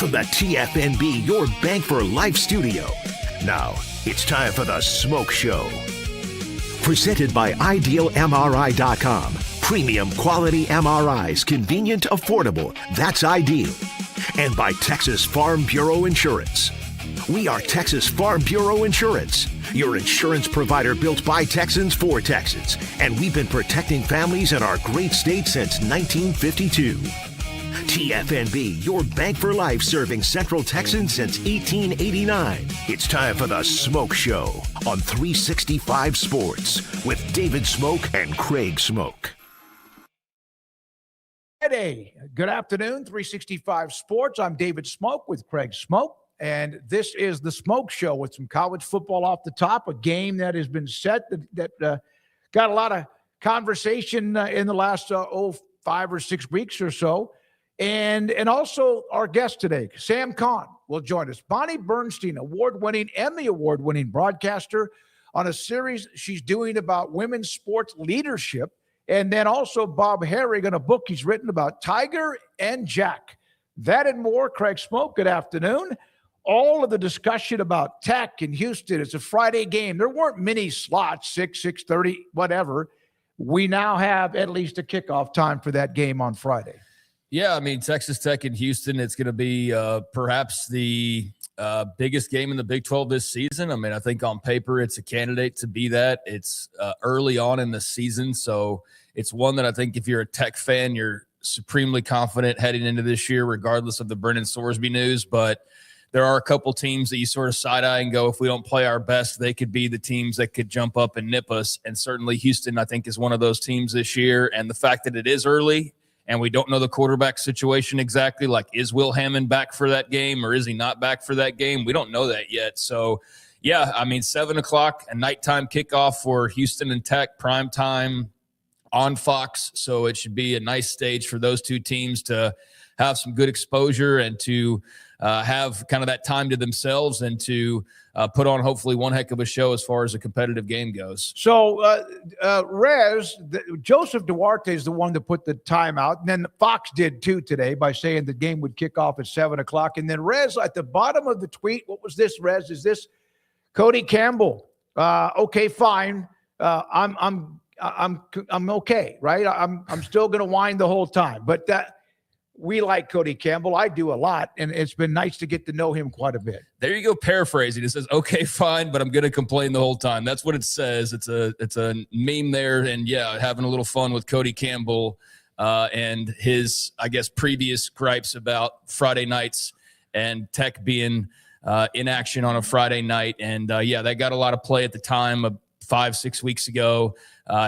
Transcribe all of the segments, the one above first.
from the TFNB Your Bank for Life studio. Now, it's time for the SMOAK Show. Presented by IdealMRI.com. Premium quality MRIs, convenient, affordable. That's ideal. And by Texas Farm Bureau Insurance. We are Texas Farm Bureau Insurance, your insurance provider built by Texans for Texans. And we've been protecting families in our great state since 1952. TFNB, your bank for life, serving Central Texans since 1889. It's time for the SMOAK Show on 365 Sports with David SMOAK and Craig SMOAK. Friday. Good afternoon, 365 Sports. I'm David SMOAK with Craig SMOAK, and this is the SMOAK Show with some college football off the top, a game that has been set that got a lot of conversation in the last 5 or 6 weeks or so. And also our guest today, Sam Kahn, will join us. Bonnie Bernstein, award-winning, Emmy award-winning broadcaster, on a series she's doing about women's sports leadership. And then also Bob Harig on a book he's written about Tiger and Jack. That and more. Craig SMOAK, good afternoon. All of the discussion about Tech in Houston. It's a Friday game. There weren't many slots, 6, 6:30, whatever. We now have at least a kickoff time for that game on Friday. Yeah, I mean, Texas Tech in Houston, it's going to be perhaps the biggest game in the Big 12 this season. I mean, I think on paper it's a candidate to be that. It's early on in the season, so it's one that I think if you're a Tech fan, you're supremely confident heading into this year, regardless of the Brennan Sorsby news. But there are a couple teams that you sort of side-eye and go, if we don't play our best, they could be the teams that could jump up and nip us. And certainly Houston, I think, is one of those teams this year. And the fact that it is early – and we don't know the quarterback situation exactly, like is Will Hammond back for that game or is he not back for that game? We don't know that yet. So, yeah, I mean, 7 o'clock, a nighttime kickoff for Houston and Tech, prime time on Fox. So it should be a nice stage for those two teams to have some good exposure and to have kind of that time to themselves and to put on hopefully one heck of a show as far as a competitive game goes. So, Joseph Duarte is the one that put the time out. And then Fox did too today by saying the game would kick off at 7 o'clock. And then Rez, at the bottom of the tweet, what was this, Rez? Is this Cody Campbell? Okay, fine. I'm okay, right? I'm still going to whine the whole time. But we like Cody Campbell. I do a lot, and it's been nice to get to know him quite a bit. There you go, paraphrasing. It says, okay, fine, but I'm going to complain the whole time. That's what it says. It's a meme there, and, yeah, having a little fun with Cody Campbell and his, I guess, previous gripes about Friday nights and Tech being in action on a Friday night. And, yeah, that got a lot of play at the time of 5-6 weeks ago.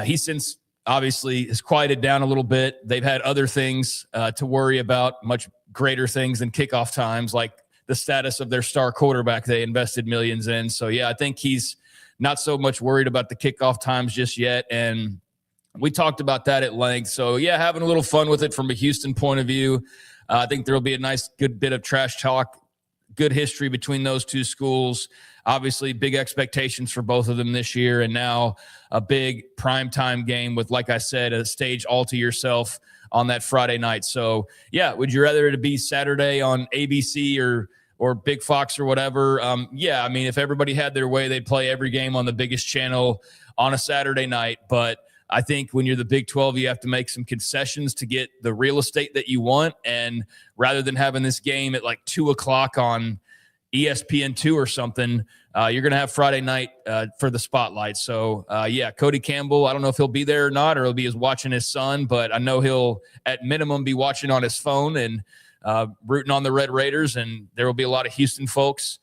He since – obviously has quieted down a little bit. They've had other things to worry about, much greater things than kickoff times, like the status of their star quarterback they invested millions in. So, yeah, I think he's not so much worried about the kickoff times just yet. And we talked about that at length. So, yeah, having a little fun with it from a Houston point of view. I think there will be a nice, good bit of trash talk, good history between those two schools. Obviously, big expectations for both of them this year, and now a big primetime game with, like I said, a stage all to yourself on that Friday night. So, yeah, would you rather it be Saturday on ABC or Big Fox or whatever? Yeah, I mean, if everybody had their way, they'd play every game on the biggest channel on a Saturday night. But I think when you're the Big 12, you have to make some concessions to get the real estate that you want. And rather than having this game at like 2 o'clock on ESPN2 or something, you're going to have Friday night for the spotlight. So, yeah, Cody Campbell, I don't know if he'll be there or not, or he'll be watching his son, but I know he'll at minimum be watching on his phone and rooting on the Red Raiders, and there will be a lot of Houston folks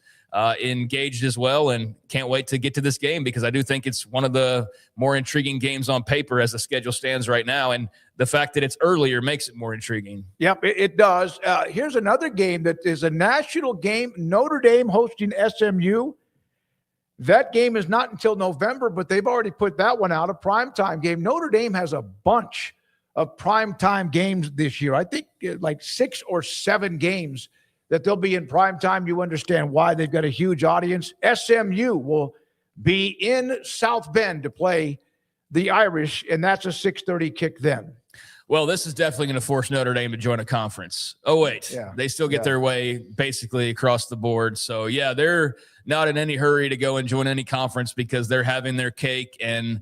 engaged as well, and can't wait to get to this game because I do think it's one of the more intriguing games on paper as the schedule stands right now, and the fact that it's earlier makes it more intriguing. Yep, it does. Here's another game that is a national game, Notre Dame hosting SMU. That game is not until November, but they've already put that one out, a primetime game. Notre Dame has a bunch of primetime games this year. I think like 6 or 7 games that they'll be in primetime. You understand why. They've got a huge audience. SMU will be in South Bend to play the Irish, and that's a 6:30 kick then. Well, this is definitely going to force Notre Dame to join a conference. Oh, wait. Yeah. They still get their way basically across the board. So, yeah, they're not in any hurry to go and join any conference because they're having their cake and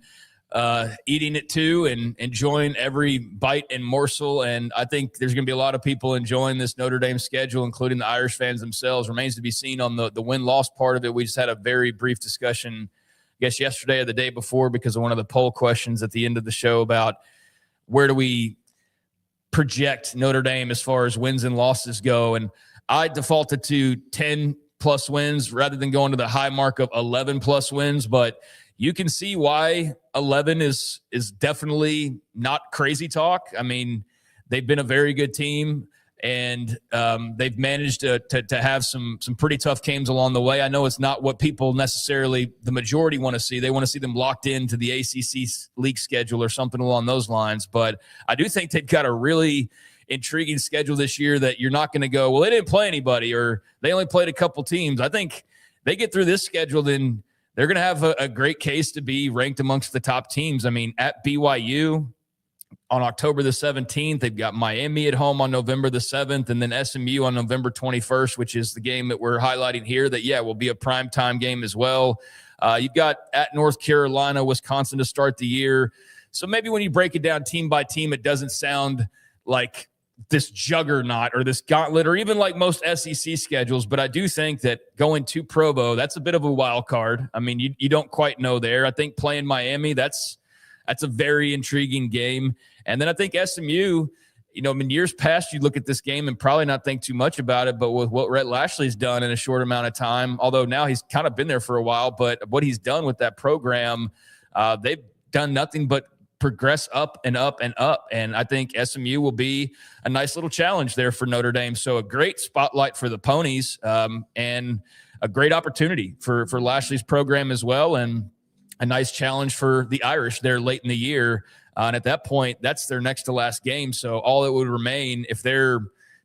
eating it too and enjoying every bite and morsel. And I think there's going to be a lot of people enjoying this Notre Dame schedule, including the Irish fans themselves. Remains to be seen on the win-loss part of it. We just had a very brief discussion, I guess, yesterday or the day before because of one of the poll questions at the end of the show about where do we project Notre Dame as far as wins and losses go. And I defaulted to 10-plus wins rather than going to the high mark of 11-plus wins. But you can see why 11 is definitely not crazy talk. I mean, they've been a very good team, and they've managed to have some pretty tough games along the way. I know it's not what people necessarily, the majority, want to see. They want to see them locked into the ACC league schedule or something along those lines. But I do think they've got a really intriguing schedule this year that you're not going to go, well, they didn't play anybody or they only played a couple teams. I think they get through this schedule, then they're going to have a great case to be ranked amongst the top teams. I mean, at BYU on October the 17th, they've got Miami at home on November the 7th, and then SMU on November 21st, which is the game that we're highlighting here that, will be a primetime game as well. You've got at North Carolina, Wisconsin to start the year. So maybe when you break it down team by team, it doesn't sound like this juggernaut or this gauntlet or even like most SEC schedules. But I do think that going to Provo, that's a bit of a wild card. I mean, you don't quite know there. I think playing Miami, that's a very intriguing game. And then I think SMU, in years past, you look at this game and probably not think too much about it, but with what Rhett Lashley's done in a short amount of time, although now he's kind of been there for a while, but what he's done with that program, they've done nothing but progress up and up and up. And I think SMU will be a nice little challenge there for Notre Dame. So a great spotlight for the Ponies and a great opportunity for Lashley's program as well. And a nice challenge for the Irish there late in the year. And at that point, that's their next to last game. So all that would remain, if they're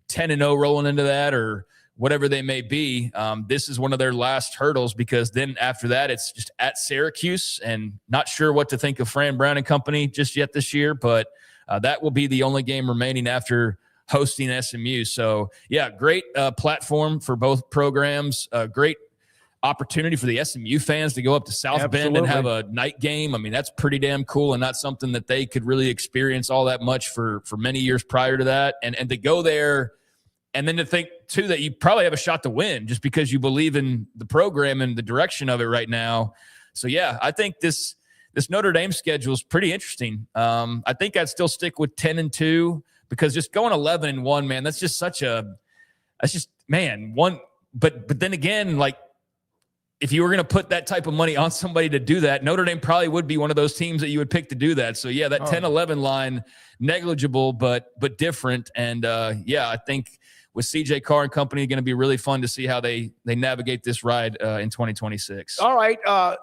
10-0 rolling into that or whatever they may be, this is one of their last hurdles because then after that, it's just at Syracuse and not sure what to think of Fran Brown and company just yet this year, but that will be the only game remaining after hosting SMU. So, great platform for both programs, great opportunity for the SMU fans to go up to South Bend and have a night game. I mean, that's pretty damn cool and not something that they could really experience all that much for many years prior to that. And to go there and then to think, too, that you probably have a shot to win just because you believe in the program and the direction of it right now. So, I think this Notre Dame schedule is pretty interesting. I think I'd still stick with 10-2 because just going 11-1, man, that's just one. But then again, like, if you were going to put that type of money on somebody to do that, Notre Dame probably would be one of those teams that you would pick to do that. So, that 10-11 line, negligible but different. And, I think with CJ Carr and company, going to be really fun to see how they navigate this ride in 2026. All right.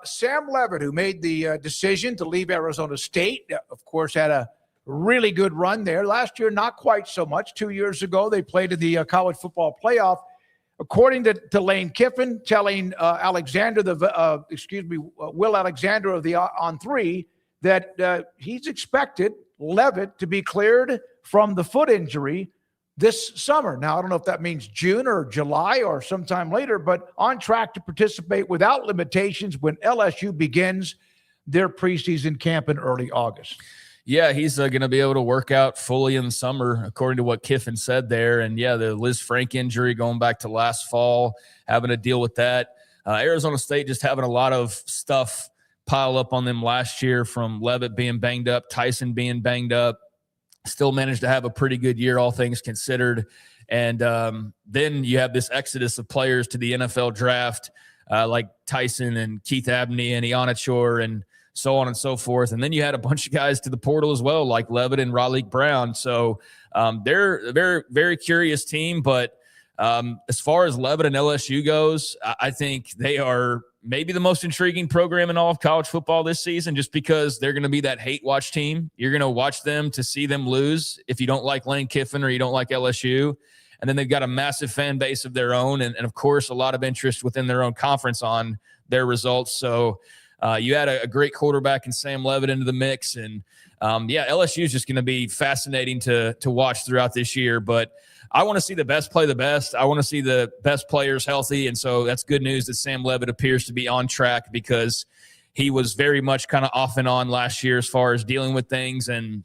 Sam Leavitt, who made the decision to leave Arizona State, of course, had a really good run there. Last year, not quite so much. 2 years ago, they played in the college football playoff. According to Lane Kiffin, telling Will Alexander of the On Three that he's expected Leavitt to be cleared from the foot injury this summer. Now, I don't know if that means June or July or sometime later, but on track to participate without limitations when LSU begins their preseason camp in early August. Yeah, he's going to be able to work out fully in the summer, according to what Kiffin said there. And, the Liz Frank injury going back to last fall, having to deal with that. Arizona State just having a lot of stuff pile up on them last year from Leavitt being banged up, Tyson being banged up. Still managed to have a pretty good year, all things considered. And then you have this exodus of players to the NFL draft, like Tyson and Keith Abney and Ionichor and so on and so forth. And then you had a bunch of guys to the portal as well, like Leavitt and Raleigh Brown. So they're a very, very curious team. But as far as Leavitt and LSU goes, I think they are maybe the most intriguing program in all of college football this season, just because they're going to be that hate watch team. You're going to watch them to see them lose if you don't like Lane Kiffin or you don't like LSU. And then they've got a massive fan base of their own. And of course, a lot of interest within their own conference on their results. So you had a great quarterback in Sam Leavitt into the mix, and LSU is just going to be fascinating to watch throughout this year. But I want to see the best play the best. I want to see the best players healthy. And so that's good news that Sam Leavitt appears to be on track, because he was very much kind of off and on last year as far as dealing with things. And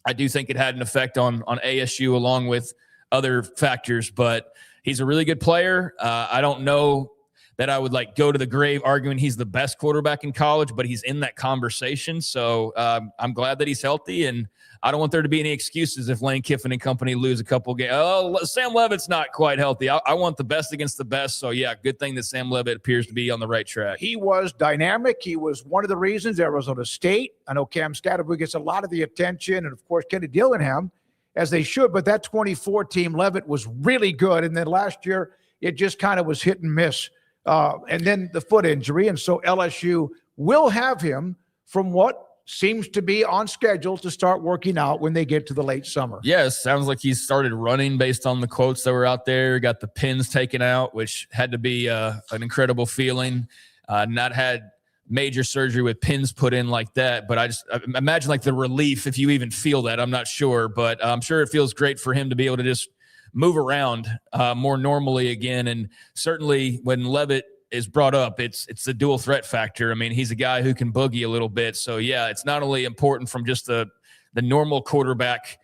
I do think it had an effect on ASU along with other factors. But he's a really good player. I don't know that I would go to the grave arguing he's the best quarterback in college, but he's in that conversation. So I'm glad that he's healthy, and I don't want there to be any excuses if Lane Kiffin and company lose a couple games. Oh, Sam Leavitt's not quite healthy. I want the best against the best. So, yeah, good thing that Sam Leavitt appears to be on the right track. He was dynamic. He was one of the reasons Arizona State. I know Cam Scattergood gets a lot of the attention, and, of course, Kenny Dillingham, as they should. But that 24 team, Leavitt was really good. And then last year, it just kind of was hit and miss. And then the foot injury. And so LSU will have him from what seems to be on schedule to start working out when they get to the late summer. Yes, sounds like he's started running based on the quotes that were out there. Got the pins taken out, which had to be an incredible feeling. Not had major surgery with pins put in like that, but I imagine the relief, if you even feel that. I'm not sure, but I'm sure it feels great for him to be able to just move around more normally again. And certainly when Leavitt is brought up, it's the dual threat factor. I mean, he's a guy who can boogie a little bit. So, yeah, it's not only important from just the normal quarterback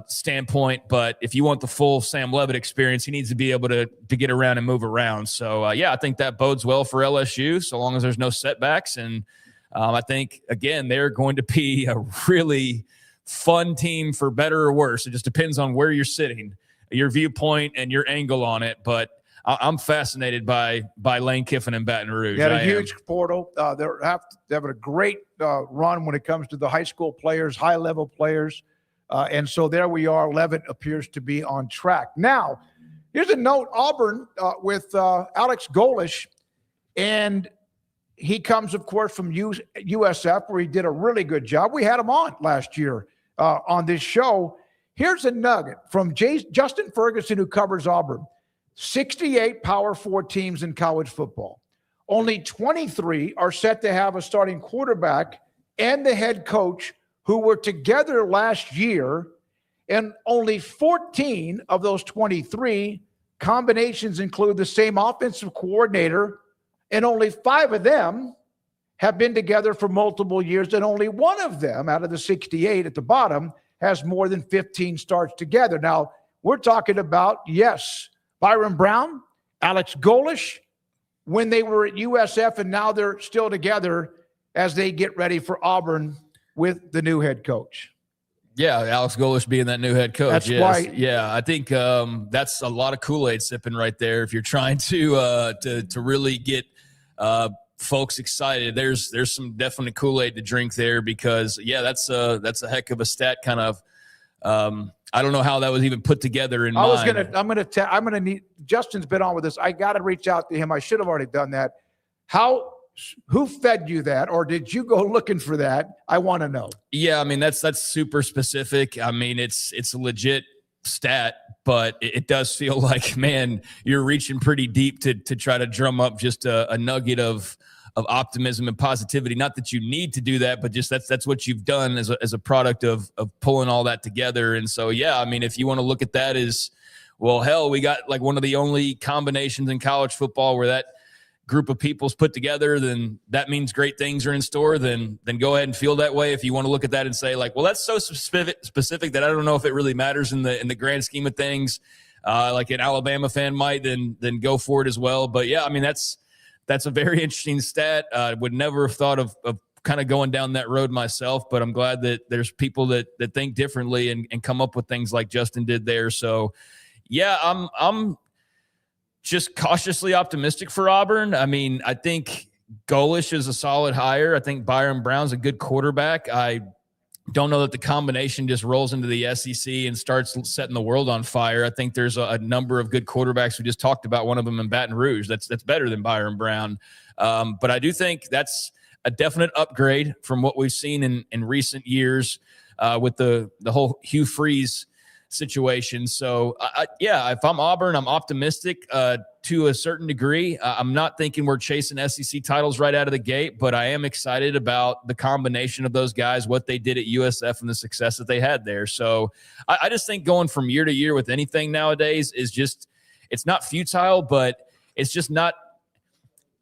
standpoint, but if you want the full Sam Leavitt experience, he needs to be able to get around and move around. So, I think that bodes well for LSU so long as there's no setbacks. And I think, again, they're going to be a really fun team for better or worse. It just depends on where you're sitting, your viewpoint and your angle on it. But I'm fascinated by Lane Kiffin and Baton Rouge. They had a huge portal. They're having a great run when it comes to the high school players, high-level players. And so there we are. Leavitt appears to be on track. Now, here's a note. Auburn with Alex Golish, and he comes, of course, from USF, where he did a really good job. We had him on last year on this show. Here's a nugget from Justin Ferguson, who covers Auburn. 68 Power 4 teams in college football. Only 23 are set to have a starting quarterback and the head coach who were together last year, and only 14 of those 23 combinations include the same offensive coordinator, and only 5 of them have been together for multiple years, and only one of them out of the 68 at the bottom has more than 15 starts together. Now, we're talking about, yes, Byron Brown, Alex Golish, when they were at USF, and now they're still together as they get ready for Auburn with the new head coach. Yeah, Alex Golish being that new head coach. That's yes. why. Yeah, I think that's a lot of Kool-Aid sipping right there. If you're trying to really get folks excited, there's some definite Kool-Aid to drink there, because that's a heck of a stat. Kind of. I don't know how that was even put together in mind. I'm gonna need. Justin's been on with us. I got to reach out to him. I should have already done that. Who fed you that, or did you go looking for that? I want to know. Yeah, I mean that's super specific. I mean it's a legit stat, but it does feel like, man, you're reaching pretty deep to try to drum up just a nugget of optimism and positivity. Not that you need to do that, but just that's what you've done as a product of pulling all that together. And so, yeah, I mean, if you want to look at that as, well, hell, we got one of the only combinations in college football where that group of people's put together, then that means great things are in store. Then go ahead and feel that way. If you want to look at that and say well, that's so specific that I don't know if it really matters in the grand scheme of things, like an Alabama fan might, then go for it as well. But yeah, I mean, that's a very interesting stat. Would never have thought of kind of going down that road myself, but I'm glad that there's people that think differently and come up with things like Justin did there. So yeah, I'm just cautiously optimistic for Auburn. I mean, I think Golish is a solid hire. I think Byron Brown's a good quarterback. I don't know that the combination just rolls into the SEC and starts setting the world on fire. I think there's a number of good quarterbacks. We just talked about one of them in Baton Rouge. That's better than Byron Brown. But I do think that's a definite upgrade from what we've seen in recent years with the whole Hugh Freeze situation. So, if I'm Auburn, I'm optimistic to a certain degree. I'm not thinking we're chasing SEC titles right out of the gate, but I am excited about the combination of those guys, what they did at USF and the success that they had there. So I just think going from year to year with anything nowadays is just, it's not futile, but it's just not,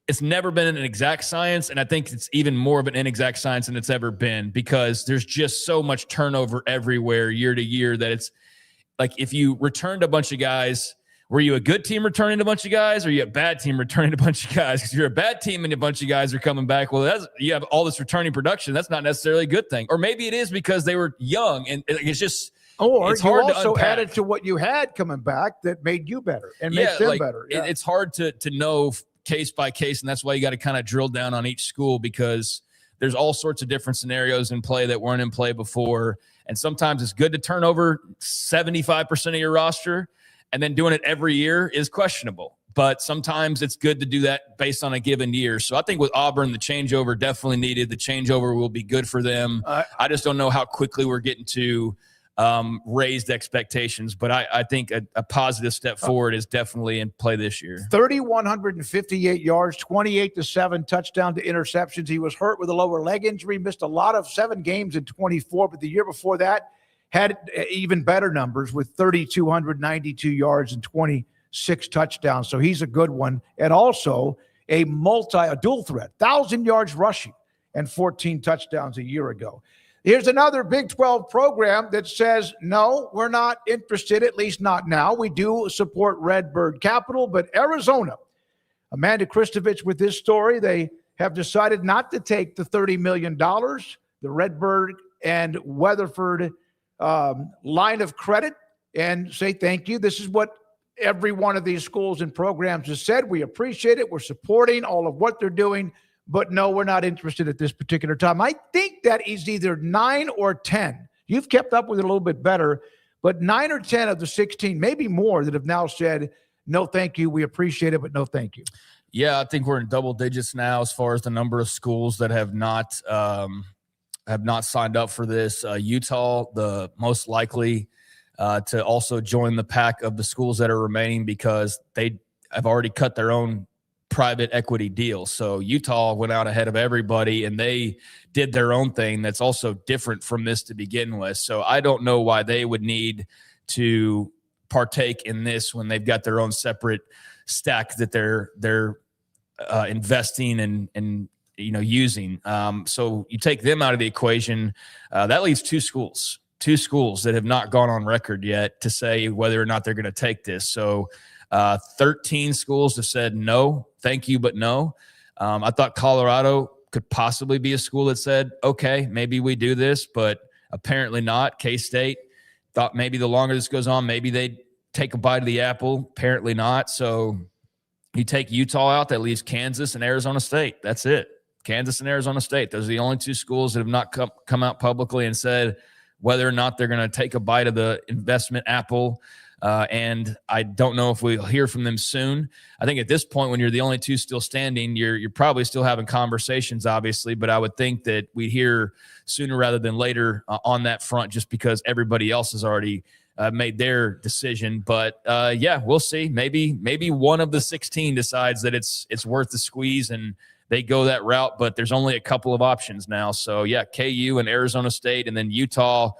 it's never been an exact science, and I think it's even more of an inexact science than it's ever been because there's just so much turnover everywhere year to year that it's like if you returned a bunch of guys, were you a good team returning a bunch of guys or are you a bad team returning a bunch of guys? Because you're a bad team and a bunch of guys are coming back. Well, you have all this returning production. That's not necessarily a good thing. Or maybe it is because they were young, and it's just or it's you hard also to unpack. added to what you had coming back that made you better and makes them better. Yeah. It's hard to know case by case, and that's why you got to kind of drill down on each school because there's all sorts of different scenarios in play that weren't in play before. And sometimes it's good to turn over 75% of your roster, and then doing it every year is questionable. But sometimes it's good to do that based on a given year. So I think with Auburn, the changeover definitely needed. The changeover will be good for them. I just don't know how quickly we're getting to raised expectations, but I think a positive step forward is definitely in play this year. 3,158 yards, 28-7 touchdown to interceptions. He was hurt with a lower leg injury, missed a lot of 7 games in 24, but the year before that had even better numbers with 3,292 yards and 26 touchdowns. So he's a good one. And also a dual threat, 1,000 yards rushing and 14 touchdowns a year ago. Here's another Big 12 program that says, no, we're not interested, at least not now. We do support Redbird Capital, but Arizona, Amanda Kristovich with this story, they have decided not to take the $30 million, the Redbird and Weatherford line of credit, and say thank you. This is what every one of these schools and programs has said. We appreciate it. We're supporting all of what they're doing. But no, we're not interested at this particular time. I think that is either 9 or 10. You've kept up with it a little bit better, but 9 or 10 of the 16, maybe more, that have now said, no, thank you. We appreciate it, but no, thank you. Yeah, I think we're in double digits now as far as the number of schools that have not signed up for this. Utah, the most likely to also join the pack of the schools that are remaining because they have already cut their own private equity deal. So Utah went out ahead of everybody and they did their own thing that's also different from this to begin with. So I don't know why they would need to partake in this when they've got their own separate stack that they're investing and using. So you take them out of the equation, that leaves two schools that have not gone on record yet to say whether or not they're going to take this. So 13 schools have said no, thank you, but no. I thought Colorado could possibly be a school that said, okay, maybe we do this, but apparently not. K-State thought maybe the longer this goes on, maybe they'd take a bite of the apple. Apparently not. So you take Utah out, that leaves Kansas and Arizona State. That's it. Kansas and Arizona State. Those are the only 2 schools that have not come out publicly and said whether or not they're going to take a bite of the investment apple. And I don't know if we'll hear from them soon. I think at this point, when you're the only 2 still standing, you're probably still having conversations, obviously, but I would think that we'd hear sooner rather than later on that front, just because everybody else has already made their decision. But we'll see. Maybe one of the 16 decides that it's worth the squeeze and they go that route, but there's only a couple of options now. So KU and Arizona State and then Utah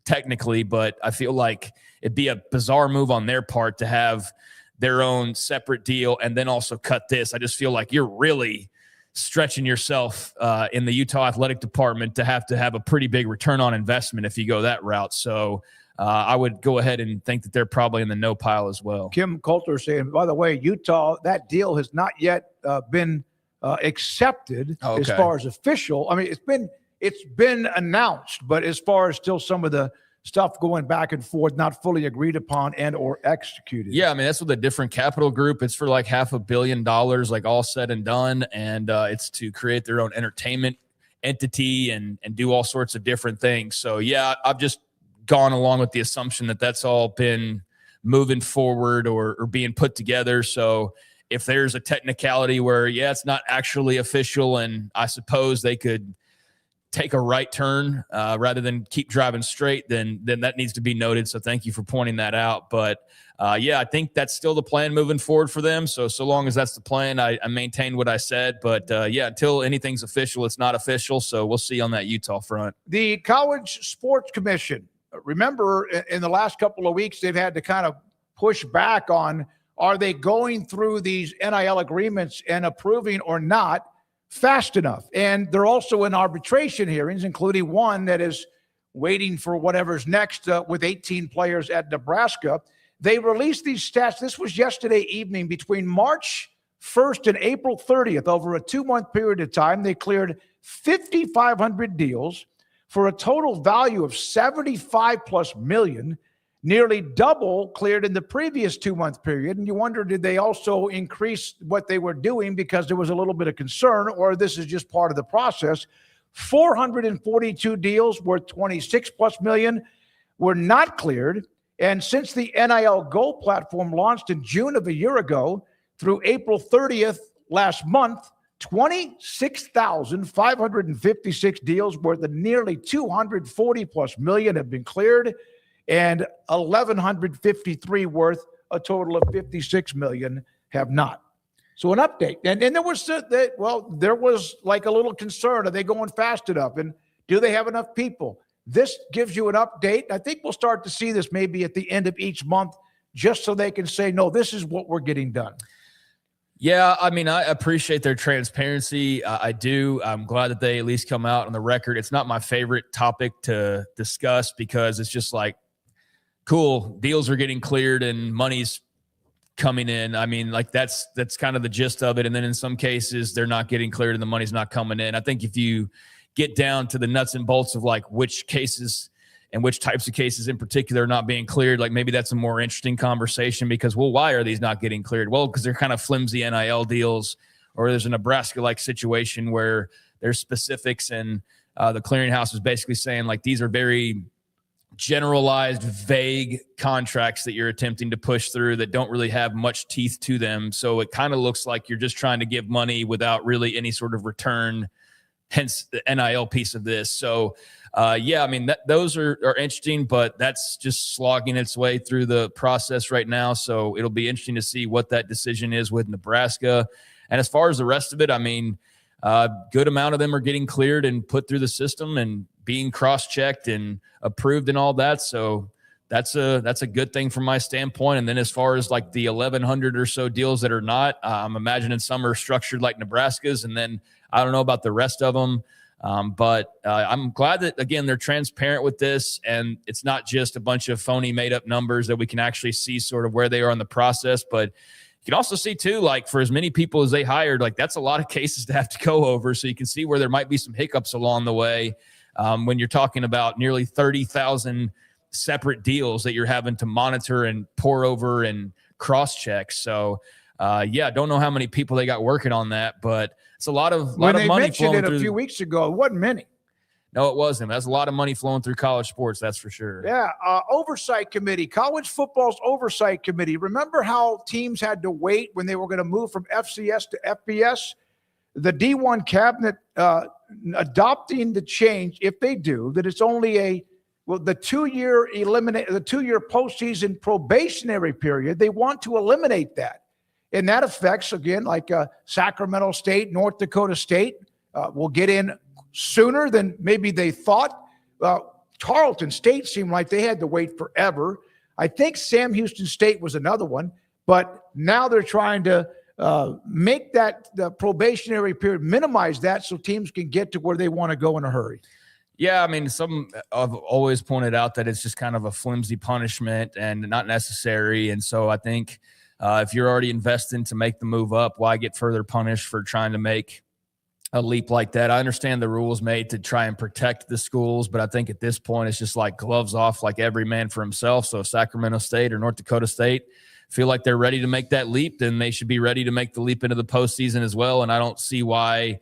technically, but I feel like it'd be a bizarre move on their part to have their own separate deal and then also cut this. I just feel like you're really stretching yourself in the Utah athletic department to have a pretty big return on investment if you go that route. So I would go ahead and think that they're probably in the no pile as well. Kim Coulter saying, by the way, Utah, that deal has not yet been accepted as far as official. I mean, it's been announced, but as far as still some of the stuff going back and forth, not fully agreed upon and or executed. Yeah, I mean, that's with a different capital group. It's for like $500 million, like all said and done. And it's to create their own entertainment entity and do all sorts of different things. So, I've just gone along with the assumption that that's all been moving forward or being put together. So if there's a technicality where, it's not actually official, and I suppose they could take a right turn rather than keep driving straight, then that needs to be noted. So thank you for pointing that out. But I think that's still the plan moving forward for them. So long as that's the plan, I maintain what I said. But until anything's official, it's not official. So we'll see on that Utah front. The College Sports Commission, remember in the last couple of weeks, they've had to kind of push back on, are they going through these NIL agreements and approving or not fast enough? And they're also in arbitration hearings, including one that is waiting for whatever's next with 18 players at Nebraska. They released these stats. This was yesterday evening. Between March 1st and April 30th, over a 2-month period of time, they cleared 5,500 deals for a total value of $75+ million. Nearly double cleared in the previous 2-month period. And you wonder, did they also increase what they were doing because there was a little bit of concern, or this is just part of the process? 442 deals worth $26+ million were not cleared. And since the NIL Go platform launched in June of a year ago through April 30th last month, 26,556 deals worth of nearly $240+ million have been cleared, and 1,153 worth a total of $56 million have not. So an update. And there was, there was like a little concern. Are they going fast enough? And do they have enough people? This gives you an update. I think we'll start to see this maybe at the end of each month, just so they can say, no, this is what we're getting done. Yeah, I mean, I appreciate their transparency. I do. I'm glad that they at least come out on the record. It's not my favorite topic to discuss because it's just like, cool, deals are getting cleared and money's coming in. I mean, like that's kind of the gist of it. And then in some cases, they're not getting cleared and the money's not coming in. I think if you get down to the nuts and bolts of like which cases and which types of cases in particular are not being cleared, like maybe that's a more interesting conversation because, well, why are these not getting cleared? Well, because they're kind of flimsy NIL deals, or there's a Nebraska-like situation where there's specifics and the clearinghouse is basically saying like these are very generalized, vague contracts that you're attempting to push through that don't really have much teeth to them. So it kind of looks like you're just trying to give money without really any sort of return, hence the NIL piece of this. So, I mean, those are interesting, but that's just slogging its way through the process right now. So it'll be interesting to see what that decision is with Nebraska. And as far as the rest of it, I mean, good amount of them are getting cleared and put through the system and being cross-checked and approved and all that. So that's a good thing from my standpoint. And then as far as like the 1,100 or so deals that are not, I'm imagining some are structured like Nebraska's, and then I don't know about the rest of them. But I'm glad that, again, they're transparent with this, and it's not just a bunch of phony made-up numbers, that we can actually see sort of where they are in the process. But you can also see, too, like for as many people as they hired, like that's a lot of cases to have to go over. So you can see where there might be some hiccups along the way when you're talking about nearly 30,000 separate deals that you're having to monitor and pour over and cross-check. So, don't know how many people they got working on that, but it's a lot of money flowing through. When they mentioned it a few weeks ago, it wasn't many. No, it wasn't. That's a lot of money flowing through college sports, that's for sure. Yeah, oversight committee, college football's oversight committee. Remember how teams had to wait when they were going to move from FCS to FBS? The D1 cabinet adopting the change, if they do, that it's only the 2-year postseason probationary period. They want to eliminate that. And that affects, again, like Sacramento State, North Dakota State will get in sooner than maybe they thought. Tarleton State seemed like they had to wait forever. I think Sam Houston State was another one. But now they're trying to make the probationary period, minimize that so teams can get to where they want to go in a hurry. Yeah, I mean, some have always pointed out that it's just kind of a flimsy punishment and not necessary. And so I think if you're already investing to make the move up, why get further punished for trying to make a leap like that? I understand the rules made to try and protect the schools, but I think at this point it's just like gloves off, like every man for himself. So if Sacramento State or North Dakota State feel like they're ready to make that leap, then they should be ready to make the leap into the postseason as well. And I don't see why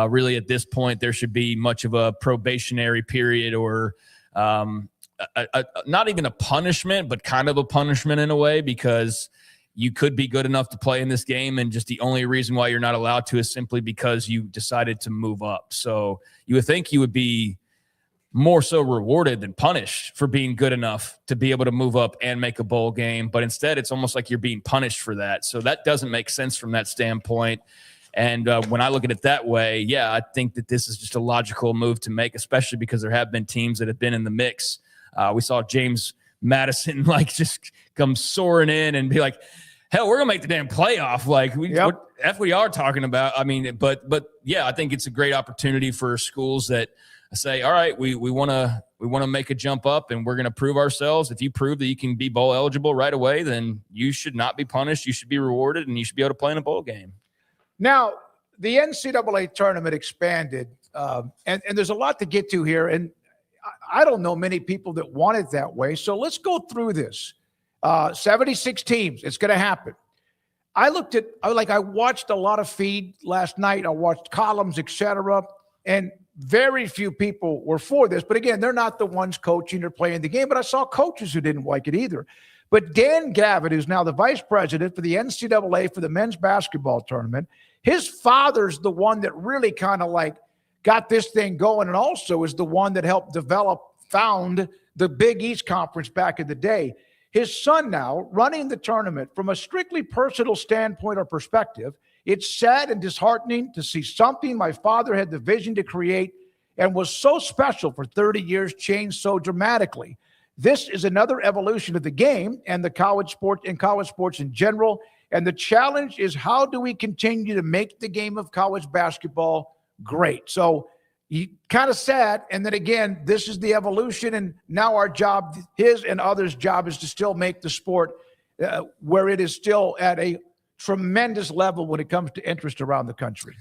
really at this point there should be much of a probationary period or not even a punishment, but kind of a punishment in a way, because you could be good enough to play in this game, and just the only reason why you're not allowed to is simply because you decided to move up. So you would think you would be more so rewarded than punished for being good enough to be able to move up and make a bowl game. But instead, it's almost like you're being punished for that. So that doesn't make sense from that standpoint. And when I look at it that way, yeah, I think that this is just a logical move to make, especially because there have been teams that have been in the mix. We saw James Madison just come soaring in and be like, hell, we're gonna make the damn playoff. Like what we are talking about. I mean, but yeah, I think it's a great opportunity for schools that say, all right, we want to make a jump up, and we're going to prove ourselves. If you prove that you can be bowl eligible right away, then you should not be punished. You should be rewarded, and you should be able to play in a bowl game. Now, the NCAA tournament expanded, and there's a lot to get to here, and I don't know many people that want it that way. So let's go through this. 76 teams. It's going to happen. I watched a lot of feed last night. I watched columns, etc., and very few people were for this. But again, they're not the ones coaching or playing the game. But I saw coaches who didn't like it either. But Dan Gavitt, who's now the vice president for the NCAA for the men's basketball tournament, his father's the one that really kind of got this thing going, and also is the one that helped found the Big East Conference back in the day. His son now running the tournament from a strictly personal standpoint or perspective. It's sad and disheartening to see something my father had the vision to create and was so special for 30 years change so dramatically. This is another evolution of the game and the college sports in general. And the challenge is, how do we continue to make the game of college basketball great? So kind of sad. And then again, this is the evolution. And now our job, his and others' job, is to still make the sport where it is still at a tremendous level when it comes to interest around the country.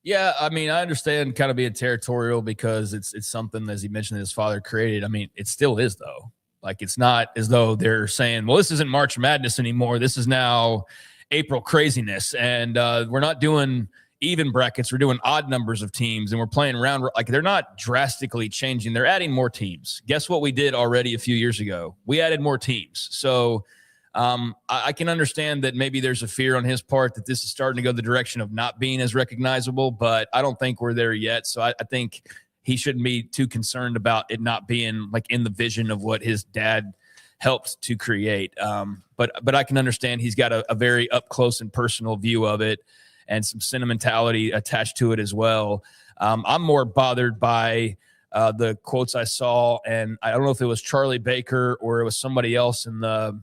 Yeah, I mean, I understand kind of being territorial because it's something, as he mentioned, that his father created. I mean, it still is, though. Like, it's not as though they're saying, well, this isn't March Madness anymore. This is now April craziness. And we're not doing even brackets. We're doing odd numbers of teams, and we're playing around. Like, they're not drastically changing. They're adding more teams. Guess what we did already a few years ago? We added more teams. So I can understand that maybe there's a fear on his part that this is starting to go the direction of not being as recognizable, but I don't think we're there yet. So I think he shouldn't be too concerned about it not being in the vision of what his dad helped to create. But I can understand he's got a very up close and personal view of it and some sentimentality attached to it as well. I'm more bothered by the quotes I saw, and I don't know if it was Charlie Baker or it was somebody else in the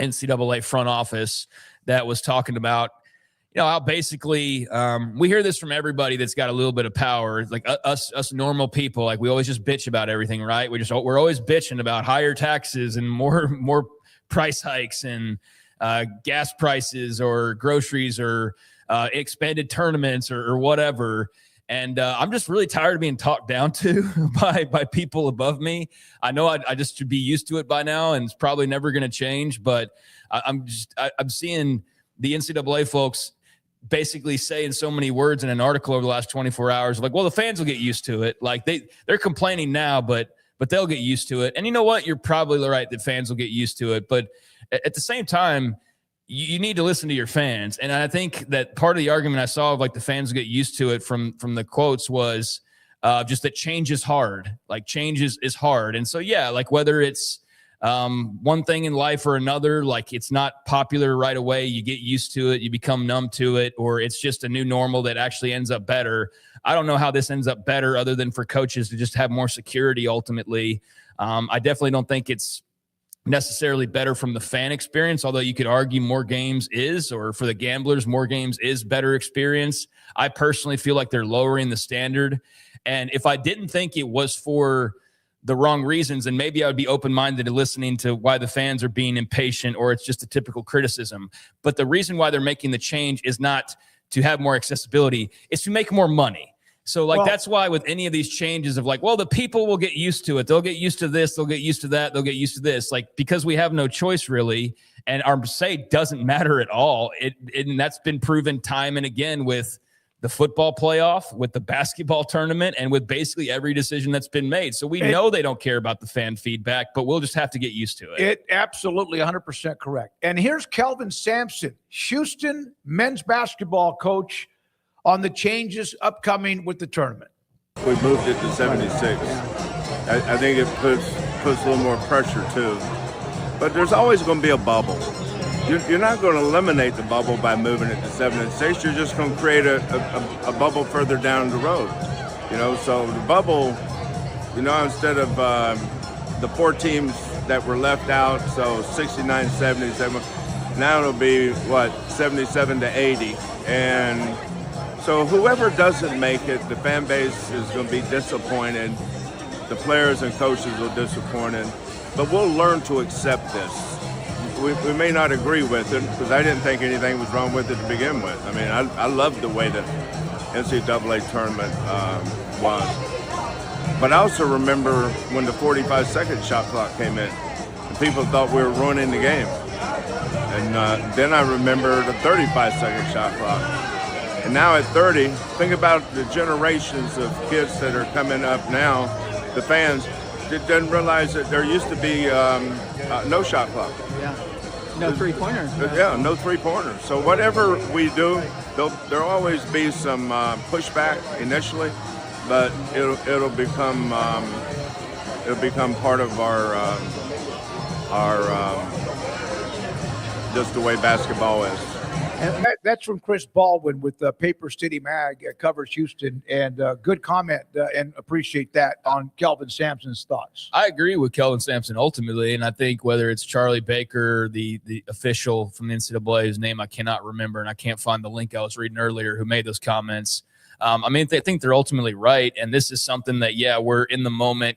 NCAA front office that was talking about, how basically we hear this from everybody that's got a little bit of power, like us normal people. Like, we always just bitch about everything, right? We're always bitching about higher taxes and more price hikes and gas prices or groceries or expanded tournaments or whatever. And I'm just really tired of being talked down to by people above me. I know I just should be used to it by now, and it's probably never going to change. But I'm seeing the NCAA folks basically say in so many words in an article over the last 24 hours, like, well, the fans will get used to it. Like, they're complaining now, but they'll get used to it. And you know what? You're probably right that fans will get used to it. But at the same time, you need to listen to your fans. And I think that part of the argument I saw of the fans get used to it from the quotes was just that change is hard. Like, change is hard. And so, yeah, whether it's one thing in life or another, it's not popular right away, you get used to it, you become numb to it, or it's just a new normal that actually ends up better. I don't know how this ends up better other than for coaches to just have more security ultimately. I definitely don't think it's necessarily better from the fan experience, although you could argue more games is, or for the gamblers, more games is better experience. I personally feel like they're lowering the standard. And if I didn't think it was for the wrong reasons, and maybe I would be open-minded to listening to why the fans are being impatient, or it's just a typical criticism. But the reason why they're making the change is not to have more accessibility, it's to make more money. So that's why with any of these changes of the people will get used to it. They'll get used to this. They'll get used to that. They'll get used to this. Because we have no choice really. And our say doesn't matter at all. And that's been proven time and again with the football playoff, with the basketball tournament, and with basically every decision that's been made. So we know they don't care about the fan feedback, but we'll just have to get used to it. It absolutely 100% correct. And here's Kelvin Sampson, Houston men's basketball coach, on the changes upcoming with the tournament. We moved it to 76. I think it puts a little more pressure too. But there's always going to be a bubble. You're not going to eliminate the bubble by moving it to 76. You're just going to create a bubble further down the road. So the bubble, instead of the 4 teams that were left out, so 69, 77, now it'll be, 77 to 80. And so whoever doesn't make it, the fan base is going to be disappointed. The players and coaches are disappointed. But we'll learn to accept this. We may not agree with it, because I didn't think anything was wrong with it to begin with. I mean, I loved the way the NCAA tournament was. But I also remember when the 45-second shot clock came in, and people thought we were ruining the game. And then I remember the 35-second shot clock. And now at 30, think about the generations of kids that are coming up now, the fans, that didn't realize that there used to be no shot clock. Yeah. No three-pointers. Yeah, no three-pointers. So whatever we do, there'll always be some pushback initially, but it'll become part of our just the way basketball is. And that's from Chris Baldwin with Paper City Mag, covers Houston, and good comment, and appreciate that on Kelvin Sampson's thoughts. I agree with Kelvin Sampson ultimately, and I think whether it's Charlie Baker, the official from the NCAA, whose name I cannot remember, and I can't find the link I was reading earlier, who made those comments, I think they're ultimately right, and this is something that, we're in the moment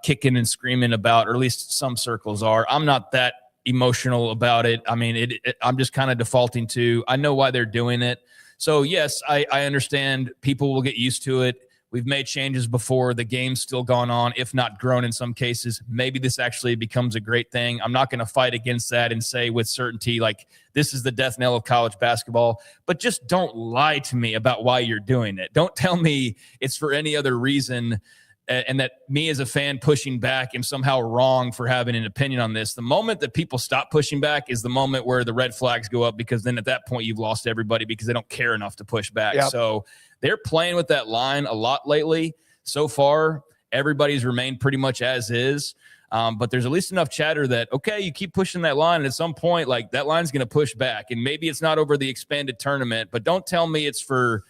kicking and screaming about, or at least some circles are. I'm not that emotional about it. I mean, I'm just kind of defaulting to, I know why they're doing it. So yes, I understand people will get used to it. We've made changes before. The game's still gone on, if not grown in some cases. Maybe this actually becomes a great thing. I'm not going to fight against that and say with certainty, like, this is the death knell of college basketball, but just don't lie to me about why you're doing it. Don't tell me it's for any other reason, and that me as a fan pushing back am somehow wrong for having an opinion on this. The moment that people stop pushing back is the moment where the red flags go up, because then at that point you've lost everybody because they don't care enough to push back. Yep. So they're playing with that line a lot lately. So far, everybody's remained pretty much as is. But there's at least enough chatter that, okay, you keep pushing that line, and at some point, like, that line's going to push back. And maybe it's not over the expanded tournament, but don't tell me it's for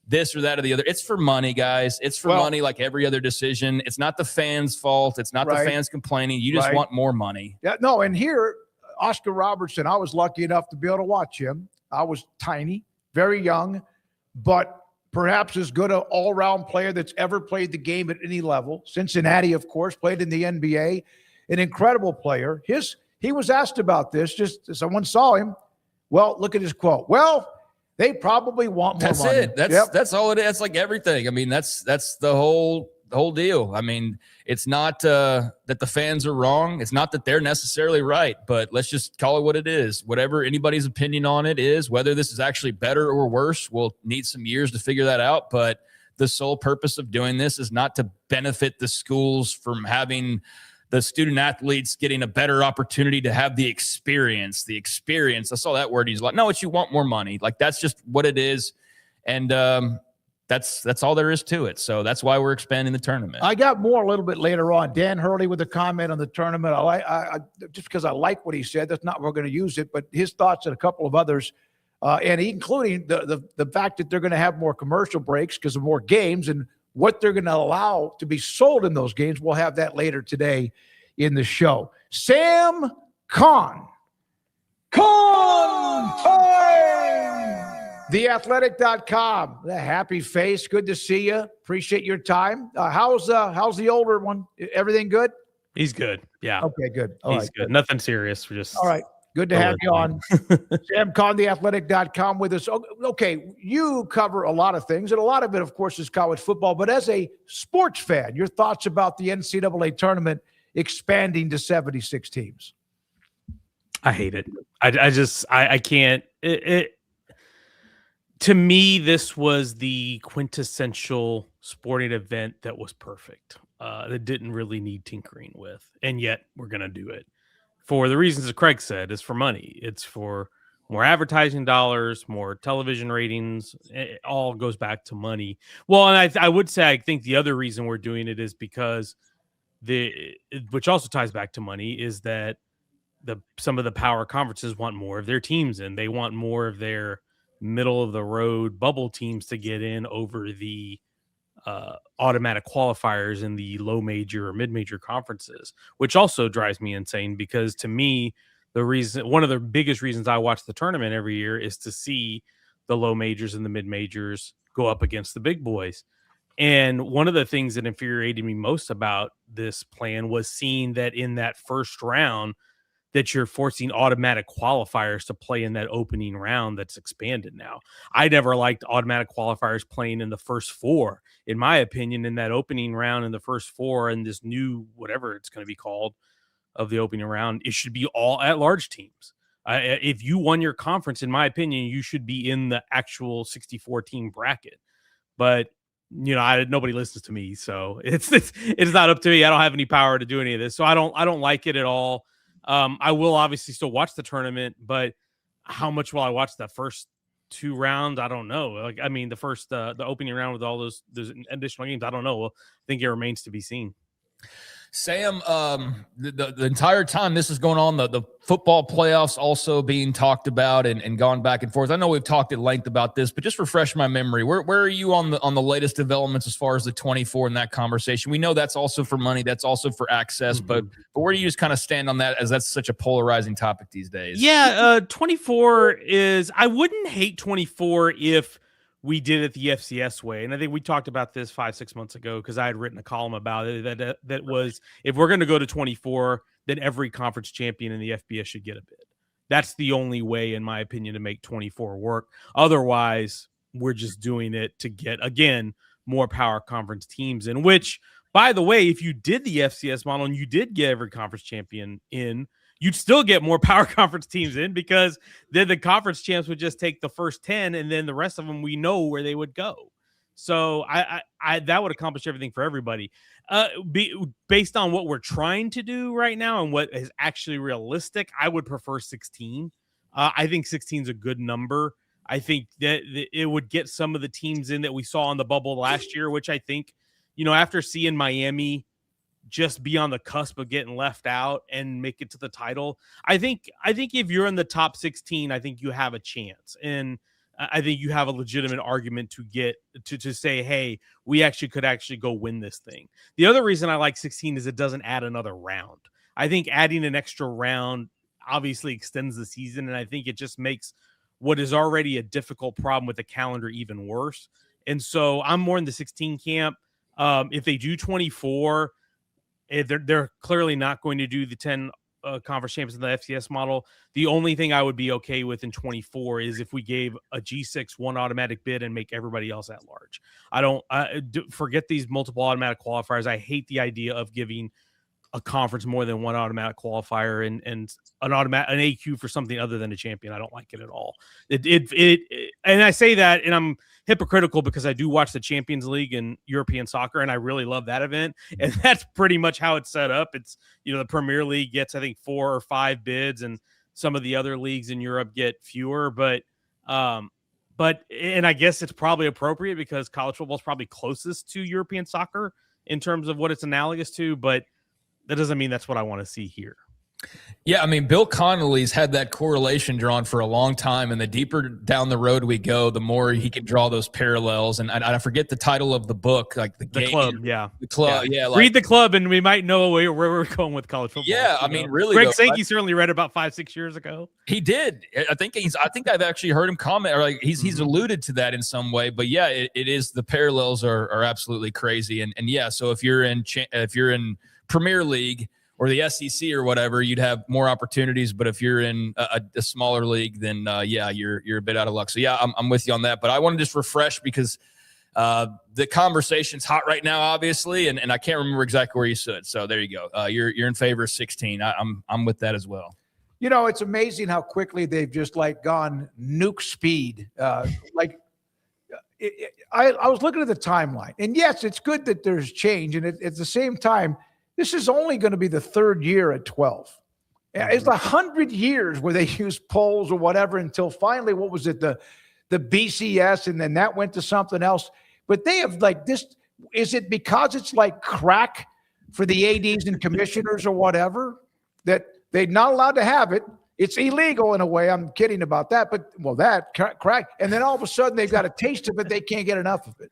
this or that or the other. It's for money, guys. It's for money, like every other decision. It's not the fans' fault. It's not the fans complaining. You just want more money. Yeah, no, and here, Oscar Robertson, I was lucky enough to be able to watch him. I was tiny, very young, but perhaps as good an all-round player that's ever played the game at any level. Cincinnati, of course, played in the NBA. An incredible player. He was asked about this. Just someone saw him. Well, look at his quote. Well, they probably want more money. That's it. That's all it is. It's like everything. I mean, that's the whole deal. I mean, it's not that the fans are wrong. It's not that they're necessarily right, but let's just call it what it is. Whatever anybody's opinion on it is, whether this is actually better or worse, we'll need some years to figure that out. But the sole purpose of doing this is not to benefit the schools from having the student athletes getting a better opportunity to have the experience. I saw that word used a lot. No, it's you want more money. Like, that's just what it is. And that's all there is to it. So that's why we're expanding the tournament. I got more a little bit later on. Dan Hurley with a comment on the tournament. I just because I like what he said, that's not we're going to use it, but his thoughts and a couple of others, and including the fact that they're going to have more commercial breaks because of more games and what they're going to allow to be sold in those games. We'll have that later today in the show. Sam Kahn. TheAthletic.com. The happy face. Good to see you. Appreciate your time. How's the older one? Everything good? He's good. Yeah. Okay, good. He's good. Nothing serious. We're just all right. Good to have you on. Sam Kahn, TheAthletic.com with us. Okay, you cover a lot of things, and a lot of it, of course, is college football. But as a sports fan, your thoughts about the NCAA tournament expanding to 76 teams? I hate it. I can't. To me, this was the quintessential sporting event that was perfect. That didn't really need tinkering with, and yet we're going to do it for the reasons that Craig said. It's for money. It's for more advertising dollars, more television ratings. It all goes back to money. Well, and I would say I think the other reason we're doing it is because which also ties back to money, is that some of the power conferences want more of their teams in. They want more of their middle of the road bubble teams to get in over the automatic qualifiers in the low major or mid major conferences, which also drives me insane, because to me, one of the biggest reasons I watch the tournament every year is to see the low majors and the mid majors go up against the big boys. And one of the things that infuriated me most about this plan was seeing that in that first round, that you're forcing automatic qualifiers to play in that opening round that's expanded now. I never liked automatic qualifiers playing in the first four. In my opinion, in that opening round, in the first four, and this new, whatever it's going to be called, of the opening round, it should be all at-large teams. If you won your conference, in my opinion, you should be in the actual 64-team bracket. But nobody listens to me, so it's not up to me. I don't have any power to do any of this, so I don't like it at all. I will obviously still watch the tournament, but how much will I watch the first two rounds? I don't know. The opening round with all those additional games, I don't know. Well, I think it remains to be seen. Sam, the entire time this is going on, the football playoffs also being talked about and gone back and forth. I know we've talked at length about this, but just refresh my memory. Where are you on the latest developments as far as the 24 in that conversation? We know that's also for money, that's also for access, but where do you just kind of stand on that, as that's such a polarizing topic these days? Yeah, 24 is, I wouldn't hate 24 if we did it the FCS way. And I think we talked about this 5-6 months ago, because I had written a column about it that was, if we're going to go to 24, then every conference champion in the FBS should get a bid. That's the only way, in my opinion, to make 24 work. Otherwise, we're just doing it to get, again, more power conference teams in, which, by the way, if you did the FCS model and you did get every conference champion in, you'd still get more power conference teams in, because then the conference champs would just take the first 10, and then the rest of them, we know where they would go. So I that would accomplish everything for everybody. Based on what we're trying to do right now and what is actually realistic, I would prefer 16. I think 16 is a good number. I think that it would get some of the teams in that we saw on the bubble last year, which I think, after seeing Miami just be on the cusp of getting left out and make it to the title, I think if you're in the top 16, I think you have a chance. And I think you have a legitimate argument to get to say, hey, we could go win this thing. The other reason I like 16 is it doesn't add another round. I think adding an extra round obviously extends the season, and I think it just makes what is already a difficult problem with the calendar even worse. And so I'm more in the 16 camp. If they do 24, they're clearly not going to do the 10 conference champions in the FCS model. The only thing I would be okay with in 24 is if we gave a G6 one automatic bid and make everybody else at large. Forget these multiple automatic qualifiers. I hate the idea of giving a conference more than one automatic qualifier and an AQ for something other than a champion. I don't like it at all. And I say that, and I'm hypocritical because I do watch the Champions League in European soccer, and I really love that event. And that's pretty much how it's set up. It's, the Premier League gets, I think, 4 or 5 bids, and some of the other leagues in Europe get fewer. But I guess it's probably appropriate because college football is probably closest to European soccer in terms of what it's analogous to, but that doesn't mean that's what I want to see here. Yeah, Bill Connolly's had that correlation drawn for a long time, and the deeper down the road we go, the more he can draw those parallels. And I forget the title of the book, like the Club, yeah. The Club, yeah. Read The Club, and we might know where we're going with college football. Yeah, really. Greg Sankey certainly read about 5-6 years ago. He did. I think I've actually heard him comment, or like he's alluded to that in some way. But yeah, it is, the parallels are absolutely crazy. And yeah, so if you're in Premier League or the SEC or whatever, you'd have more opportunities. But if you're in a smaller league, then you're a bit out of luck. So yeah, I'm with you on that. But I want to just refresh because the conversation's hot right now, obviously, and I can't remember exactly where you stood. So there you go. You're in favor of 16. I'm with that as well. It's amazing how quickly they've just gone nuke speed. I was looking at the timeline, and yes, it's good that there's change, and at the same time, this is only going to be the third year at 12. It's 100 years where they used polls or whatever until finally, what was it, the BCS, and then that went to something else. But they have like this. Is it because it's like crack for the ADs and commissioners or whatever that they're not allowed to have it? It's illegal in a way. I'm kidding about that, but that crack. And then all of a sudden they've got a taste of it. They can't get enough of it.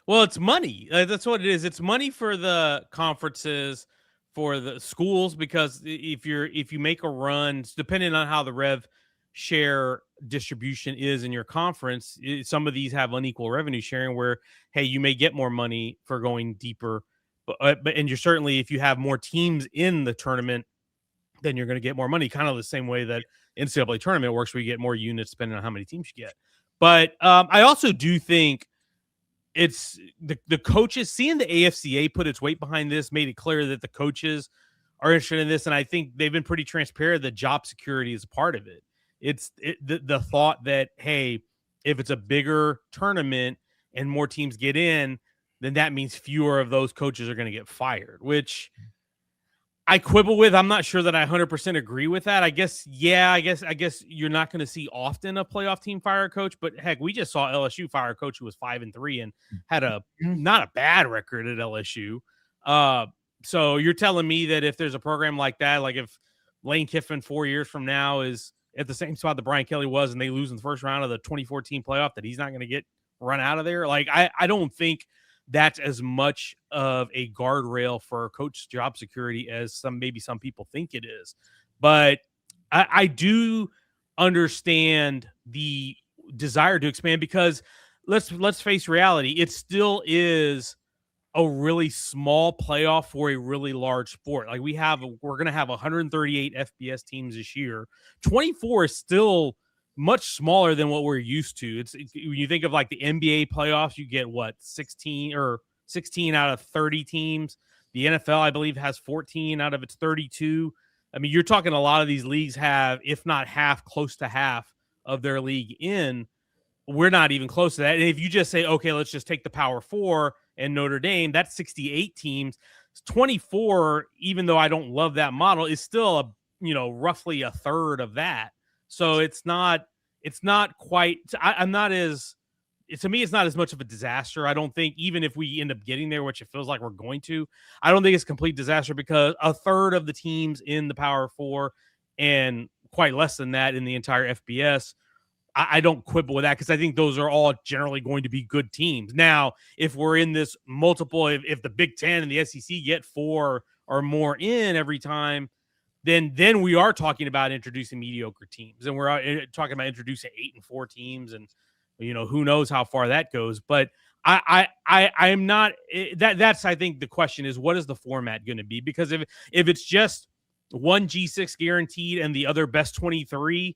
Well, it's money. That's what it is. It's money for the conferences, for the schools, because if you make a run, depending on how the rev share distribution is in your conference, some of these have unequal revenue sharing where, hey, you may get more money for going deeper, but and you're certainly, if you have more teams in the tournament, then you're going to get more money, kind of the same way that NCAA tournament works, where you get more units depending on how many teams you get. But I also do think it's the coaches, seeing the AFCA put its weight behind this, made it clear that the coaches are interested in this. And I think they've been pretty transparent that job security is a part of it. It's the thought that, hey, if it's a bigger tournament and more teams get in, then that means fewer of those coaches are going to get fired, which I quibble with. I'm not sure that I 100% agree with that. I guess you're not going to see often a playoff team fire a coach, but heck, we just saw LSU fire a coach who was 5-3 and had not a bad record at LSU. So you're telling me that if there's a program like that, like if Lane Kiffin 4 years from now is at the same spot that Brian Kelly was and they lose in the first round of the 2014 playoff, that he's not going to get run out of there? Like, I don't think that's as much of a guardrail for coach job security as maybe some people think it is. But I do understand the desire to expand, because let's face reality. It still is a really small playoff for a really large sport. Like we're going to have 138 FBS teams this year. 24 is still much smaller than what we're used to. It's when you think of like the NBA playoffs, you get 16 out of 30 teams. The NFL, I believe, has 14 out of its 32. I mean, you're talking a lot of these leagues have, if not half, close to half of their league in. We're not even close to that. And if you just say, okay, let's just take the Power Four and Notre Dame, that's 68 teams. 24, even though I don't love that model, is still roughly a third of that. So it's not quite, to me, it's not as much of a disaster. I don't think, even if we end up getting there, which it feels like we're going to, I don't think it's a complete disaster, because a third of the teams in the Power Four and quite less than that in the entire FBS, I don't quibble with that, because I think those are all generally going to be good teams. Now, if we're in this multiple, if the Big Ten and the SEC get 4 or more in every time, then we are talking about introducing mediocre teams, and we're talking about introducing 8-4 teams, and who knows how far that goes. But I'm not that's I think the question is, what is the format going to be? Because if it's just one G6 guaranteed and the other best 23,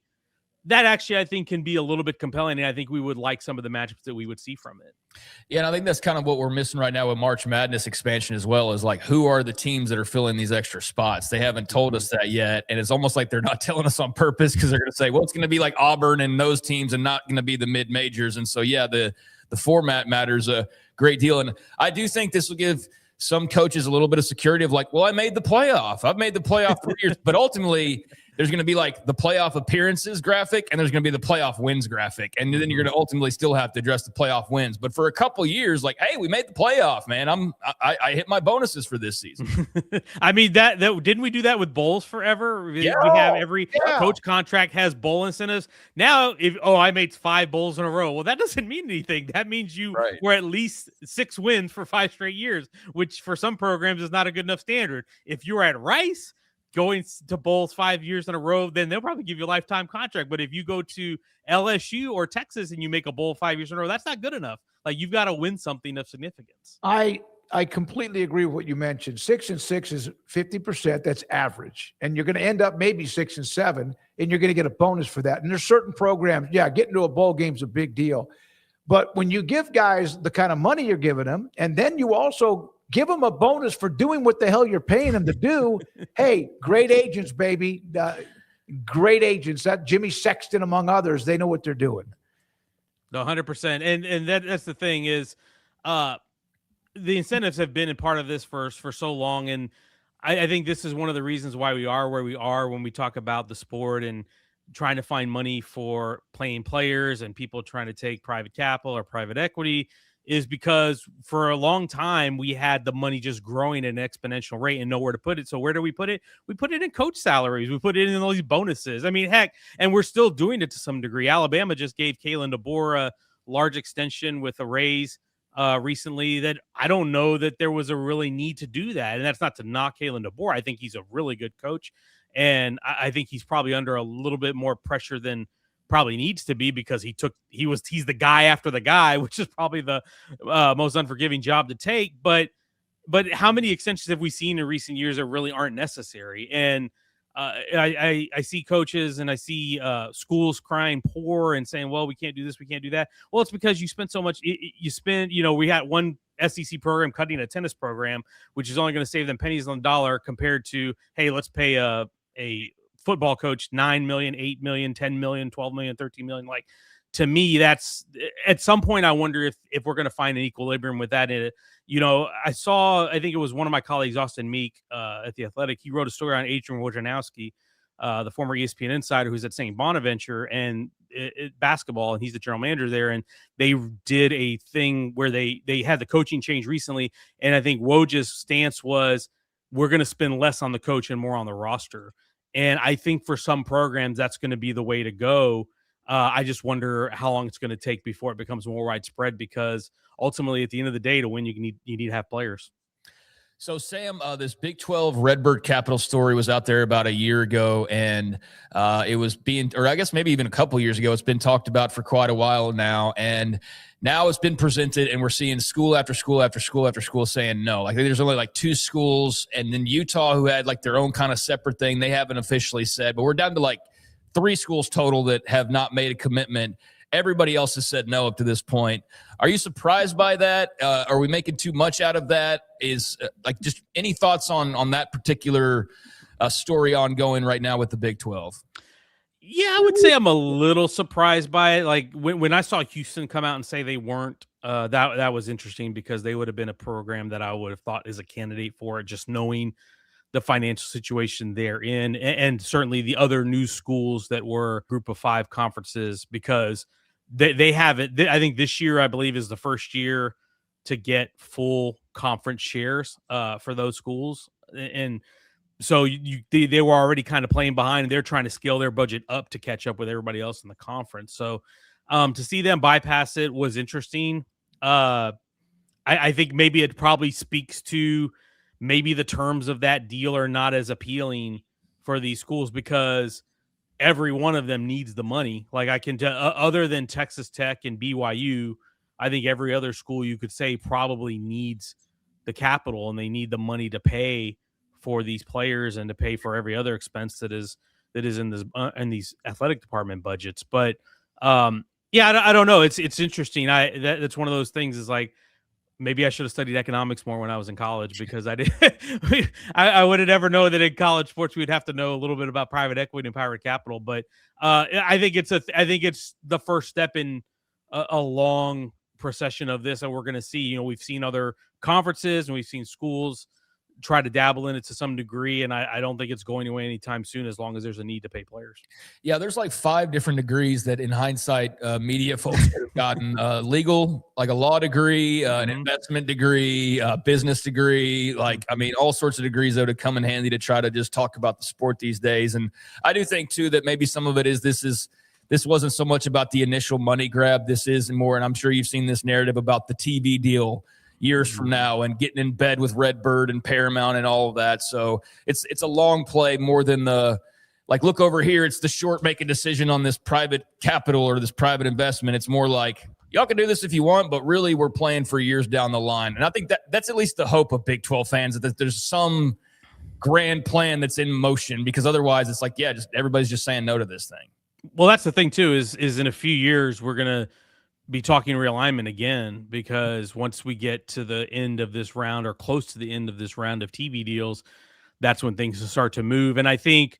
that actually I think can be a little bit compelling, and I think we would like some of the matchups that we would see from it. Yeah, and I think that's kind of what we're missing right now with March Madness expansion as well, is like, who are the teams that are filling these extra spots? They haven't told us that yet, and it's almost like they're not telling us on purpose, because they're going to say, well, it's going to be like Auburn and those teams and not going to be the mid-majors. And so, yeah, the format matters a great deal. And I do think this will give some coaches a little bit of security of like, well, I made the playoff. I've made the playoff 3 years. But ultimately, there's going to be like the playoff appearances graphic, and there's going to be the playoff wins graphic. And then you're going to ultimately still have to address the playoff wins. But for a couple years, like, hey, we made the playoff, man. I hit my bonuses for this season. I mean, that didn't we do that with bowls forever? Yeah. We have every coach contract has bowl incentives. Now, I made 5 bowls in a row. Well, that doesn't mean anything. That means you were at least 6 wins for 5 straight years, which for some programs is not a good enough standard. If you're at Rice going to bowls 5 years in a row, then they'll probably give you a lifetime contract. But if you go to LSU or Texas and you make a bowl 5 years in a row, that's not good enough. Like, you've got to win something of significance. I completely agree with what you mentioned. 6-6 is 50%. That's average. And you're going to end up maybe 6-7, and you're going to get a bonus for that. And there's certain programs, getting to a bowl game is a big deal. But when you give guys the kind of money you're giving them, and then you also give them a bonus for doing what the hell you're paying them to do. Hey, great agents, baby. Great agents. That Jimmy Sexton, among others, they know what they're doing. No, 100%. And that's the thing is, the incentives have been a part of this for so long, and I think this is one of the reasons why we are where we are when we talk about the sport and trying to find money for playing players and people trying to take private capital or private equity, is because for a long time we had the money just growing at an exponential rate and nowhere to put it. So where do we put it? We put it in coach salaries. We put it in all these bonuses. I mean, heck, and we're still doing it to some degree. Alabama just gave Kalen DeBoer a large extension with a raise recently that I don't know that there was a really need to do that. And that's not to knock Kalen DeBoer. I think he's a really good coach. And I think he's probably under a little bit more pressure than probably needs to be, because he's the guy after the guy, which is probably the most unforgiving job to take. But how many extensions have we seen in recent years that really aren't necessary? And I see coaches and I see schools crying poor and saying, well, we can't do this, we can't do that. Well, it's because you spend so much. We had one SEC program cutting a tennis program, which is only going to save them pennies on the dollar, compared to, hey, let's pay a football coach $9 million, $8 million, $10 million, $12 million, $13 million. Like, to me, that's at some point, I wonder if we're going to find an equilibrium with that. I think it was one of my colleagues, Austin Meek, at The Athletic. He wrote a story on Adrian Wojnarowski, the former ESPN insider who's at St. Bonaventure and basketball, and he's the general manager there. And they did a thing where they had the coaching change recently. And I think Woj's stance was, we're going to spend less on the coach and more on the roster. And I think for some programs, that's going to be the way to go. I just wonder how long it's going to take before it becomes more widespread, because ultimately, at the end of the day, to win, you need to have players. So, Sam, this Big 12 Redbird Capital story was out there about a year ago, and it was or I guess maybe even a couple years ago. It's been talked about for quite a while now, and now it's been presented, and we're seeing school after school after school after school saying no. Like, there's only like 2 schools, and then Utah, who had like their own kind of separate thing, they haven't officially said, but we're down to like 3 schools total that have not made a commitment. Everybody else has said no up to this point. Are you surprised by that? Are we making too much out of that? Is just any thoughts on that particular story ongoing right now with the Big 12? Yeah, I would say I'm a little surprised by it. Like when I saw Houston come out and say they weren't, that was interesting, because they would have been a program that I would have thought is a candidate for it, just knowing the financial situation they're in, and certainly the other new schools that were Group of 5 conferences, because they have it. I think this year, I believe, is the first year to get full conference shares for those schools. And so they were already kind of playing behind, and they're trying to scale their budget up to catch up with everybody else in the conference. So to see them bypass it was interesting. I think maybe it probably speaks to maybe the terms of that deal are not as appealing for these schools, because every one of them needs the money. Like, I can tell, other than Texas Tech and BYU, I think every other school you could say probably needs the capital, and they need the money to pay for these players and to pay for every other expense that is in this in these athletic department budgets. But I don't know. It's interesting. That's one of those things, is like, maybe I should have studied economics more when I was in college, because I did. I would have never known that in college sports we'd have to know a little bit about private equity and private capital. But I think it's the first step in a long procession of this, and we're going to see. We've seen other conferences and we've seen schools try to dabble in it to some degree, and I don't think it's going away anytime soon, as long as there's a need to pay players. Yeah, there's like 5 different degrees that in hindsight media folks have gotten. Legal, like a law degree, an investment degree, business degree, all sorts of degrees that would come in handy to try to just talk about the sport these days. And I do think too that maybe some of it is this wasn't so much about the initial money grab. This is more, and I'm sure you've seen this narrative about the TV deal years from now and getting in bed with Redbird and Paramount and all of that. So it's a long play more than look over here. It's the short, make a decision on this private capital or this private investment. It's more like, y'all can do this if you want, but really we're playing for years down the line. And I think that's at least the hope of Big 12 fans, that there's some grand plan that's in motion, because otherwise it's like, everybody's just saying no to this thing. Well, that's the thing too, is in a few years, we're going to be talking realignment again, because once we get to the end of this round, or close to the end of this round of TV deals, that's when things will start to move. And I think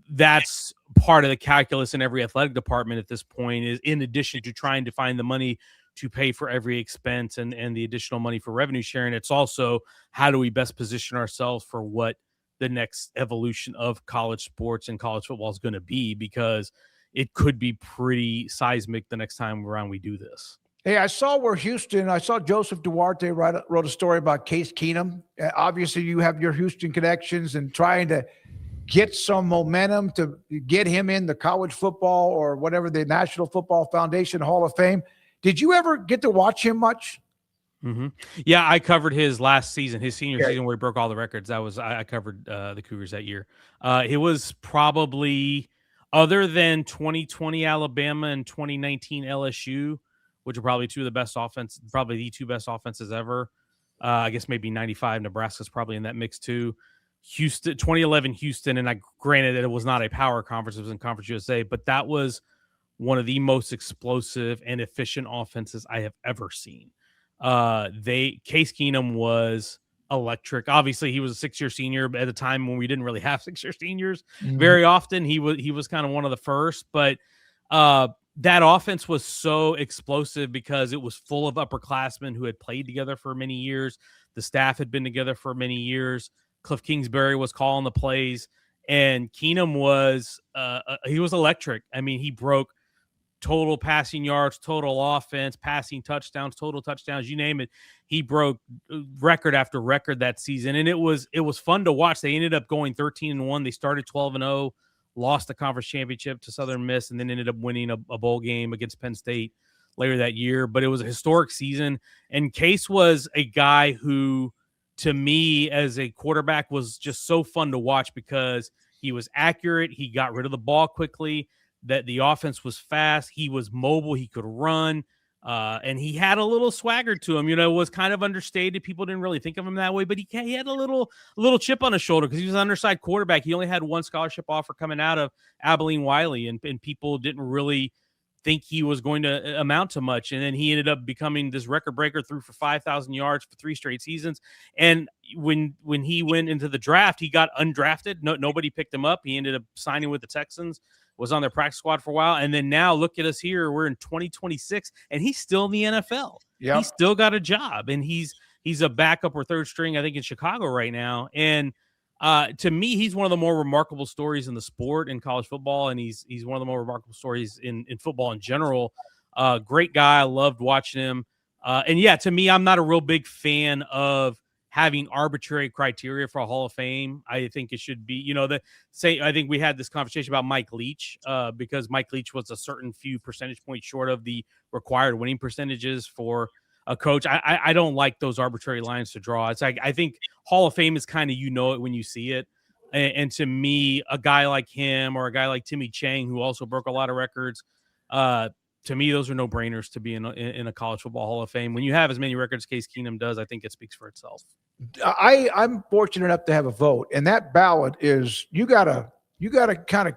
that's part of the calculus in every athletic department at this point, is in addition to trying to find the money to pay for every expense and the additional money for revenue sharing, it's also how do we best position ourselves for what the next evolution of college sports and college football is going to be, because it could be pretty seismic the next time around we do this. Hey, I saw Joseph Duarte wrote a story about Case Keenum. Obviously, you have your Houston connections and trying to get some momentum to get him in the college football or whatever, the National Football Foundation Hall of Fame. Did you ever get to watch him much? Mm-hmm. Yeah, I covered his last season, his senior season where he broke all the records. I covered the Cougars that year. It was probably, other than 2020 Alabama and 2019 LSU, which are probably the two best offenses ever. I guess maybe 95 Nebraska's probably in that mix too. 2011 Houston, and granted that it was not a power conference, it was in Conference USA, but that was one of the most explosive and efficient offenses I have ever seen. Case Keenum was electric. Obviously, he was a 6-year senior at a time when we didn't really have 6-year seniors very often. He was kind of one of the first, but that offense was so explosive because it was full of upperclassmen who had played together for many years. The staff had been together for many years. Cliff Kingsbury was calling the plays, and Keenum was he was electric. I mean, he broke total passing yards, total offense, passing touchdowns, total touchdowns, you name it. He broke record after record that season, and it was fun to watch. They ended up going 13-1. They started 12-0, lost the conference championship to Southern Miss, and then ended up winning a bowl game against Penn State later that year. But it was a historic season, and Case was a guy who, to me, as a quarterback, was just so fun to watch because he was accurate. He got rid of the ball quickly. That the offense was fast. He was mobile. He could run. And he had a little swagger to him. You know, it was kind of understated. People didn't really think of him that way, but he had a little chip on his shoulder because he was an undersized quarterback. He only had one scholarship offer coming out of Abilene Wiley, and people didn't really think he was going to amount to much. And then he ended up becoming this record breaker, threw for 5,000 yards for 3 straight seasons. And when he went into the draft, he got undrafted. Nobody picked him up. He ended up signing with the Texans, was on their practice squad for a while. And then now look at us here. We're in 2026 and he's still in the NFL. Yep. He's still got a job, and he's a backup or third string, I think, in Chicago right now. And to me, he's one of the more remarkable stories in the sport in college football. And he's one of the more remarkable stories in football in general. Great guy. I loved watching him. And yeah, to me, I'm not a real big fan of having arbitrary criteria for a Hall of Fame. I think it should be, I think we had this conversation about Mike Leach because Mike Leach was a certain few percentage points short of the required winning percentages for a coach. I don't like those arbitrary lines to draw. It's like, I think Hall of Fame is kind of, it when you see it. And to me, a guy like him or a guy like Timmy Chang, who also broke a lot of records, to me, those are no-brainers to be in a college football Hall of Fame. When you have as many records as Case Keenum does, I think it speaks for itself. I'm fortunate enough to have a vote, and that ballot is you gotta kind of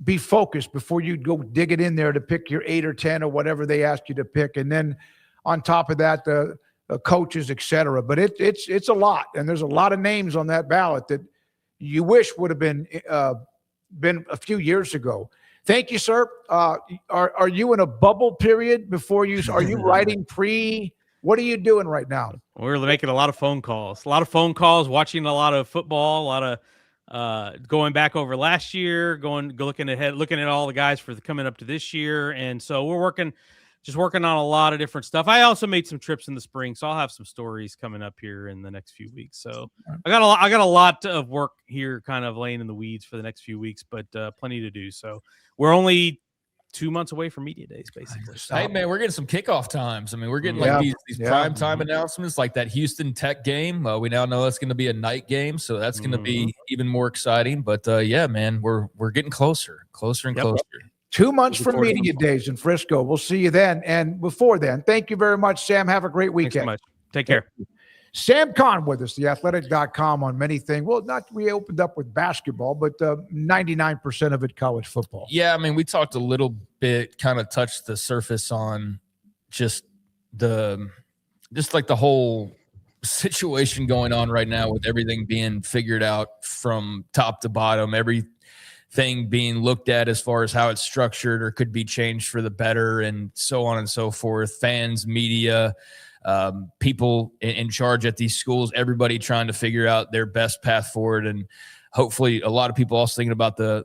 be focused before you go dig it in there to pick your 8 or 10 or whatever they ask you to pick, and then on top of that, the coaches, etc. But it's a lot, and there's a lot of names on that ballot that you wish would have been a few years ago. Thank you, sir. Are you in a bubble period before you? Are you writing pre? What are you doing right now? We're making a lot of phone calls. Watching a lot of football, a lot of going back over last year, looking ahead, looking at all the guys for coming up to this year, and so we're working on a lot of different stuff. I also made some trips in the spring, so I'll have some stories coming up here in the next few weeks. So I got a lot of work here, kind of laying in the weeds for the next few weeks, but plenty to do. So we're only 2 months away from media days, basically. Hey man, we're getting some kickoff times. I mean, we're getting these prime time announcements, like that Houston Tech game. We now know that's going to be a night game, so that's going to be even more exciting. But yeah, man, we're getting closer and closer. 2 months from media days in Frisco. We'll see you then. And before then, thank you very much, Sam. Have a great weekend. Thanks so much. Take care. Sam Kahn with us, theathletic.com on many things. Well, we opened up with basketball, but 99% of it college football. Yeah, I mean, we talked a little bit, kind of touched the surface on just like the whole situation going on right now with everything being figured out from top to bottom, everything thing being looked at as far as how it's structured or could be changed for the better, and so on and so forth. Fans, media, people in charge at these schools, everybody trying to figure out their best path forward. And hopefully a lot of people also thinking about the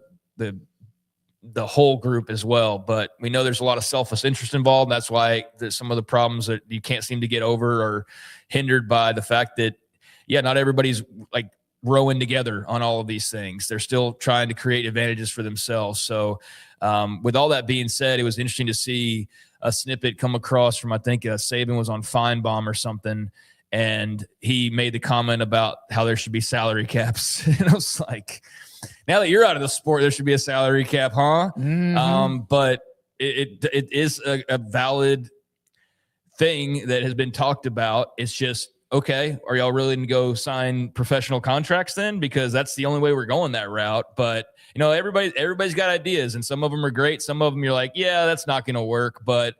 whole group as well. But we know there's a lot of selfish interest involved. That's why some of the problems that you can't seem to get over are hindered by the fact that, not everybody's like rowing together on all of these things. They're still trying to create advantages for themselves. So with all that being said, it was interesting to see a snippet come across from, I think Saban was on Feinbaum or something, and he made the comment about how there should be salary caps. And I was like, now that you're out of the sport, there should be a salary cap, huh? Mm-hmm. But it is a valid thing that has been talked about. It's just, okay, are y'all really going to go sign professional contracts then? Because that's the only way we're going that route. But, everybody's got ideas, and some of them are great. Some of them you're like, yeah, that's not going to work. But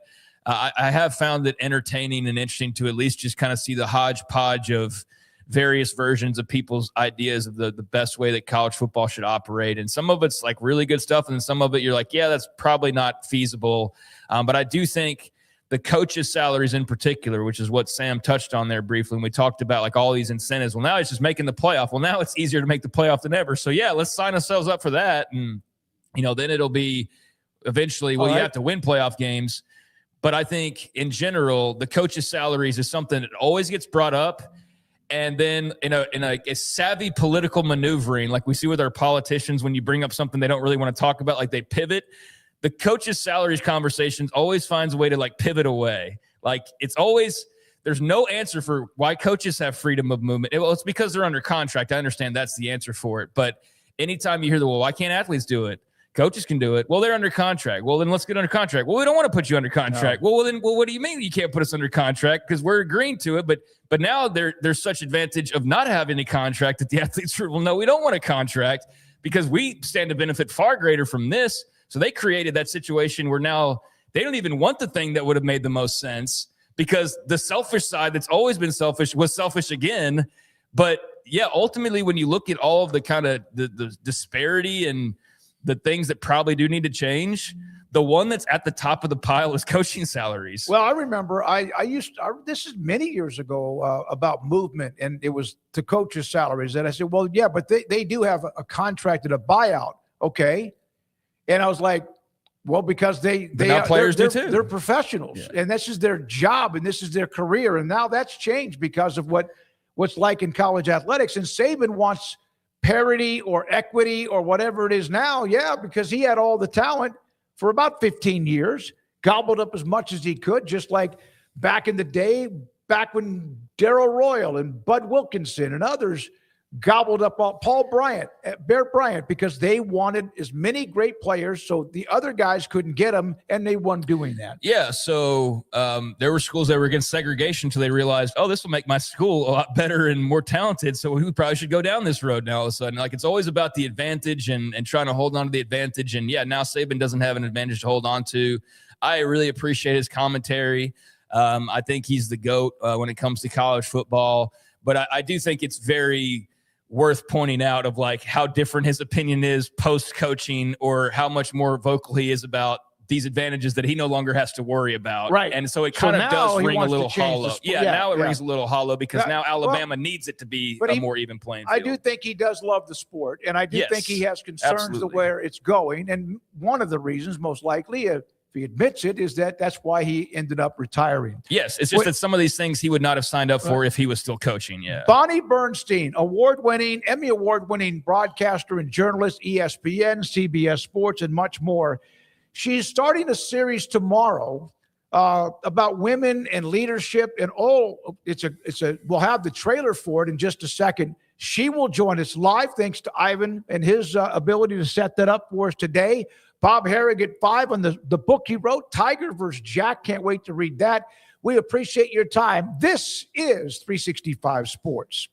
I have found it entertaining and interesting to at least just kind of see the hodgepodge of various versions of people's ideas of the best way that college football should operate. And some of it's like really good stuff, and then some of it you're like, yeah, that's probably not feasible. But I do think the coaches' salaries in particular, which is what Sam touched on there briefly, when we talked about like all these incentives. Well, now it's just making the playoff. Well, now it's easier to make the playoff than ever. So yeah, let's sign ourselves up for that. And, then it'll be eventually, you have to win playoff games. But I think in general, the coaches' salaries is something that always gets brought up. And then in a savvy political maneuvering, like we see with our politicians, when you bring up something they don't really want to talk about, like they pivot. The coaches' salaries conversations always finds a way to like pivot away. Like it's always, there's no answer for why coaches have freedom of movement. It's because they're under contract. I understand that's the answer for it. But anytime you hear why can't athletes do it? Coaches can do it. Well, they're under contract. Well, then let's get under contract. Well, we don't want to put you under contract. No. Well, what do you mean you can't put us under contract? Because we're agreeing to it. But now there's such advantage of not having a contract that the athletes will no, we don't want a contract because we stand to benefit far greater from this. So they created that situation where now they don't even want the thing that would have made the most sense because the selfish side that's always been selfish was selfish again. But yeah, ultimately, when you look at all of the kind of the disparity and the things that probably do need to change, the one that's at the top of the pile is coaching salaries. Well, I remember this is many years ago about movement, and it was the coaches' salaries. And I said, well, yeah, but they do have a contract and a buyout. Okay. And I was like, well, because they're professionals, and this is their job, and this is their career. And now that's changed because of what's like in college athletics. And Saban wants parity or equity or whatever it is now. Yeah, because he had all the talent for about 15 years, gobbled up as much as he could, just like back in the day, back when Darrell Royal and Bud Wilkinson and others gobbled up Paul Bryant, Bear Bryant, because they wanted as many great players so the other guys couldn't get them, and they won doing that. Yeah, so there were schools that were against segregation until they realized, this will make my school a lot better and more talented, so we probably should go down this road now all of a sudden. Like, it's always about the advantage and trying to hold on to the advantage, and yeah, now Saban doesn't have an advantage to hold on to. I really appreciate his commentary. I think he's the GOAT when it comes to college football, but I do think it's very worth pointing out of like how different his opinion is post coaching, or how much more vocal he is about these advantages that he no longer has to worry about. Right. And so it kind of does ring a little hollow. Now it rings a little hollow because now Alabama needs it to be a more even playing field. I do think he does love the sport, and I do think he has concerns to where it's going. And one of the reasons, most likely, if he admits it, is that's why he ended up retiring. Yes, it's just that some of these things he would not have signed up for if he was still coaching. Yeah. Bonnie Bernstein, Emmy award-winning broadcaster and journalist, ESPN, CBS Sports, and much more. She's starting a series tomorrow about women and leadership and all. We'll have the trailer for it in just a second. She will join us live, thanks to Ivan and his ability to set that up for us today. Bob Harig at 5 on the book he wrote, Tiger versus Jack. Can't wait to read that. We appreciate your time. This is 365 Sports.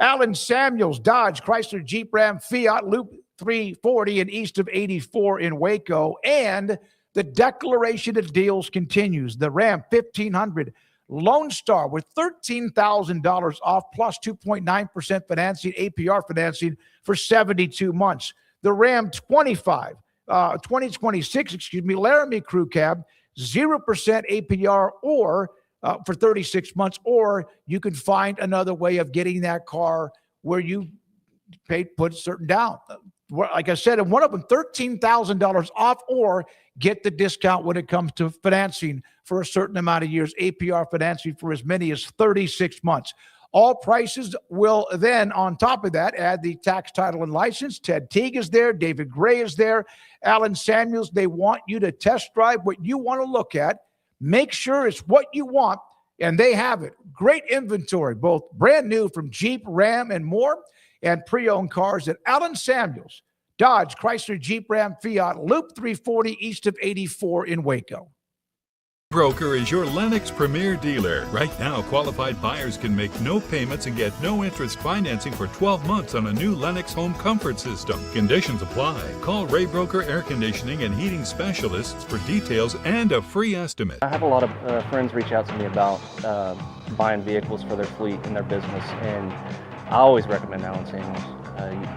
Allen Samuels, Dodge, Chrysler, Jeep, Ram, Fiat, Loop 340 and east of 84 in Waco. And the declaration of deals continues. The Ram 1500 Lone Star with $13,000 off plus 2.9% financing, APR financing for 72 months. The Ram 2026, Laramie Crew Cab, 0% APR or for 36 months, or you can find another way of getting that car where you put a certain down. Like I said, and one of them, $13,000 off, or get the discount when it comes to financing for a certain amount of years, APR financing for as many as 36 months. All prices will then, on top of that, add the tax, title, and license. Ted Teague is there. David Gray is there. Alan Samuels. They want you to test drive what you want to look at. Make sure it's what you want, and they have it. Great inventory, both brand new from Jeep, Ram, and more, and pre-owned cars at Alan Samuels, Dodge, Chrysler, Jeep, Ram, Fiat, Loop 340 east of 84 in Waco. Broker is your Lennox Premier dealer. Right now, qualified buyers can make no payments and get no interest financing for 12 months on a new Lennox home comfort system. Conditions apply. Call Ray Broker Air Conditioning and Heating Specialists for details and a free estimate. I have a lot of friends reach out to me about buying vehicles for their fleet and their business, and I always recommend Alan Samuels.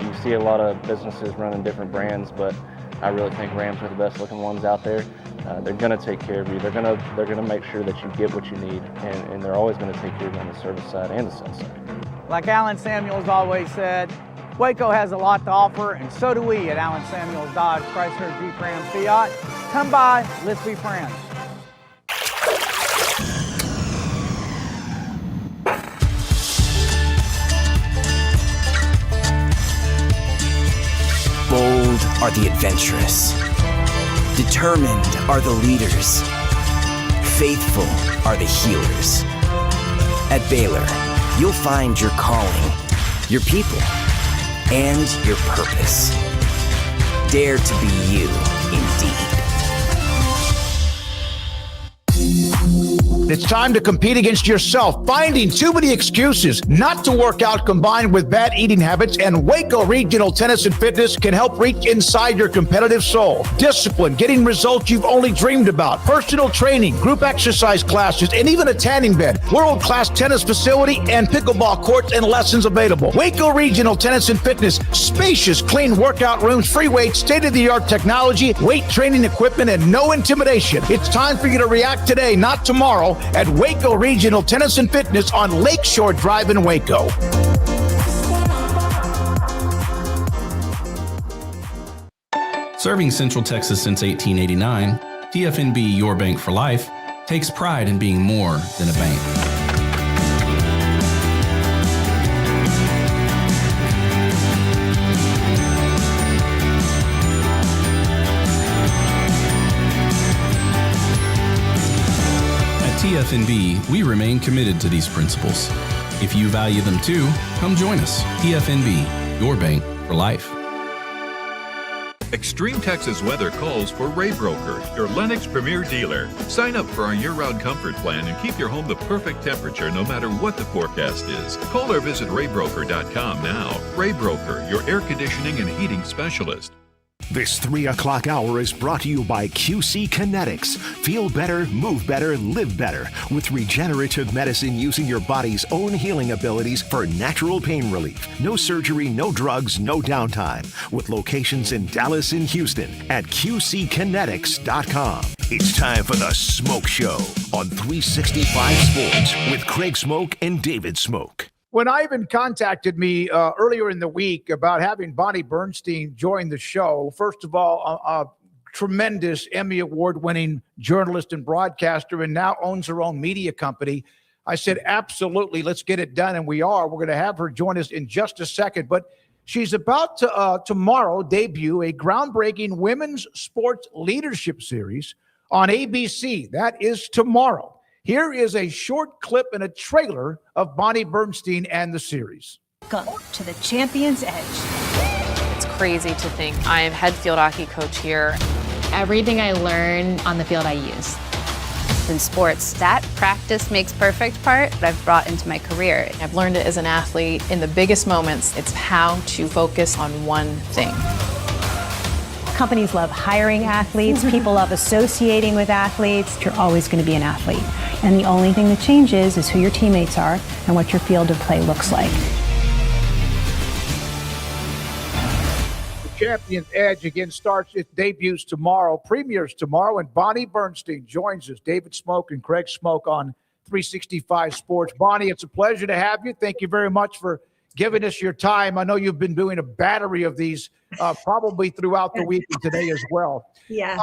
You see a lot of businesses running different brands, but I really think Rams are the best looking ones out there. They're going to take care of you. They're going to make sure that you get what you need, and they're always going to take care of you on the service side and the sales side. Like Alan Samuels always said, Waco has a lot to offer, and so do we at Alan Samuels Dodge, Chrysler, Jeep, Ram, Fiat. Come by, let's be friends. Bold are the adventurous. Determined are the leaders. Faithful are the healers. At Baylor, you'll find your calling, your people, and your purpose. Dare to be you, indeed. It's time to compete against yourself, finding too many excuses not to work out combined with bad eating habits, and Waco Regional Tennis and Fitness can help reach inside your competitive soul. Discipline, getting results you've only dreamed about, personal training, group exercise classes, and even a tanning bed, world-class tennis facility, and pickleball courts and lessons available. Waco Regional Tennis and Fitness, spacious, clean workout rooms, free weights, state-of-the-art technology, weight training equipment, and no intimidation. It's time for you to react today, not tomorrow, at Waco Regional Tennis and Fitness on Lakeshore Drive in Waco. Serving Central Texas since 1889, TFNB, your bank for life, takes pride in being more than a bank. TFNB, we remain committed to these principles. If you value them too, come join us. TFNB, your bank for life. Extreme Texas weather calls for Ray Broker, your Lennox Premier dealer. Sign up for our year-round comfort plan and keep your home the perfect temperature no matter what the forecast is. Call or visit raybroker.com now. Ray Broker, your air conditioning and heating specialist. This 3 o'clock hour is brought to you by QC Kinetics. Feel better, move better, live better with regenerative medicine using your body's own healing abilities for natural pain relief. No surgery, no drugs, no downtime. With locations in Dallas and Houston at QCkinetics.com. It's time for the Smoke Show on 365 Sports with Craig Smoke and David Smoke. When Ivan contacted me earlier in the week about having Bonnie Bernstein join the show, first of all, a tremendous Emmy Award-winning journalist and broadcaster, and now owns her own media company, I said, absolutely, let's get it done, and we are. We're going to have her join us in just a second, but she's about to tomorrow debut a groundbreaking women's sports leadership series on ABC. That is tomorrow. Here is a short clip and a trailer of Bonnie Bernstein and the series. Welcome to the Champion's Edge. It's crazy to think I am head field hockey coach here. Everything I learn on the field I use. In sports, that practice makes perfect part I've brought into my career. I've learned it as an athlete. In the biggest moments, it's how to focus on one thing. Companies love hiring athletes. People love associating with athletes. You're always going to be an athlete. And the only thing that changes is who your teammates are and what your field of play looks like. Champion's Edge again starts its debuts tomorrow, premieres tomorrow, and Bonnie Bernstein joins us. David SMOAK and Craig SMOAK on 365 Sports. Bonnie, it's a pleasure to have you. Thank you very much for giving us your time. I know you've been doing a battery of these probably throughout the week and today as well. Yeah.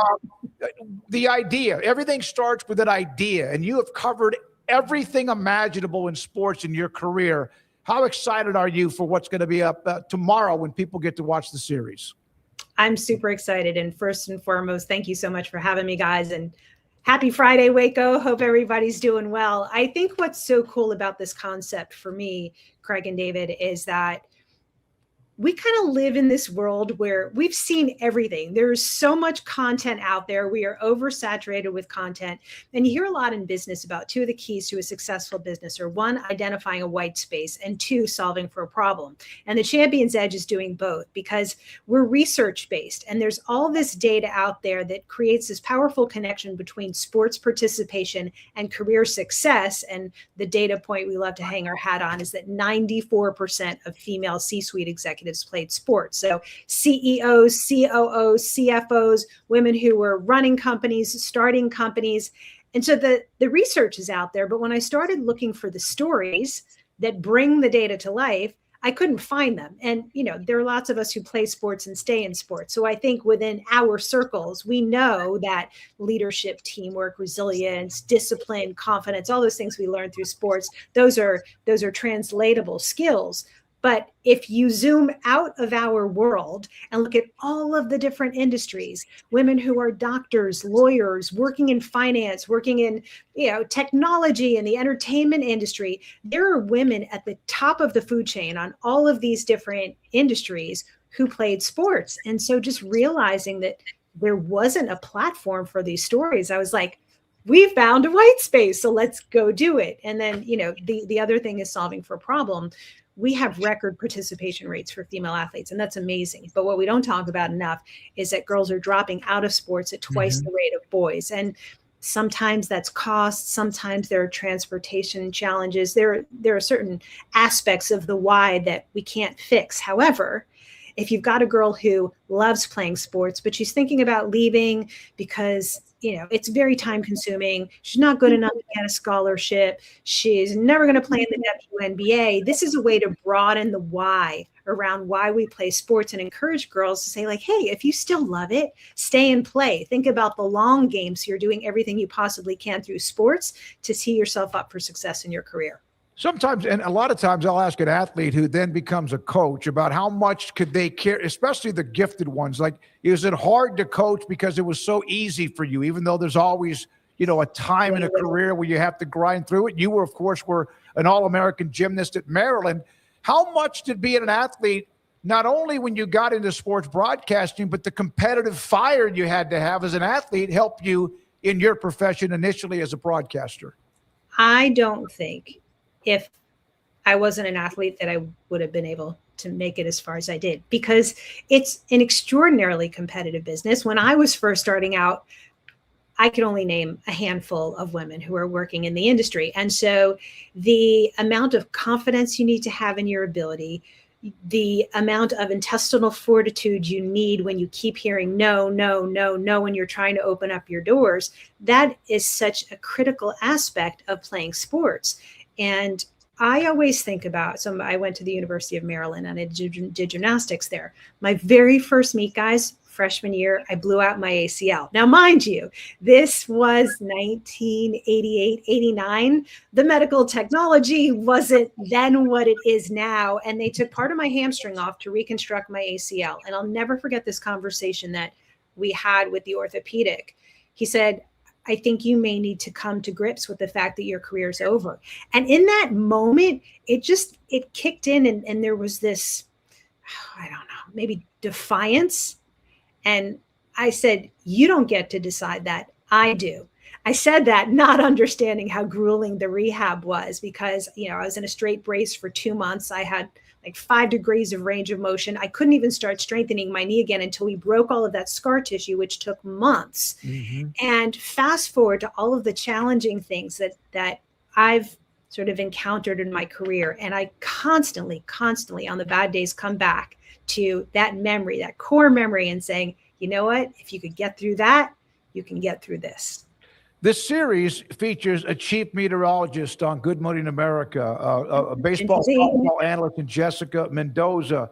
The idea, everything starts with an idea, and you have covered everything imaginable in sports in your career. How excited are you for what's going to be up tomorrow when people get to watch the series? I'm super excited. And first and foremost, thank you so much for having me, guys. And happy Friday, Waco. Hope everybody's doing well. I think what's so cool about this concept for me, Craig and David, is that we kind of live in this world where we've seen everything. There's so much content out there. We are oversaturated with content. And you hear a lot in business about two of the keys to a successful business are one, identifying a white space, and two, solving for a problem. And the Champion's Edge is doing both because we're research-based. And there's all this data out there that creates this powerful connection between sports participation and career success. And the data point we love to hang our hat on is that 94% of female C-suite executives played sports. So CEOs, COOs, CFOs, women who were running companies, starting companies. And so the research is out there. But when I started looking for the stories that bring the data to life, I couldn't find them. And, you know, there are lots of us who play sports and stay in sports. So I think within our circles, we know that leadership, teamwork, resilience, discipline, confidence, all those things we learn through sports, those are translatable skills. But if you zoom out of our world and look at all of the different industries, women who are doctors, lawyers, working in finance, working in, you know, technology and the entertainment industry, there are women at the top of the food chain on all of these different industries who played sports. And so just realizing that there wasn't a platform for these stories, I was like, we found a white space, so let's go do it. And then, you know, the other thing is solving for a problem. We have record participation rates for female athletes, and that's amazing. But what we don't talk about enough is that girls are dropping out of sports at twice the rate of boys. And sometimes that's cost. Sometimes there are transportation challenges. There are certain aspects of the why that we can't fix. However, if you've got a girl who loves playing sports, but she's thinking about leaving because, you know, it's very time consuming. She's not good enough to get a scholarship. She's never going to play in the WNBA. This is a way to broaden the why around why we play sports and encourage girls to say, like, hey, if you still love it, stay and play. Think about the long game. So you're doing everything you possibly can through sports to tee yourself up for success in your career. Sometimes, and a lot of times, I'll ask an athlete who then becomes a coach about how much could they care, especially the gifted ones. Like, is it hard to coach because it was so easy for you, even though there's always, you know, a time in a career where you have to grind through it? You were, of course, an All-American gymnast at Maryland. How much did being an athlete, not only when you got into sports broadcasting, but the competitive fire you had to have as an athlete help you in your profession initially as a broadcaster? I don't think if I wasn't an athlete that I would have been able to make it as far as I did, because it's an extraordinarily competitive business. When I was first starting out, I could only name a handful of women who are working in the industry. And so the amount of confidence you need to have in your ability, the amount of intestinal fortitude you need when you keep hearing no, no, no, no, when you're trying to open up your doors, that is such a critical aspect of playing sports. And I always think about, I went to the University of Maryland and I did gymnastics there. My very first meet, guys, freshman year, I blew out my ACL. Now, mind you, this was 1988, 89. The medical technology wasn't then what it is now. And they took part of my hamstring off to reconstruct my ACL. And I'll never forget this conversation that we had with the orthopedic. He said, I think you may need to come to grips with the fact that your career is over. And in that moment, it kicked in and there was this, I don't know, maybe defiance. And I said, you don't get to decide that. I do. I said that not understanding how grueling the rehab was because, you know, I was in a straight brace for 2 months. I had like 5 degrees of range of motion. I couldn't even start strengthening my knee again until we broke all of that scar tissue, which took months. And fast forward to all of the challenging things that I've sort of encountered in my career. And I constantly on the bad days come back to that memory, that core memory, and saying, you know what, if you could get through that, you can get through this. This series features a chief meteorologist on Good Morning America, a baseball softball analyst in Jessica Mendoza,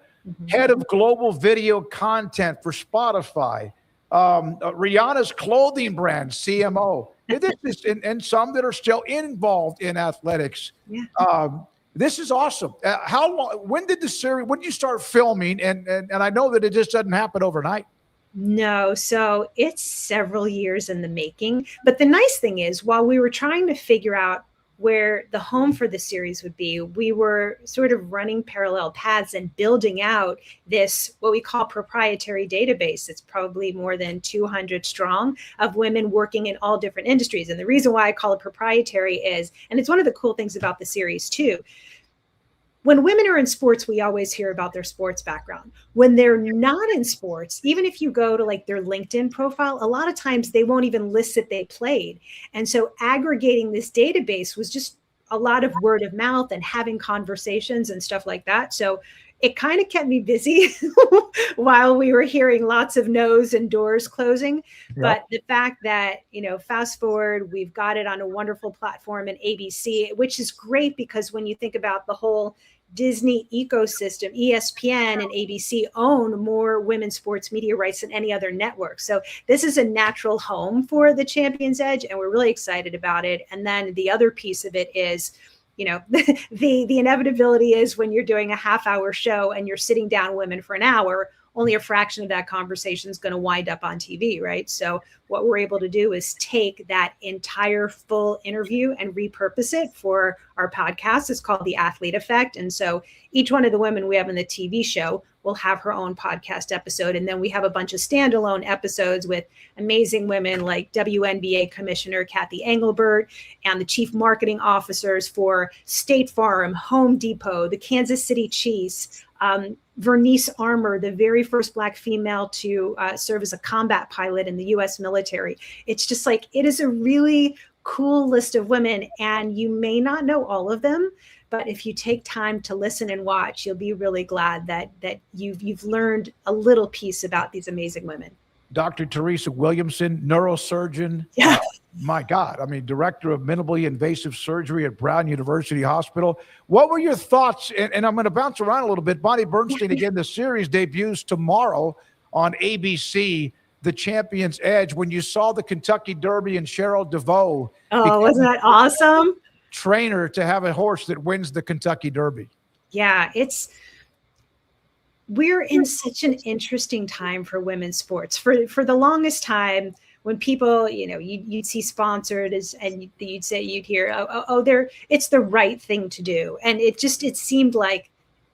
head of global video content for Spotify, Rihanna's clothing brand, CMO. This is, and some that are still involved in athletics. Yeah. This is awesome. How long? When did the series? When did you start filming? And I know that it just doesn't happen overnight. No, so it's several years in the making. But the nice thing is, while we were trying to figure out where the home for the series would be, we were sort of running parallel paths and building out this, what we call proprietary database. It's probably more than 200 strong of women working in all different industries. And the reason why I call it proprietary is, and it's one of the cool things about the series too, when women are in sports, we always hear about their sports background. When they're not in sports, even if you go to like their LinkedIn profile, a lot of times they won't even list that they played. And so aggregating this database was just a lot of word of mouth and having conversations and stuff like that. So it kind of kept me busy while we were hearing lots of no's and doors closing. Yeah. But the fact that, fast forward, we've got it on a wonderful platform in ABC, which is great because when you think about the whole Disney ecosystem, ESPN and ABC own more women's sports media rights than any other network. So this is a natural home for the Champions Edge, and we're really excited about it. And then the other piece of it is, the inevitability is when you're doing a half-hour show and you're sitting down women for an hour, only a fraction of that conversation is going to wind up on TV, right? So what we're able to do is take that entire full interview and repurpose it for our podcast. It's called The Athlete Effect. And so each one of the women we have in the TV show will have her own podcast episode. And then we have a bunch of standalone episodes with amazing women like WNBA Commissioner Kathy Engelbert and the chief marketing officers for State Farm, Home Depot, the Kansas City Chiefs, Vernice Armour, the very first Black female to serve as a combat pilot in the U.S. military. It's just like, it is a really cool list of women, and you may not know all of them, but if you take time to listen and watch, you'll be really glad that you've learned a little piece about these amazing women. Dr. Teresa Williamson, neurosurgeon. Yeah. My God, director of minimally invasive surgery at Brown University Hospital. What were your thoughts? And I'm going to bounce around a little bit. Bonnie Bernstein, again, the series debuts tomorrow on ABC, The Champions Edge. When you saw the Kentucky Derby and Cheryl DeVoe. Oh, wasn't that awesome? Trainer to have a horse that wins the Kentucky Derby. Yeah, we're in such an interesting time for women's sports. For the longest time, when people, you'd see sponsored and you'd hear, it's the right thing to do. And it seemed like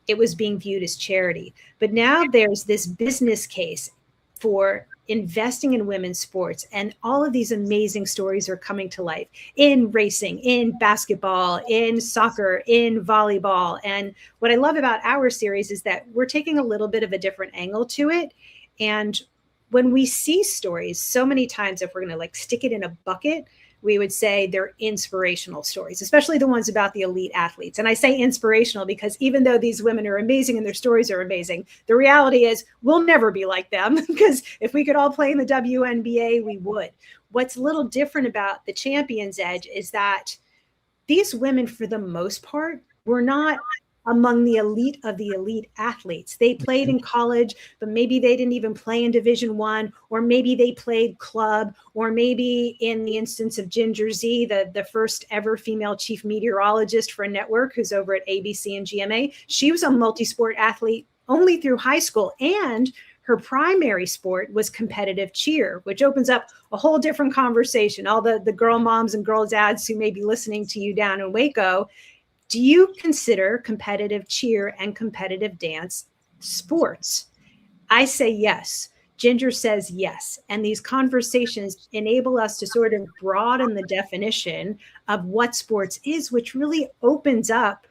it was being viewed as charity. But now there's this business case for investing in women's sports, and all of these amazing stories are coming to life in racing, in basketball, in soccer, in volleyball. And what I love about our series is that we're taking a little bit of a different angle to it. And when we see stories, so many times, if we're going to stick it in a bucket, we would say they're inspirational stories, especially the ones about the elite athletes. And I say inspirational because even though these women are amazing and their stories are amazing, the reality is we'll never be like them, because if we could all play in the WNBA, we would. What's a little different about the Champions Edge is that these women, for the most part, were not among the elite of the elite athletes. They played in college, but maybe they didn't even play in Division I, or maybe they played club, or maybe in the instance of Ginger Z, the first ever female chief meteorologist for a network who's over at ABC and GMA, she was a multi-sport athlete only through high school, and her primary sport was competitive cheer, which opens up a whole different conversation. All the girl moms and girl dads who may be listening to you down in Waco, do you consider competitive cheer and competitive dance sports? I say yes. Ginger says yes. And these conversations enable us to sort of broaden the definition of what sports is, which really opens up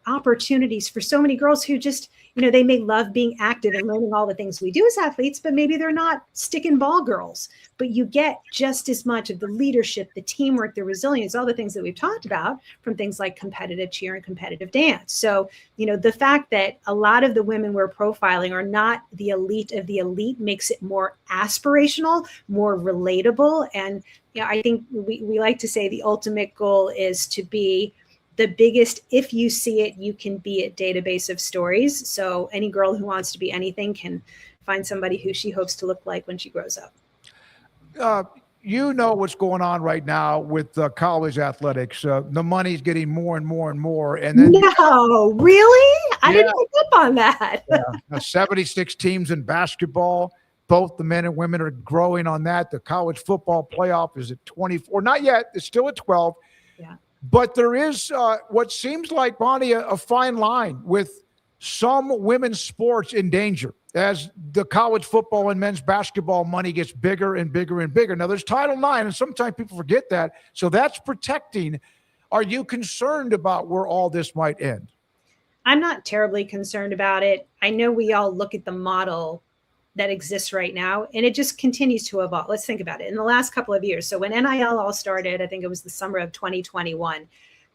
opportunities for so many girls who just, they may love being active and learning all the things we do as athletes, but maybe they're not stick and ball girls. But you get just as much of the leadership, the teamwork, the resilience, all the things that we've talked about from things like competitive cheer and competitive dance. So, the fact that a lot of the women we're profiling are not the elite of the elite makes it more aspirational, more relatable. And I think we like to say the ultimate goal is to be the biggest, if you see it, you can be it database of stories. So any girl who wants to be anything can find somebody who she hopes to look like when she grows up. What's going on right now with college athletics. The money's getting more and more and more. And then no, really? I didn't pick up on that. 76 teams in basketball. Both the men and women are growing on that. The college football playoff is at 24. Not yet. It's still at 12. Yeah. But there is what seems like, Bonnie, a fine line with some women's sports in danger as the college football and men's basketball money gets bigger and bigger and bigger. Now, there's Title IX, and sometimes people forget that. So that's protecting. Are you concerned about where all this might end? I'm not terribly concerned about it. I know we all look at the model that exists right now, and it just continues to evolve. Let's think about it. In the last couple of years, so when NIL all started, I think it was the summer of 2021,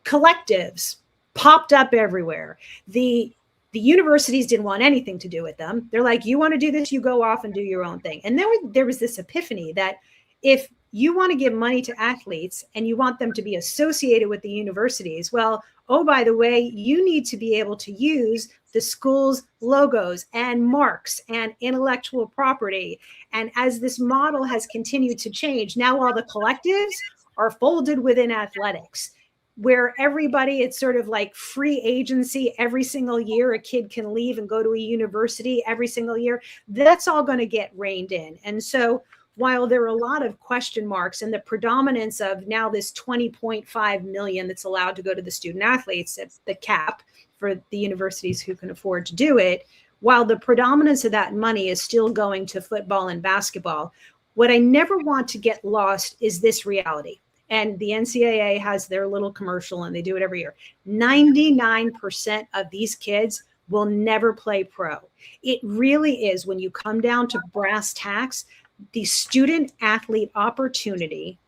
collectives popped up everywhere. The universities didn't want anything to do with them. They're like, you want to do this, you go off and do your own thing. And then there was this epiphany that if you want to give money to athletes and you want them to be associated with the universities, well, oh, by the way, you need to be able to use the school's logos and marks and intellectual property. And as this model has continued to change, now all the collectives are folded within athletics, where everybody, it's sort of like free agency. Every single year, a kid can leave and go to a university every single year. That's all going to get reined in. And so while there are a lot of question marks and the predominance of now this 20.5 million that's allowed to go to the student athletes, it's the cap for the universities who can afford to do it, while the predominance of that money is still going to football and basketball, what I never want to get lost is this reality. And the NCAA has their little commercial, and they do it every year. 99% of these kids will never play pro. It really is, when you come down to brass tacks, the student athlete opportunity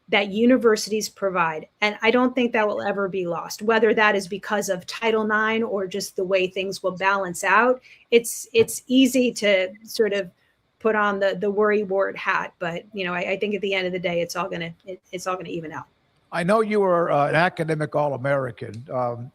that universities provide. And I don't think that will ever be lost, whether that is because of Title IX or just the way things will balance out. It's easy to sort of put on the worry wart hat, but I think at the end of the day, it's all gonna even out. I know you were an academic All-American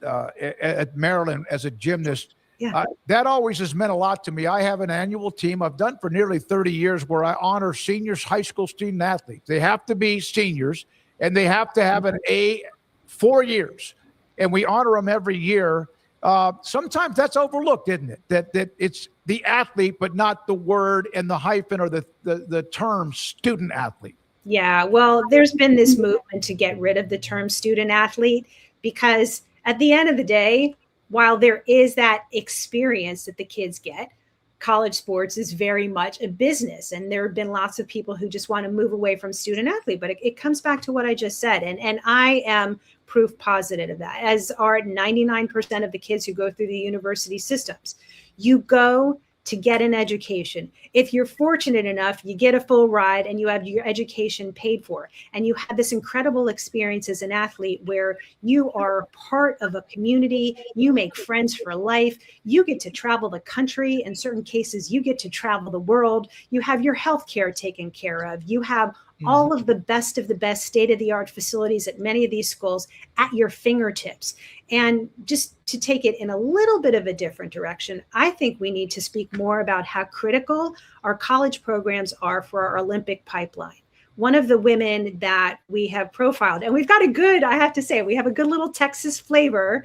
at Maryland as a gymnast. Yeah. That always has meant a lot to me. I have an annual team I've done for nearly 30 years where I honor seniors, high school student athletes. They have to be seniors, and they have to have an A 4 years, and we honor them every year. Sometimes that's overlooked, isn't it? That it's the athlete, but not the word and the hyphen or the term student athlete. Yeah, well, there's been this movement to get rid of the term student athlete because at the end of the day, while there is that experience that the kids get, college sports is very much a business. And there have been lots of people who just want to move away from student athlete, but it comes back to what I just said. And I am proof positive of that, as are 99% of the kids who go through the university systems. You go to get an education. If you're fortunate enough, you get a full ride and you have your education paid for. And you have this incredible experience as an athlete where you are part of a community, you make friends for life, you get to travel the country. In certain cases, you get to travel the world. You have your health care taken care of. You have all of the best state-of-the-art facilities at many of these schools at your fingertips. And just to take it in a little bit of a different direction, I think we need to speak more about how critical our college programs are for our Olympic pipeline. One of the women that we have profiled, and we've got I have to say, we have a good little Texas flavor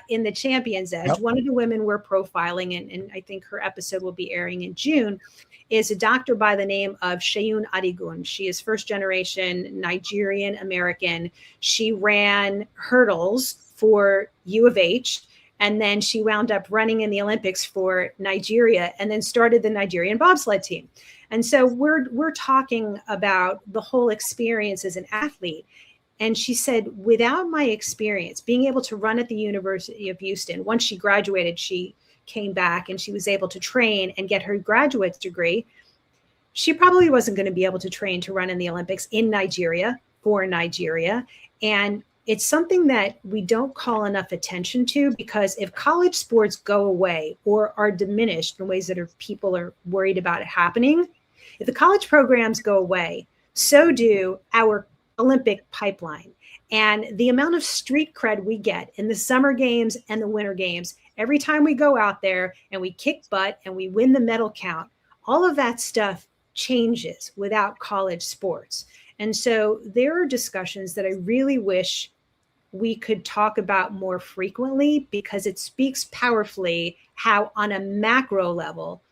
in the Champions Edge. Yep. One of the women we're profiling, and I think her episode will be airing in June, is a doctor by the name of Seun Adigun. She is first generation Nigerian American. She ran hurdles for U of H, and then she wound up running in the Olympics for Nigeria, and then started the Nigerian bobsled team. And so we're talking about the whole experience as an athlete. And she said, without my experience being able to run at the University of Houston, once she graduated, she came back and she was able to train and get her graduate degree, she probably wasn't going to be able to train to run in the Olympics in Nigeria for Nigeria. And it's something that we don't call enough attention to, because if college sports go away or are diminished in ways that people are worried about it happening, if the college programs go away, so do our Olympic pipeline. And the amount of street cred we get in the summer games and the winter games, every time we go out there and we kick butt and we win the medal count, all of that stuff changes without college sports. And so there are discussions that I really wish we could talk about more frequently, because it speaks powerfully how on a macro level,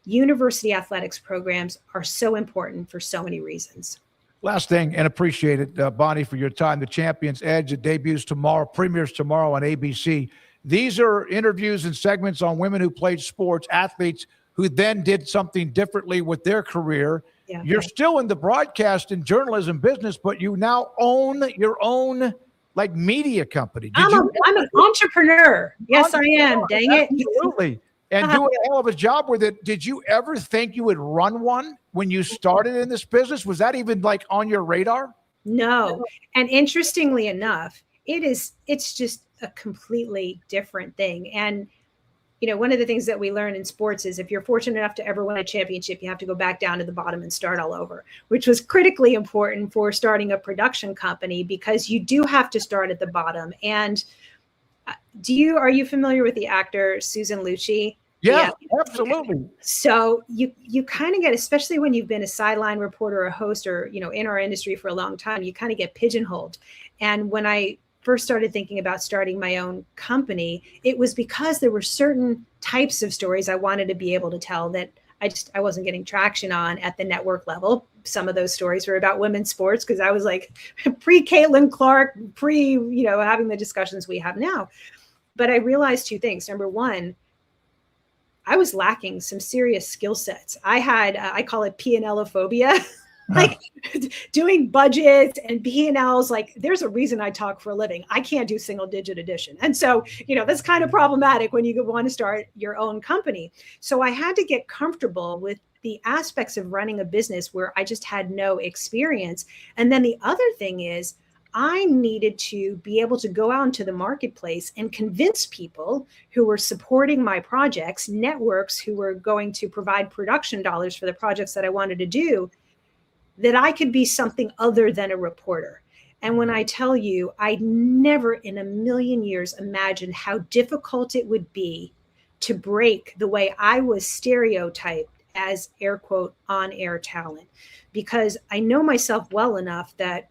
university athletics programs are so important for so many reasons. Last thing, and appreciate it, Bonnie, for your time. The Champions Edge, it debuts tomorrow, premieres tomorrow on ABC. These are interviews and segments on women who played sports, athletes who then did something differently with their career. Yeah. You're still in the broadcast and journalism business, but you now own your own like media company. I'm an entrepreneur. Yes, I am. Dang it. Absolutely. And doing a hell of a job with it. Did you ever think you would run one when you started in this business? Was that even like on your radar? No. And interestingly enough, it's just a completely different thing. And, you know, one of the things that we learn in sports is if you're fortunate enough to ever win a championship, you have to go back down to the bottom and start all over, which was critically important for starting a production company, because you do have to start at the bottom. And are you familiar with the actor Susan Lucci? Yeah, absolutely. Okay. So you kind of get, especially when you've been a sideline reporter, a host, or, you know, in our industry for a long time, you kind of get pigeonholed. And when I first started thinking about starting my own company, it was because there were certain types of stories I wanted to be able to tell that I wasn't getting traction on at the network level. Some of those stories were about women's sports, because I was like pre-Caitlin Clark, having the discussions we have now. But I realized two things. Number one, I was lacking some serious skill sets. I had, I call it P&L-ophobia. Like doing budgets and P&Ls, like there's a reason I talk for a living. I can't do single digit addition. And so, that's kind of problematic when you want to start your own company. So I had to get comfortable with the aspects of running a business where I just had no experience. And then the other thing is I needed to be able to go out into the marketplace and convince people who were supporting my projects, networks who were going to provide production dollars for the projects that I wanted to do, that I could be something other than a reporter. And when I tell you, I never in a million years imagined how difficult it would be to break the way I was stereotyped as air quote on-air talent, because I know myself well enough that,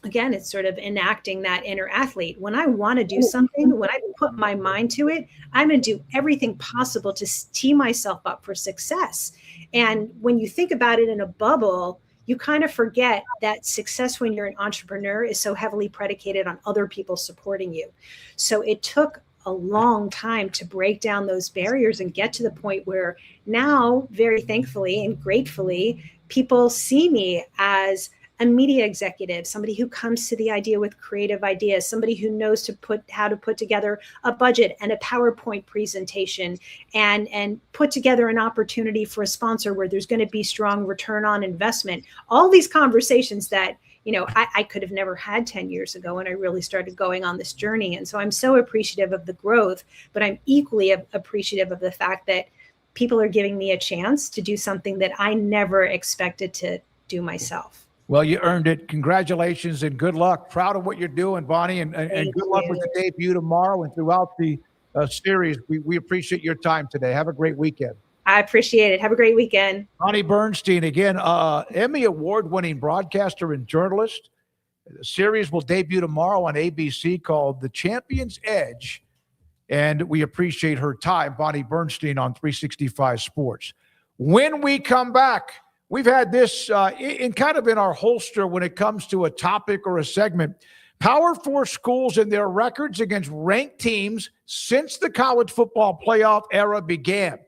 again, it's sort of enacting that inner athlete. When I want to do something, when I put my mind to it, I'm going to do everything possible to tee myself up for success. And when you think about it in a bubble, you kind of forget that success when you're an entrepreneur is so heavily predicated on other people supporting you. So it took a long time to break down those barriers and get to the point where now, very thankfully and gratefully, people see me as a media executive, somebody who comes to the idea with creative ideas, somebody who knows how to put together a budget and a PowerPoint presentation and put together an opportunity for a sponsor where there's going to be strong return on investment. All these conversations that, I could have never had 10 years ago when I really started going on this journey. And so I'm so appreciative of the growth, but I'm equally appreciative of the fact that people are giving me a chance to do something that I never expected to do myself. Well, you earned it. Congratulations and good luck. Proud of what you're doing, Bonnie, and good luck with the debut tomorrow and throughout the series. We appreciate your time today. Have a great weekend. I appreciate it. Have a great weekend. Bonnie Bernstein, again, Emmy Award-winning broadcaster and journalist. The series will debut tomorrow on ABC called The Champion's Edge, and we appreciate her time, Bonnie Bernstein, on 365 Sports. When we come back, we've had this in our holster when it comes to a topic or a segment. Power 4 schools and their records against ranked teams since the college football playoff era began.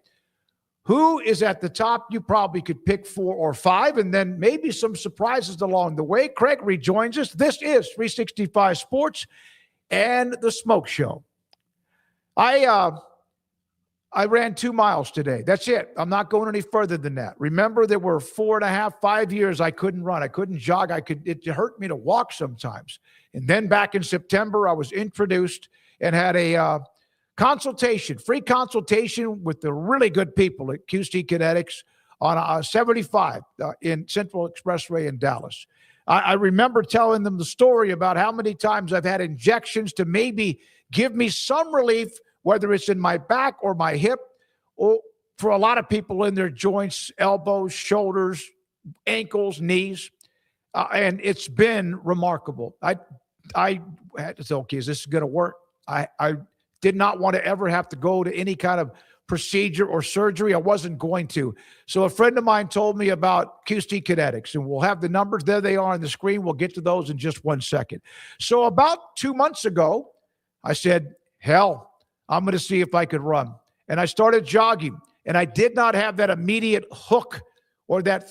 Who is at the top? You probably could pick 4 or 5, and then maybe some surprises along the way. Craig rejoins us. This is 365 Sports and the SMOAK Show. I I ran 2 miles today. That's it. I'm not going any further than that. Remember, there were 4.5, 5 years I couldn't run. I couldn't jog. It hurt me to walk sometimes. And then back in September, I was introduced and had a free consultation with the really good people at QC Kinetics on 75 in Central Expressway in Dallas. I remember telling them the story about how many times I've had injections to maybe give me some relief, whether it's in my back or my hip, or for a lot of people in their joints, elbows, shoulders, ankles, knees. And it's been remarkable. I had to say, okay, is this going to work? I did not want to ever have to go to any kind of procedure or surgery. I wasn't going to. So a friend of mine told me about QC Kinetics, and we'll have the numbers. There they are on the screen. We'll get to those in just 1 second. So about 2 months ago, I said, hell, I'm going to see if I could run. And I started jogging, and I did not have that immediate hook or that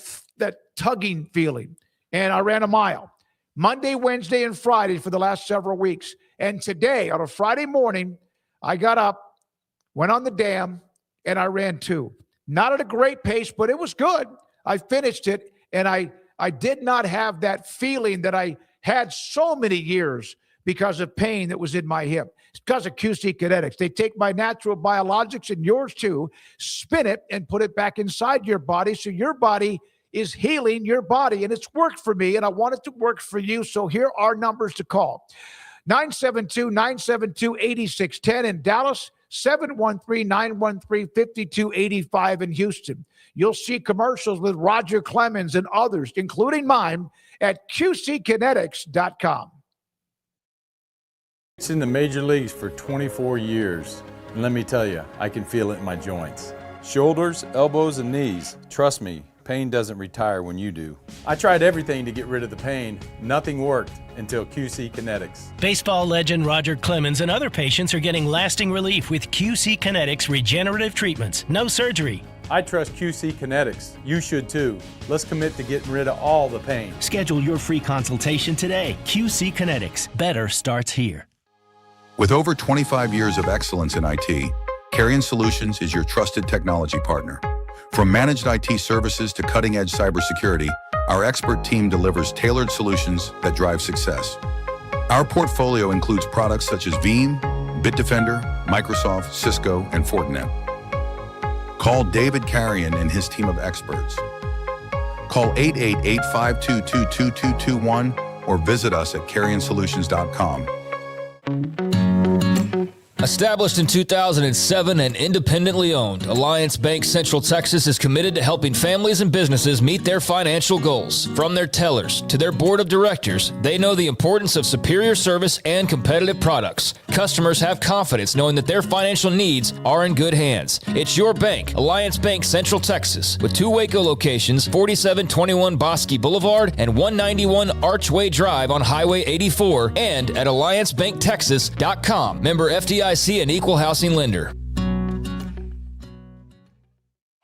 tugging feeling. And I ran a mile Monday, Wednesday, and Friday for the last several weeks. And today, on a Friday morning, I got up, went on the dam, and I ran 2. Not at a great pace, but it was good. I finished it, and I did not have that feeling that I had so many years because of pain that was in my hip. It's because of QC Kinetics. They take my natural biologics and yours too, spin it, and put it back inside your body so your body is healing your body. And it's worked for me, and I want it to work for you. So here are numbers to call. 972-972-8610 in Dallas, 713-913-5285 in Houston. You'll see commercials with Roger Clemens and others, including mine, at QCkinetics.com. It's in the major leagues for 24 years. And let me tell you, I can feel it in my joints. Shoulders, elbows, and knees. Trust me, pain doesn't retire when you do. I tried everything to get rid of the pain. Nothing worked until QC Kinetics. Baseball legend Roger Clemens and other patients are getting lasting relief with QC Kinetics regenerative treatments. No surgery. I trust QC Kinetics. You should too. Let's commit to getting rid of all the pain. Schedule your free consultation today. QC Kinetics. Better starts here. With over 25 years of excellence in IT, Carrion Solutions is your trusted technology partner. From managed IT services to cutting-edge cybersecurity, our expert team delivers tailored solutions that drive success. Our portfolio includes products such as Veeam, Bitdefender, Microsoft, Cisco, and Fortinet. Call David Carrion and his team of experts. Call 888-522-2221 or visit us at carrionsolutions.com. Established in 2007 and independently owned, Alliance Bank Central Texas is committed to helping families and businesses meet their financial goals. From their tellers to their board of directors, they know the importance of superior service and competitive products. Customers have confidence knowing that their financial needs are in good hands. It's your bank, Alliance Bank Central Texas, with 2 Waco locations, 4721 Bosque Boulevard and 191 Archway Drive on Highway 84, and at alliancebanktexas.com. Member FDIC and equal housing lender.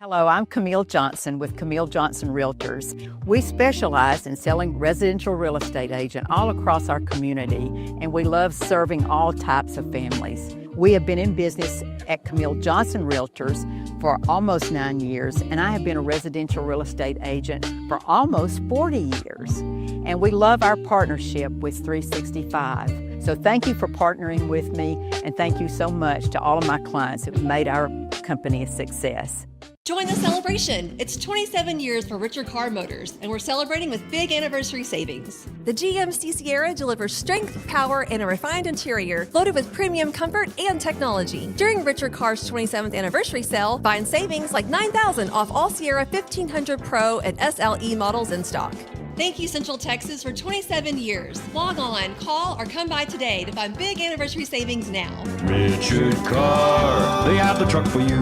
Hello, I'm Camille Johnson with Camille Johnson Realtors. We specialize in selling residential real estate agent all across our community, and we love serving all types of families. We have been in business at Camille Johnson Realtors for almost 9 years, and I have been a residential real estate agent for almost 40 years. And we love our partnership with 365. So thank you for partnering with me, and thank you so much to all of my clients who have made our company a success. Join the celebration. It's 27 years for Richard Car Motors, and we're celebrating with big anniversary savings. The GMC Sierra delivers strength, power, and a refined interior loaded with premium comfort and technology. During Richard Car's 27th anniversary sale, find savings like $9,000 off all Sierra 1500 Pro and SLE models in stock. Thank you, Central Texas, for 27 years. Log on, call, or come by today to find big anniversary savings now. Richard Car, they have the truck for you.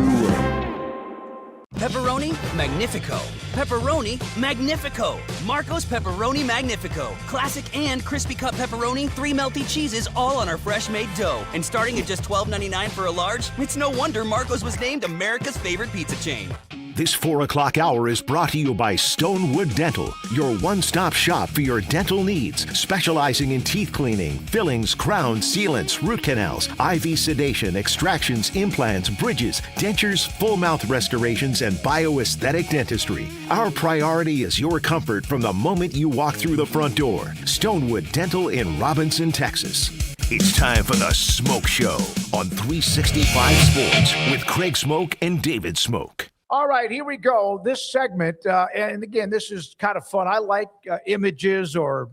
Pepperoni Magnifico. Pepperoni Magnifico. Marco's Pepperoni Magnifico. Classic and crispy cut pepperoni, 3 melty cheeses, all on our fresh made dough. And starting at just $12.99 for a large, it's no wonder Marco's was named America's favorite pizza chain. This 4 o'clock hour is brought to you by Stonewood Dental, your one-stop shop for your dental needs, specializing in teeth cleaning, fillings, crowns, sealants, root canals, IV sedation, extractions, implants, bridges, dentures, full mouth restorations, and bioaesthetic dentistry. Our priority is your comfort from the moment you walk through the front door. Stonewood Dental in Robinson, Texas. It's time for the Smoke Show on 365 Sports with Craig Smoke and David Smoke. All right, here we go. This segment, and again, this is kind of fun. I like images, or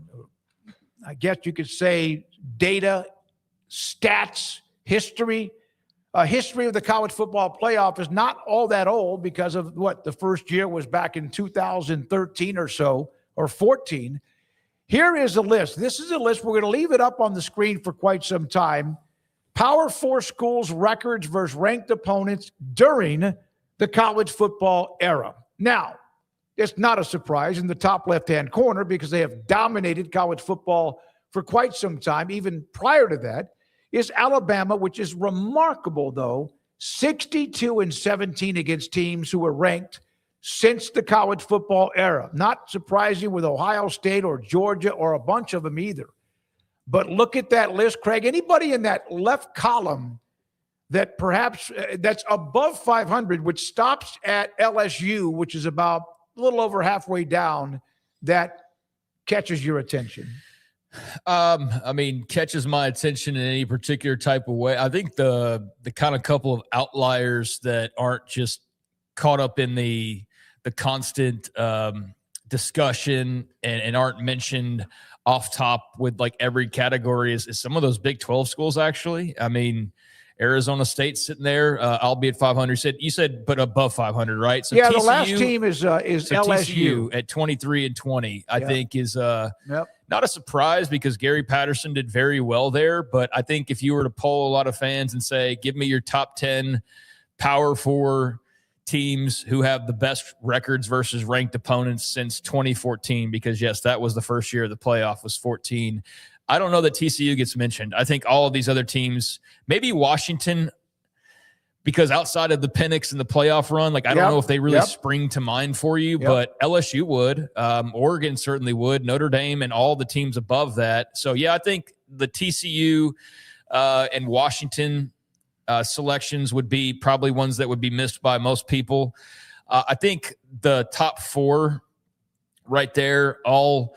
I guess you could say data, stats, history. History of the college football playoff is not all that old because of what the first year was back in 2013 or so, or 14. Here is a list. This is a list. We're going to leave it up on the screen for quite some time. Power 4 schools' records versus ranked opponents during the college football era. Now, it's not a surprise in the top left-hand corner because they have dominated college football for quite some time. Even prior to that is Alabama, which is remarkable, though, 62-17 against teams who were ranked since the college football era. Not surprising with Ohio State or Georgia or a bunch of them either. But look at that list, Craig. Anybody in that left column that perhaps that's above 500, which stops at LSU, which is about a little over halfway down, that catches your attention? I mean, catches my attention in any particular type of way. I think the kind of couple of outliers that aren't just caught up in the constant discussion and aren't mentioned off top with like every category is some of those Big 12 schools, actually. I mean, Arizona State sitting there, albeit 500. You said, but above 500, right? So yeah, TCU, the last team is LSU at 23-20. I think is not a surprise because Gary Patterson did very well there. But I think if you were to poll a lot of fans and say, give me your top 10 Power 4 teams who have the best records versus ranked opponents since 2014, because yes, that was the first year of the playoff, was 14. I don't know that TCU gets mentioned. I think all of these other teams, maybe Washington, because outside of the Penix and the playoff run, like I don't know if they really spring to mind for you, but LSU would, Oregon certainly would, Notre Dame, and all the teams above that. So yeah, I think the TCU and Washington selections would be probably ones that would be missed by most people. I think the top 4 right there, all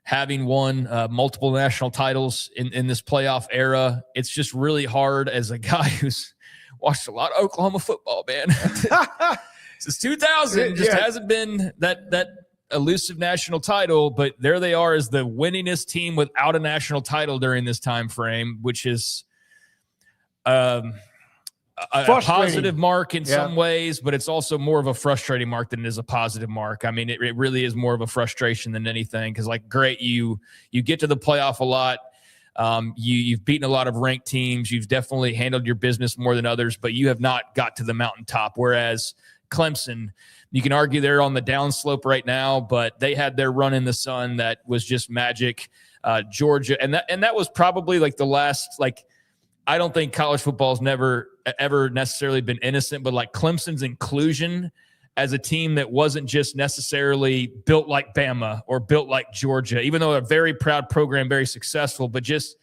having won multiple national titles in this playoff era. It's just really hard as a guy who's watched a lot of Oklahoma football, man. Since 2000, just hasn't been that elusive national title, but there they are as the winningest team without a national title during this time frame, which is a positive mark in some ways, but it's also more of a frustrating mark than it is a positive mark. I mean, it really is more of a frustration than anything because, like, great, you get to the playoff a lot. You've beaten a lot of ranked teams. You've definitely handled your business more than others, but you have not got to the mountaintop. Whereas Clemson, you can argue they're on the downslope right now, but they had their run in the sun that was just magic. Georgia, and that was probably like the last, like, I don't think college football has never, ever necessarily been innocent, but like Clemson's inclusion as a team that wasn't just necessarily built like Bama or built like Georgia, even though a very proud program, very successful, but just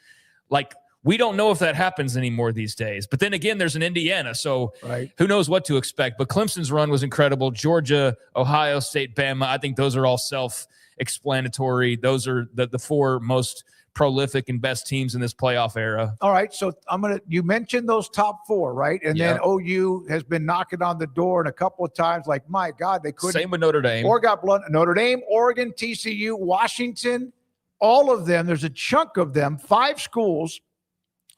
like, we don't know if that happens anymore these days. But then again, there's an Indiana, so who knows what to expect. But Clemson's run was incredible. Georgia, Ohio State, Bama, I think those are all self-explanatory. Those are the 4 most prolific and best teams in this playoff era. All right, so you mentioned those top 4, right? And then OU has been knocking on the door and a couple of times, like, my God, they couldn't. Same with Notre Dame. Or got blown. Notre Dame, Oregon, TCU, Washington, all of them. There's a chunk of them, 5 schools,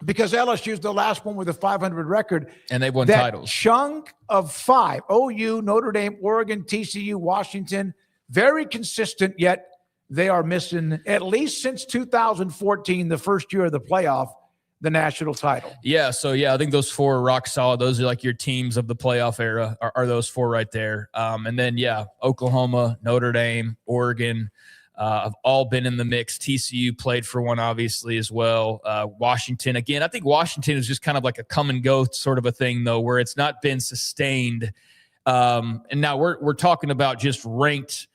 because LSU is the last one with a 500 record. And they've won that titles. Chunk of 5, OU, Notre Dame, Oregon, TCU, Washington, very consistent, yet they are missing, at least since 2014, the first year of the playoff, the national title. Yeah, so yeah, I think those 4 are rock solid. Those are like your teams of the playoff era are those 4 right there. And then, yeah, Oklahoma, Notre Dame, Oregon have all been in the mix. TCU played for one, obviously, as well. Washington, again, I think Washington is just kind of like a come and go sort of a thing, though, where it's not been sustained And now we're talking about just ranked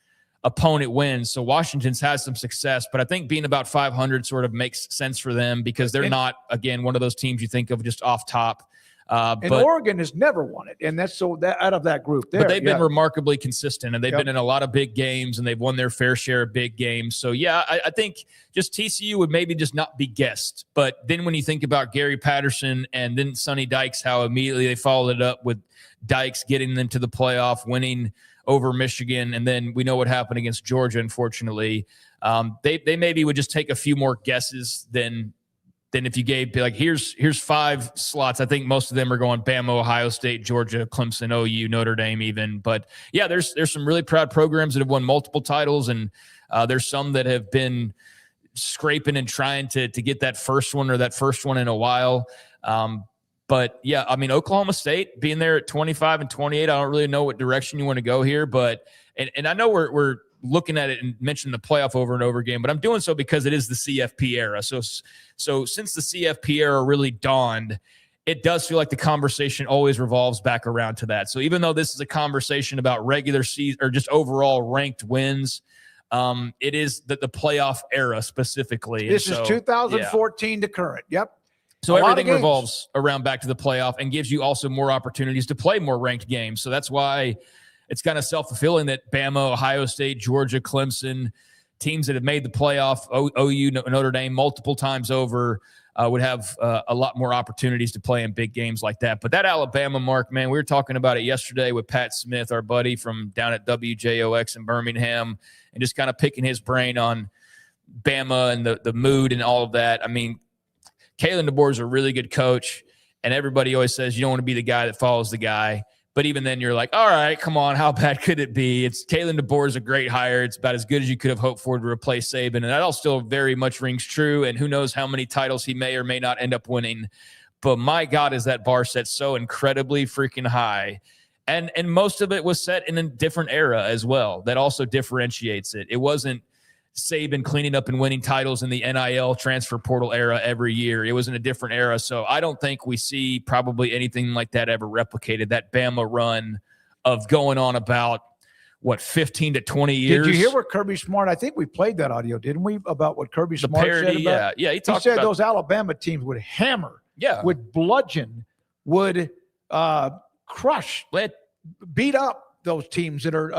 opponent wins. So Washington's had some success, but I think being about 500 sort of makes sense for them because they're not, again, one of those teams you think of just off top. And Oregon has never won it, and that's so that out of that group there. But they've been remarkably consistent, and they've been in a lot of big games, and they've won their fair share of big games. So, yeah, I think just TCU would maybe just not be guessed. But then when you think about Gary Patterson and then Sonny Dykes, how immediately they followed it up with Dykes getting them to the playoff, winning over Michigan, and then we know what happened against Georgia, unfortunately. They maybe would just take a few more guesses than if you gave like here's 5 slots. I think most of them are going Bama, Ohio State, Georgia, Clemson, OU, Notre Dame even. But yeah, there's some really proud programs that have won multiple titles, and there's some that have been scraping and trying to get that first one or that first one in a while. But yeah, I mean, Oklahoma State being there at 25 and 28, I don't really know what direction you want to go here, but and I know we're looking at it and mentioning the playoff over and over again, but I'm doing so because it is the CFP era. So since the CFP era really dawned, it does feel like the conversation always revolves back around to that. So even though this is a conversation about regular season or just overall ranked wins, it is the playoff era specifically. This is 2014 to current. Yep. So everything revolves around back to the playoff and gives you also more opportunities to play more ranked games. So that's why it's kind of self-fulfilling that Bama, Ohio State, Georgia, Clemson, teams that have made the playoff, OU, Notre Dame multiple times over, would have a lot more opportunities to play in big games like that. But that Alabama mark, man, we were talking about it yesterday with Pat Smith, our buddy from down at WJOX in Birmingham, and just kind of picking his brain on Bama and the mood and all of that. I mean, Kalen DeBoer is a really good coach, and everybody always says you don't want to be the guy that follows the guy. But even then, you're like, all right, come on, how bad could it be? It's Kalen DeBoer is a great hire. It's about as good as you could have hoped for to replace Saban, and that all still very much rings true. And who knows how many titles he may or may not end up winning. But my God, is that bar set so incredibly freaking high. And most of it was set in a different era as well. That also differentiates it. It wasn't Saban cleaning up and winning titles in the NIL transfer portal era every year. It was in a different era. So I don't think we see probably anything like that ever replicated. That Bama run of going on about, 15 to 20 years. Did you hear what Kirby Smart, I think we played that audio, didn't we, about what Kirby Smart parody, said about? Yeah. He said those Alabama teams would hammer, would bludgeon, would crush, beat up those teams that are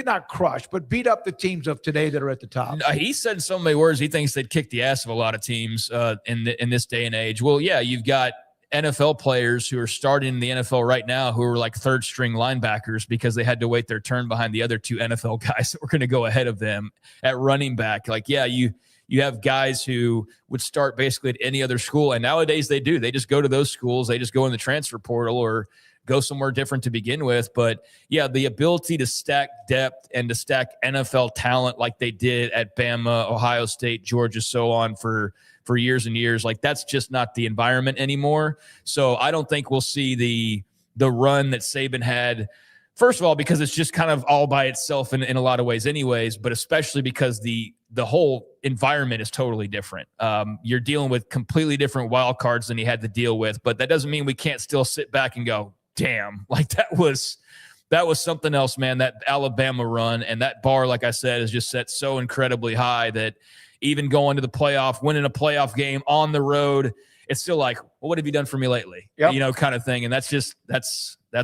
not crushed, but beat up the teams of today that are at the top. He said in so many words, he thinks they'd kick the ass of a lot of teams in this day and age. Well, yeah, you've got NFL players who are starting in the NFL right now who are like third string linebackers because they had to wait their turn behind the other 2 NFL guys that were going to go ahead of them at running back. Like, yeah, you have guys who would start basically at any other school, and nowadays they do. They just go to those schools. They just go in the transfer portal or go somewhere different to begin with. But yeah, the ability to stack depth and to stack NFL talent like they did at Bama, Ohio State, Georgia, so on for years and years, like that's just not the environment anymore. So I don't think we'll see the run that Saban had, first of all, because it's just kind of all by itself in a lot of ways anyways, but especially because the whole environment is totally different. You're dealing with completely different wild cards than he had to deal with, but that doesn't mean we can't still sit back and go, damn, like that was something else, man. That Alabama run and that bar, like I said, is just set so incredibly high that even going to the playoff, winning a playoff game on the road, it's still like, well, what have you done for me lately? Yep. Kind of thing. And that's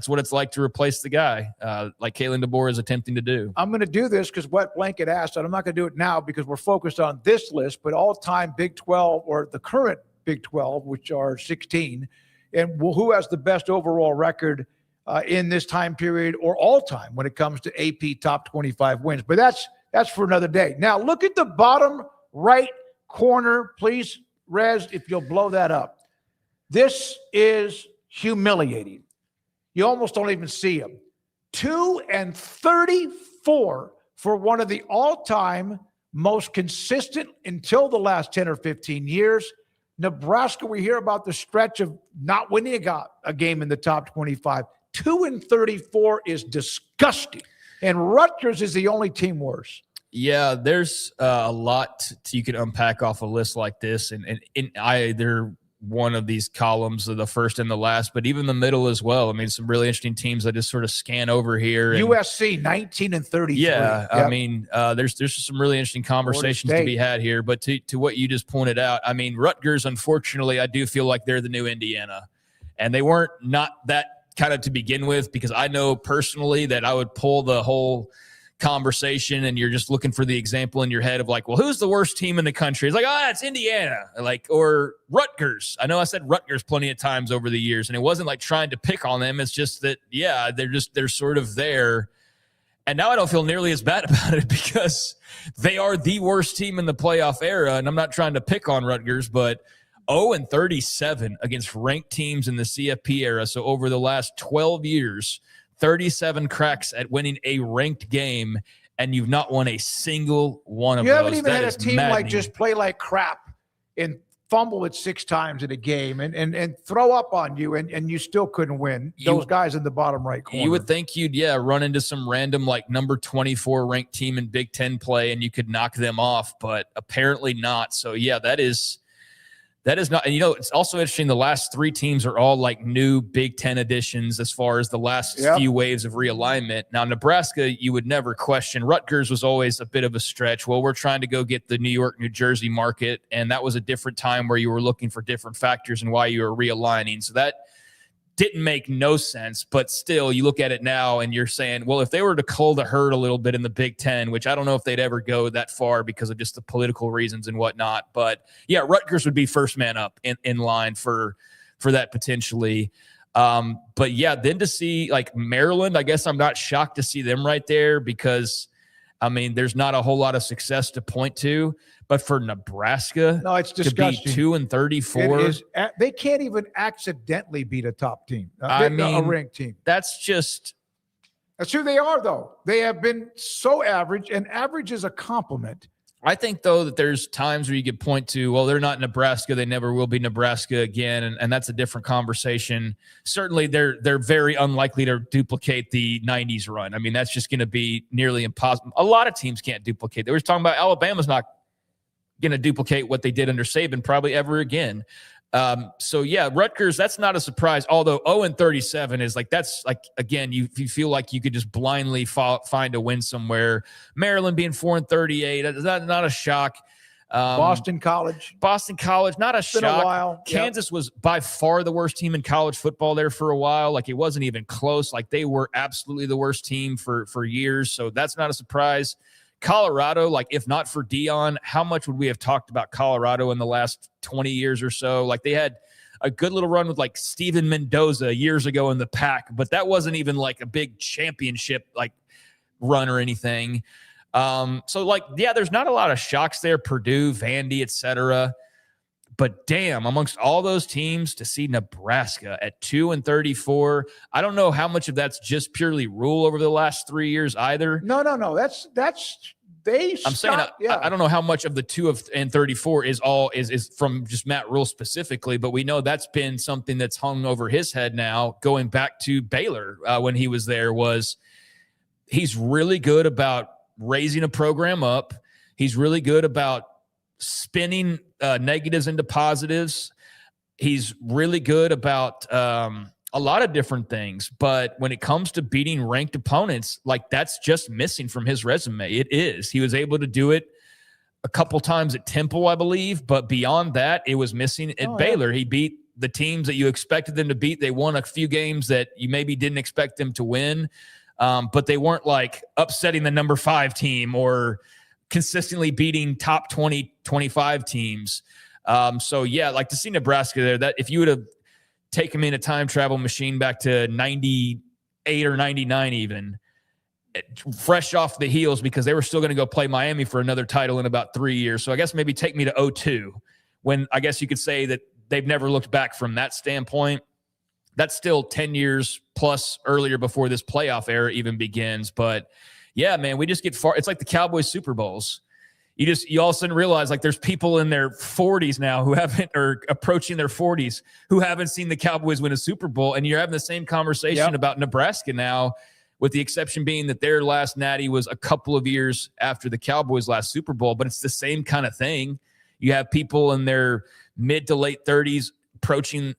what it's like to replace the guy like Kalen DeBoer is attempting to do. I'm going to do this because Wet Blanket asked, and I'm not going to do it now because we're focused on this list, but all-time Big 12 or the current Big 12, which are 16, and who has the best overall record in this time period or all time when it comes to AP top 25 wins. But that's for another day. Now, look at the bottom right corner, please, Rez, if you'll blow that up. This is humiliating. You almost don't even see them. 2-34 for one of the all-time most consistent until the last 10 or 15 years. Nebraska, we hear about the stretch of not winning a game in the top 25. 2-34 is disgusting. And Rutgers is the only team worse. Yeah, there's a lot you could unpack off a list like this. And one of these columns, the first and the last, but even the middle as well. I mean, some really interesting teams I just sort of scan over here. And, USC 19-33. Yeah, Yep. I mean, there's some really interesting conversations to be had here. But to what you just pointed out, I mean, Rutgers, unfortunately, I do feel like they're the new Indiana, and they weren't not that kind of to begin with, because I know personally that I would pull the whole conversation and you're just looking for the example in your head of like, well, who's the worst team in the country? It's like, oh, it's Indiana, or Rutgers. I know I said Rutgers plenty of times over the years, and it wasn't like trying to pick on them. It's just that, yeah, they're sort of there. And now I don't feel nearly as bad about it because they are the worst team in the playoff era. And I'm not trying to pick on Rutgers, but 0-37 against ranked teams in the CFP era. So over the last 12 years, 37 cracks at winning a ranked game, and you've not won a single one of those. You haven't even had a team like just play like crap and fumble it 6 times in a game and throw up on you, and you still couldn't win. Those guys in the bottom right corner. You would think you'd, run into some random like number 24 ranked team in Big Ten play and you could knock them off, but apparently not. So, yeah, that is not, and it's also interesting. The last 3 teams are all like new Big Ten additions as far as the last few waves of realignment. Now, Nebraska, you would never question. Rutgers was always a bit of a stretch. Well, we're trying to go get the New York, New Jersey market, and that was a different time where you were looking for different factors and why you were realigning. So that didn't make no sense, but still you look at it now and you're saying, well, if they were to cull the herd a little bit in the Big Ten, which I don't know if they'd ever go that far because of just the political reasons and whatnot, but yeah, Rutgers would be first man up in line for that potentially. But yeah, then to see like Maryland, I guess I'm not shocked to see them right there because I mean, there's not a whole lot of success to point to, but for Nebraska, no, it's disgusting. To be 2-34, they can't even accidentally beat a top team. I mean, a ranked team. That's who they are, though. They have been so average, and average is a compliment. I think, though, that there's times where you could point to, well, they're not Nebraska. They never will be Nebraska again, and that's a different conversation. Certainly, they're very unlikely to duplicate the 90s run. I mean, that's just going to be nearly impossible. A lot of teams can't duplicate. They were talking about Alabama's not going to duplicate what they did under Saban probably ever again. So, yeah, Rutgers, that's not a surprise, although 0-37 is like, that's like, again, you feel like you could just blindly find a win somewhere. Maryland being 4-38, that's not a shock. Boston College, not a shock. Been a while. Kansas was by far the worst team in college football there for a while. Like, it wasn't even close. Like, they were absolutely the worst team for years. So that's not a surprise. Colorado, like, if not for Deion, how much would we have talked about Colorado in the last 20 years or so? Like, they had a good little run with like Steven Mendoza years ago in the Pac, but that wasn't even like a big championship like run or anything. So like, yeah, there's not a lot of shocks there. Purdue, Vandy, etc. But damn, amongst all those teams, to see Nebraska at 2-34, I don't know how much of that's just purely rule over the last 3 years either. No. I'm saying I don't know how much of the 2-34 is from just Matt Rule specifically, but we know that's been something that's hung over his head now, going back to Baylor when he was there. He's really good about raising a program up. He's really good about spinning negatives into positives. He's really good about a lot of different things, but when it comes to beating ranked opponents, like, that's just missing from his resume. It is. He was able to do it a couple times at Temple, I believe, but beyond that, it was missing at Baylor. He beat the teams that you expected them to beat. They won a few games that you maybe didn't expect them to win, but they weren't like upsetting the number 5 team or consistently beating top 20, 25 teams. So yeah, like, to see Nebraska there, that if you would have taken me in a time travel machine back to 98 or 99, even fresh off the heels, because they were still going to go play Miami for another title in about 3 years. So I guess maybe take me to 2002, when I guess you could say that they've never looked back from that standpoint. That's still 10 years plus earlier before this playoff era even begins. But yeah, man, we just get far. It's like the Cowboys Super Bowls. You all of a sudden realize, like, there's people in their 40s now who haven't, or approaching their 40s, who haven't seen the Cowboys win a Super Bowl. And you're having the same conversation about Nebraska now, with the exception being that their last natty was a couple of years after the Cowboys' last Super Bowl. But it's the same kind of thing. You have people in their mid to late 30s approaching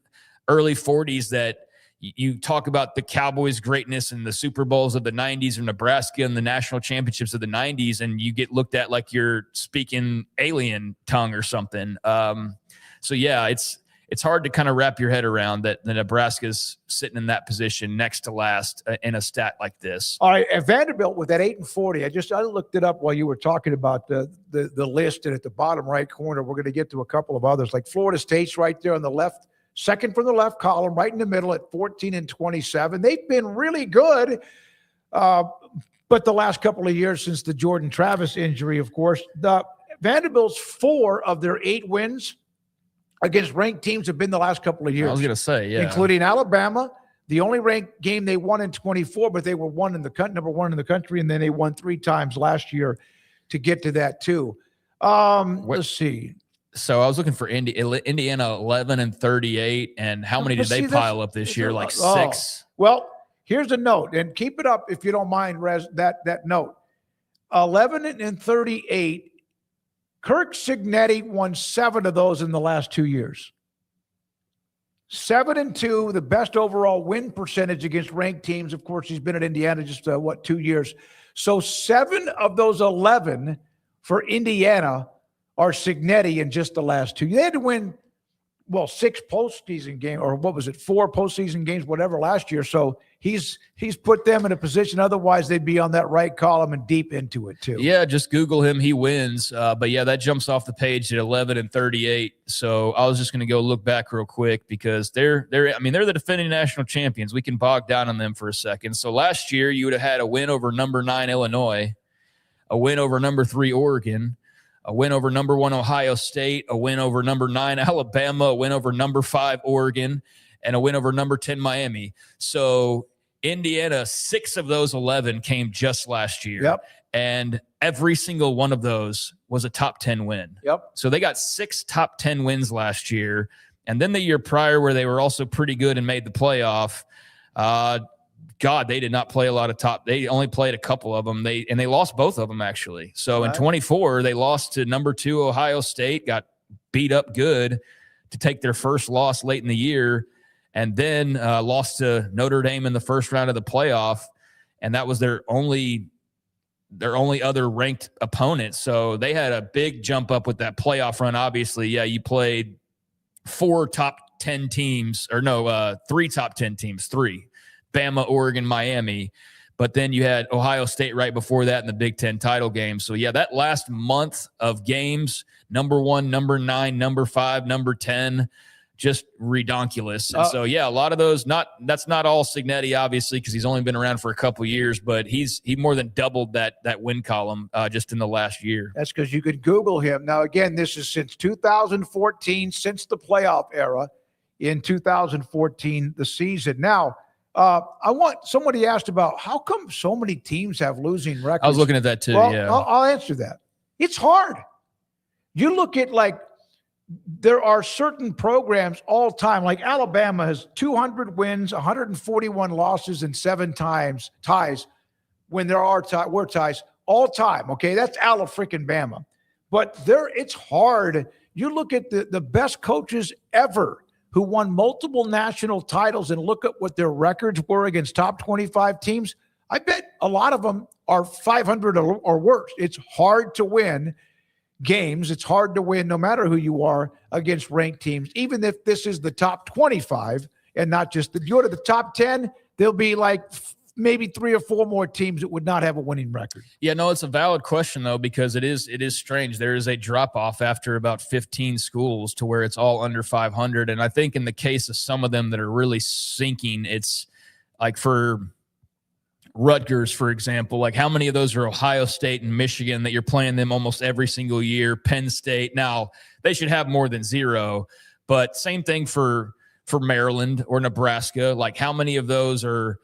early 40s that you talk about the Cowboys' greatness and the Super Bowls of the 90s or Nebraska and the national championships of the 90s, and you get looked at like you're speaking alien tongue or something. So, yeah, it's hard to kind of wrap your head around that the Nebraska's sitting in that position next to last in a stat like this. All right, and Vanderbilt with that 8-40. I looked it up while you were talking about the list, and at the bottom right corner, we're going to get to a couple of others, like Florida State's right there on the left, second from the left column, right in the middle at 14-27. They've been really good, but the last couple of years since the Jordan Travis injury, of course, the Vanderbilt's 4 of their 8 wins against ranked teams have been the last couple of years. I was going to say, yeah. Including Alabama, the only ranked game they won in 24, but they were number 1 in the country, and then they won 3 times last year to get to that too. Let's see. So I was looking for Indiana 11-38, and how many did they pile up this year? Like 6? Well, here's a note, and keep it up if you don't mind, Rez, that note. 11-38. Kirk Cignetti won 7 of those in the last 2 years. 7-2, the best overall win percentage against ranked teams. Of course, he's been at Indiana just, 2 years. So 7 of those 11 for Indiana are Cignetti in just the last 2. They had to win, 6 postseason games, or what was it, 4 postseason games, whatever, last year. So he's put them in a position. Otherwise, they'd be on that right column and deep into it too. Yeah, just Google him. He wins. But yeah, that jumps off the page at 11-38. So I was just going to go look back real quick because they're the defending national champions. We can bog down on them for a second. So last year you would have had a win over number 9 Illinois, a win over number 3 Oregon, a win over number 1 Ohio State, a win over number 9 Alabama, a win over number 5 Oregon, and a win over number 10 Miami. So Indiana, 6 of those 11 came just last year. Yep. And every single one of those was a top 10 win. Yep. So they got 6 top 10 wins last year. And then the year prior where they were also pretty good and made the playoff, they did not play a lot of top. They only played a couple of them. They lost both of them, actually. So in 24, they lost to number 2 Ohio State, got beat up good to take their first loss late in the year, and then lost to Notre Dame in the first round of the playoff, and that was their only other ranked opponent. So they had a big jump up with that playoff run. Obviously, yeah, you played 4 top 10 teams, or no, 3 top 10 teams, 3. Bama, Oregon, Miami. But then you had Ohio State right before that in the Big Ten title game. So, yeah, that last month of games, number 1, number 9, number 5, number 10, just redonkulous. And so, yeah, a lot of those, that's not all Cignetti, obviously, because he's only been around for a couple of years, but he more than doubled that win column just in the last year. That's because you could Google him. Now, again, this is since 2014, since the playoff era in 2014, the season. Now, somebody asked about how come so many teams have losing records. I was looking at that too. Well, yeah. I'll answer that. It's hard. You look at there are certain programs all time, like Alabama has 200 wins, 141 losses, and 7 ties when there are ties all time. Okay, that's Ala-freaking-Bama. But it's hard. You look at the best coaches ever who won multiple national titles and look at what their records were against top 25 teams. I bet a lot of them are 500 or worse. It's hard to win games. It's hard to win no matter who you are against ranked teams, even if this is the top 25 and not just you go to the top 10, there'll be maybe 3 or 4 more teams that would not have a winning record. Yeah, no, it's a valid question, though, because it is strange. There is a drop-off after about 15 schools to where it's all under 500. And I think in the case of some of them that are really sinking, it's like for Rutgers, for example, how many of those are Ohio State and Michigan that you're playing them almost every single year? Penn State. Now, they should have more than 0, but same thing for Maryland or Nebraska. How many of those are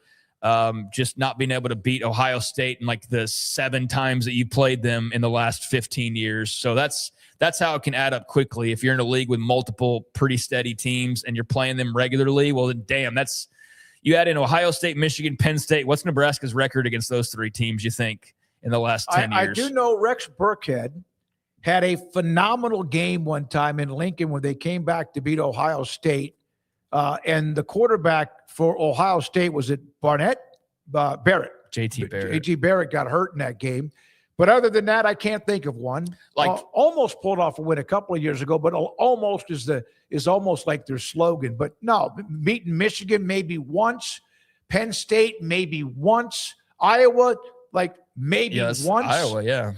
just not being able to beat Ohio State in the 7 times that you played them in the last 15 years. So that's how it can add up quickly. If you're in a league with multiple pretty steady teams and you're playing them regularly, well, then damn, you add in Ohio State, Michigan, Penn State. What's Nebraska's record against those 3 teams, you think, in the last 10 years? I do know Rex Burkhead had a phenomenal game one time in Lincoln when they came back to beat Ohio State. And the quarterback for Ohio State, was it Barrett? JT Barrett. JT Barrett got hurt in that game. But other than that, I can't think of one. Almost pulled off a win a couple of years ago, but almost is almost like their slogan. But no, beating Michigan maybe once, Penn State maybe once, Iowa maybe once. Iowa, yeah.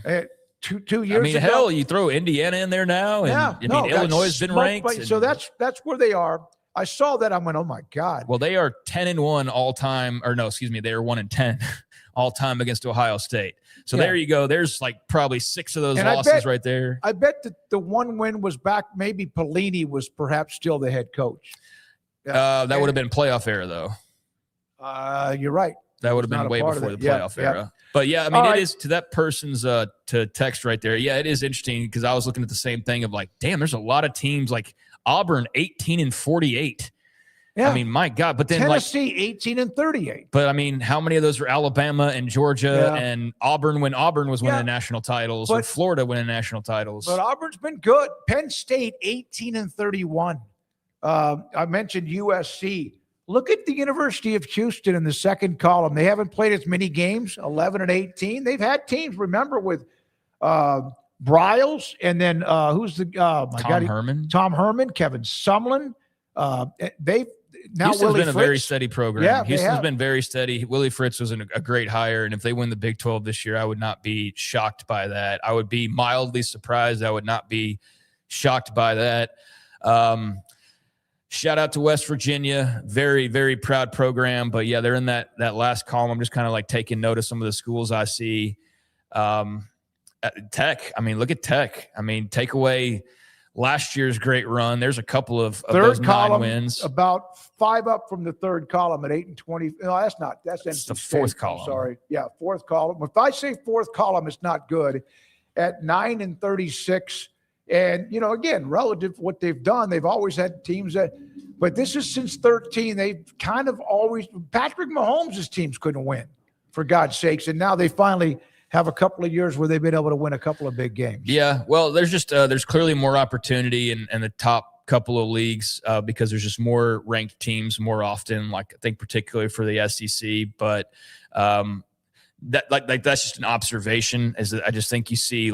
2 years ago. Hell, you throw Indiana in there now, and Illinois has been ranked. So that's where they are. I saw that. I went, oh my God. Well, they are 10-1 all time, or no, excuse me, they are 1-10 all time against Ohio State. So there you go. There's probably 6 of those losses right there. I bet that the one win was back. Maybe Pelini was perhaps still the head coach. That would have been playoff era, though. You're right. That would have been way before the playoff era. But yeah, it is to that person's to text right there. Yeah, it is interesting because I was looking at the same thing of damn, there's a lot of teams like Auburn 18-48. Yeah. My God. But then Tennessee 18-38. But how many of those are Alabama and Georgia and Auburn when Auburn was winning the national titles, or Florida winning national titles? But Auburn's been good. Penn State 18-31. I mentioned USC. Look at the University of Houston in the second column. They haven't played as many games, 11-18. They've had teams, remember, with Bryles, and then who's the Tom Herman, Kevin Sumlin. Houston's been a very steady program. Yeah, Houston's been very steady. Willie Fritz was a great hire, and if they win the Big 12 this year, I would not be shocked by that. I would be mildly surprised. I would not be shocked by that. Shout out to West Virginia. Very, very proud program. But, yeah, they're in that last column. I'm just kind of taking note of some of the schools I see. Tech. Look at Tech. Take away last year's great run. There's a couple of those 9 wins. About 5 up from the third column at 8-20. No, that's not. That's the fourth column. Sorry. Yeah, fourth column. If I say fourth column, it's not good. At 9-36. And, again, relative to what they've done, they've always had teams but this is since 13. They've kind of always, Patrick Mahomes' teams couldn't win, for God's sakes. And now they finally have a couple of years where they've been able to win a couple of big games. Yeah, well, there's just there's clearly more opportunity in the top couple of leagues because there's just more ranked teams more often, I think particularly for the SEC. But that's just an observation. I just think you see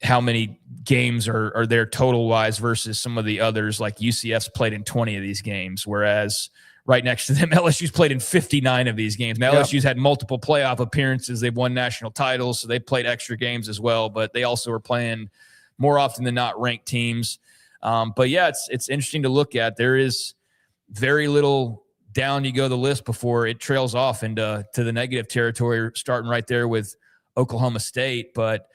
how many games are there total wise versus some of the others, like UCF's played in 20 of these games, whereas right next to them, LSU's played in 59 of these games. Now, LSU's had multiple playoff appearances. They've won national titles, so they played extra games as well, but they also are playing more often than not ranked teams. But yeah, it's interesting to look at. There is very little down you go the list before it trails off into the negative territory, starting right there with Oklahoma State, but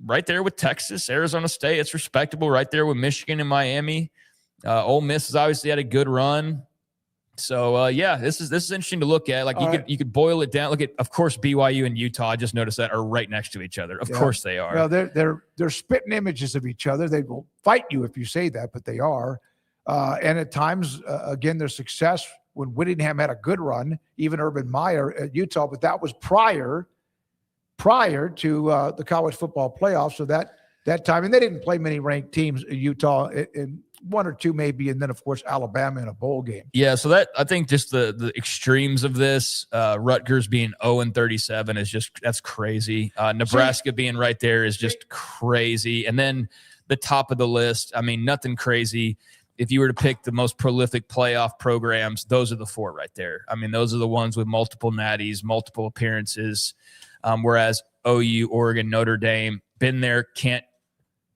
right there with Texas, Arizona State, it's respectable. Right there with Michigan and Miami. Ole Miss has obviously had a good run. So this is interesting to look at. You could boil it down. Look at, of course, BYU and Utah. I just noticed that are right next to each other. Of course they are. Well, they're spitting images of each other. They will fight you if you say that, but they are. And at times, again, their success when Whittingham had a good run, even Urban Meyer at Utah, but that was prior to the college football playoffs. So that time, and they didn't play many ranked teams, Utah in 1 or 2 maybe, and then of course Alabama in a bowl game. Yeah, so that I think just the extremes of this, Rutgers being 0-37 that's crazy. Nebraska being right there is just crazy, and then the top of the list, nothing crazy. If you were to pick the most prolific playoff programs, those are the 4 right there. Those are the ones with multiple natties, multiple appearances. Whereas OU, Oregon, Notre Dame, been there, can't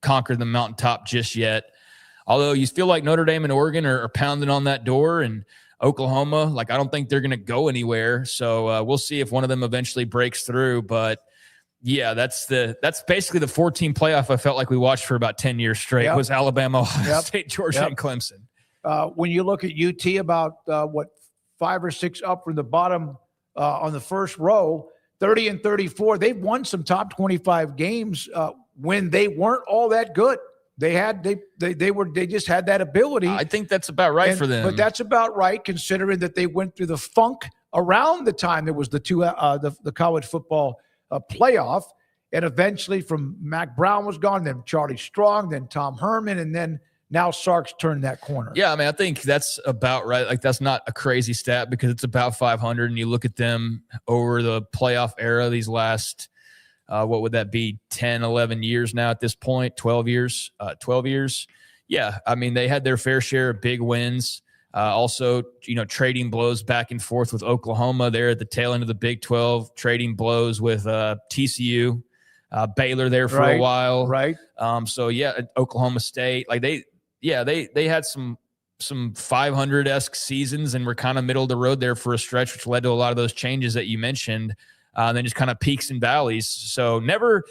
conquer the mountaintop just yet. Although you feel like Notre Dame and Oregon are pounding on that door, and Oklahoma, I don't think they're going to go anywhere. So we'll see if one of them eventually breaks through. But yeah, that's basically the 14 playoff I felt like we watched for about 10 years straight. Was Alabama, Ohio State, Georgia, and Clemson. When you look at UT, about 5 or 6 up from the bottom on the first row, 30-34. They've won some top 25 games when they weren't all that good. They just had that ability. I think that's about right for them. But that's about right, considering that they went through the funk around the time there was the college football playoff. And eventually from Mac Brown was gone, then Charlie Strong, then Tom Herman, and then now Sark's turned that corner. Yeah, I mean, I think that's about right. Like, that's not a crazy stat because it's about 500, and you look at them over the playoff era, these last, what would that be, 10, 11 years now at this point, 12 years. Yeah, I mean, they had their fair share of big wins. Also, trading blows back and forth with Oklahoma there at the tail end of the Big 12, trading blows with TCU, Baylor there for a while. Right. So, yeah, Oklahoma State, like they had some 500-esque seasons and were kind of middle of the road there for a stretch, which led to a lot of those changes that you mentioned. And then just kind of peaks and valleys. So never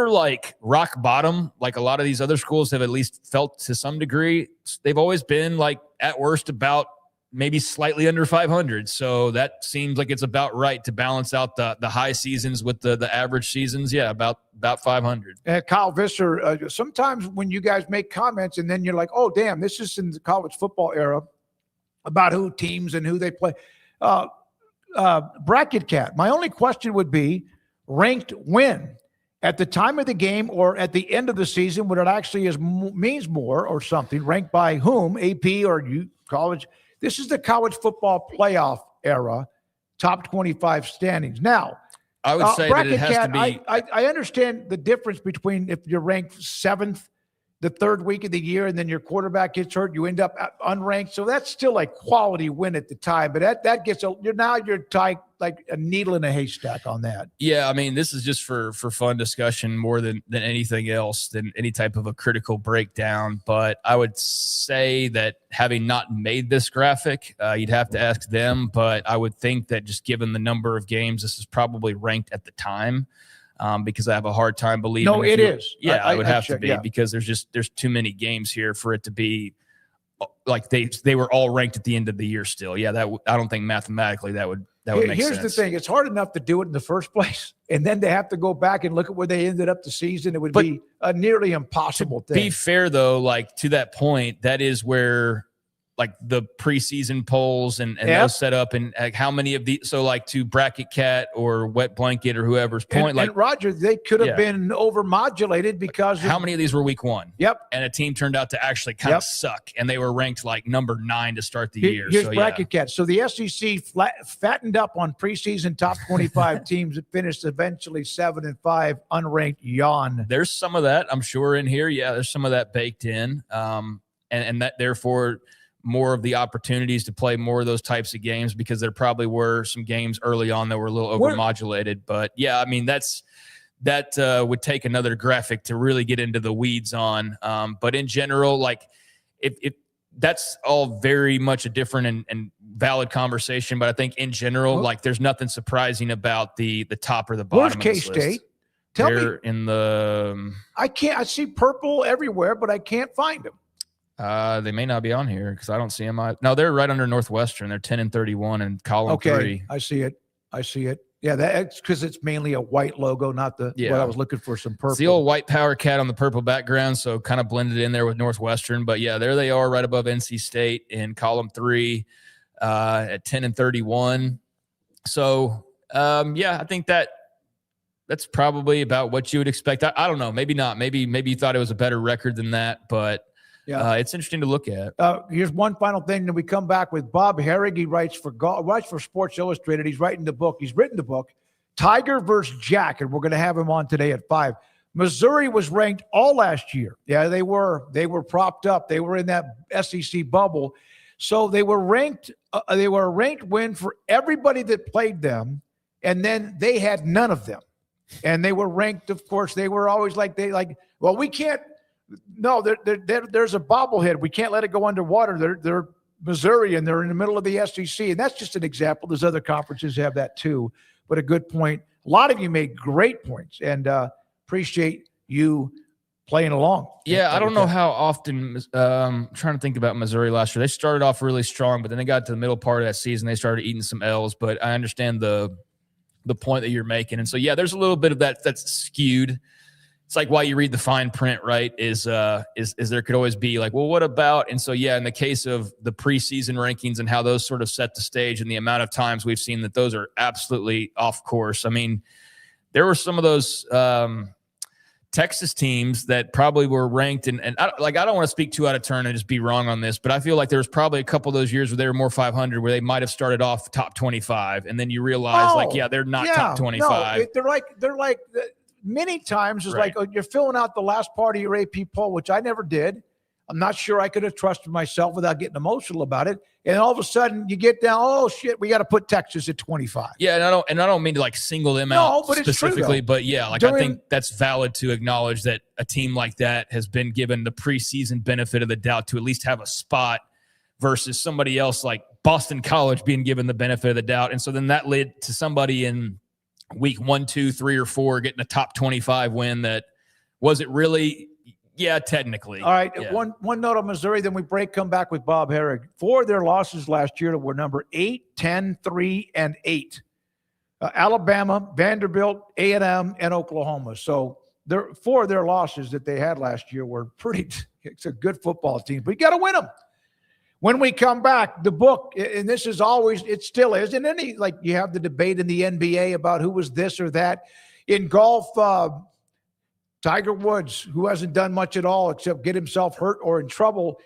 like rock bottom, like a lot of these other schools have at least felt to some degree. They've always been like at worst about maybe slightly under 500. So that seems like it's about right to balance out the high seasons with the average seasons. Yeah, about 500. Kyle Visser, sometimes when you guys make comments and then you're like, oh, damn, this is in the college football era about who teams and who they play. Bracket Cat, my only question would be ranked when? At the time of the game or at the end of the season when it actually means more or something, ranked by whom, AP or college? This is the college football playoff era, top 25 standings. Now, I would say that it has to be. I understand the difference between if you're ranked 7th the third week of the year and then your quarterback gets hurt, you end up unranked. So that's still a quality win at the time. But that gets you're tight like a needle in a haystack on that. Yeah, I mean, this is just for fun discussion more than anything else, than any type of a critical breakdown. But I would say that having not made this graphic, you'd have to ask them. But I would think that just given the number of games, this is probably ranked at the time. Because I have a hard time believing. No, it is. Yeah, I would have to be because there's too many games here for it to be like they were all ranked at the end of the year still. Yeah, I don't think mathematically that would make sense. Here's the thing: it's hard enough to do it in the first place, and then they have to go back and look at where they ended up the season. It would be a nearly impossible thing. Be fair though, like to that point, that is where like the preseason polls and those set up and like how many of these, so like to Bracket Cat or Wet Blanket or whoever's point, and Roger, they could have been overmodulated because how many of these were week 1? Yep. And a team turned out to actually kind of suck and they were ranked like number 9 to start the year. Here's Bracket Cat. So the SEC fattened up on preseason top 25 teams that finished eventually 7-5 unranked. Yawn. There's some of that, I'm sure, in here. Yeah, there's some of that baked in. And that therefore more of the opportunities to play more of those types of games because there probably were some games early on that were a little overmodulated. But yeah, I mean, that would take another graphic to really get into the weeds on. But in general, like if that's all very much a different and valid conversation. But I think in general, like there's nothing surprising about the top or the bottom. Where's K-State? Tell me. In the I see purple everywhere, but I can't find them. They may not be on here because I don't see them. No, they're right under Northwestern. They're 10-31 in column 3. I see it. Yeah, that's because it's mainly a white logo, not what I was looking for. Some purple. It's the old white power cat on the purple background, so kind of blended in there with Northwestern. But yeah, there they are, right above NC State in column 3, at 10-31. So I think that's probably about what you would expect. I don't know, maybe not. Maybe you thought it was a better record than that, but. Yeah, it's interesting to look at. Here's one final thing. Then we come back with Bob Harig. He writes for Sports Illustrated. He's writing the book. He's written the book, Tiger versus Jack, and we're going to have him on today at 5. Missouri was ranked all last year. Yeah, they were propped up. They were in that SEC bubble, so they were ranked. They were a ranked win for everybody that played them, and then they had none of them, and they were ranked. Of course, they were always well, we can't. No, there's a bobblehead. We can't let it go underwater. They're Missouri, and they're in the middle of the SEC, and that's just an example. There's other conferences have that too, but a good point. A lot of you made great points, and appreciate you playing along. Yeah, I don't know how often I'm trying to think about Missouri last year. They started off really strong, but then they got to the middle part of that season. They started eating some L's, but I understand the point that you're making. And so, yeah, there's a little bit of that's skewed. It's like why you read the fine print, right? Is there could always be like, well, what about? And so, yeah, in the case of the preseason rankings and how those sort of set the stage and the amount of times we've seen that those are absolutely off course. I mean, there were some of those Texas teams that probably were ranked, and I don't want to speak too out of turn and just be wrong on this, but I feel like there was probably a couple of those years where they were more 500, where they might have started off top 25, and then you realize they're not top 25. No, they're like many times it's like you're filling out the last part of your AP poll, which I never did. I'm not sure I could have trusted myself without getting emotional about it. And all of a sudden you get down, oh shit, we got to put Texas at 25. Yeah, and I don't mean to like single them out specifically, but yeah, like I think that's valid to acknowledge that a team like that has been given the preseason benefit of the doubt to at least have a spot versus somebody else like Boston College being given the benefit of the doubt. And so then that led to somebody in week 1, 2, 3, or 4 getting a top 25 win that was it really. Yeah, technically. All right. Yeah. One note on Missouri, then we come back with Bob Harig. 4 of their losses last year were number 8, 10, 3, and 8. Alabama, Vanderbilt, A&M, and Oklahoma. So 4 of their losses that they had last year were it's a good football team, but you got to win them. When we come back, the book, and this is always, it still is, and then you have the debate in the NBA about who was this or that. In golf, Tiger Woods, who hasn't done much at all except get himself hurt or in trouble,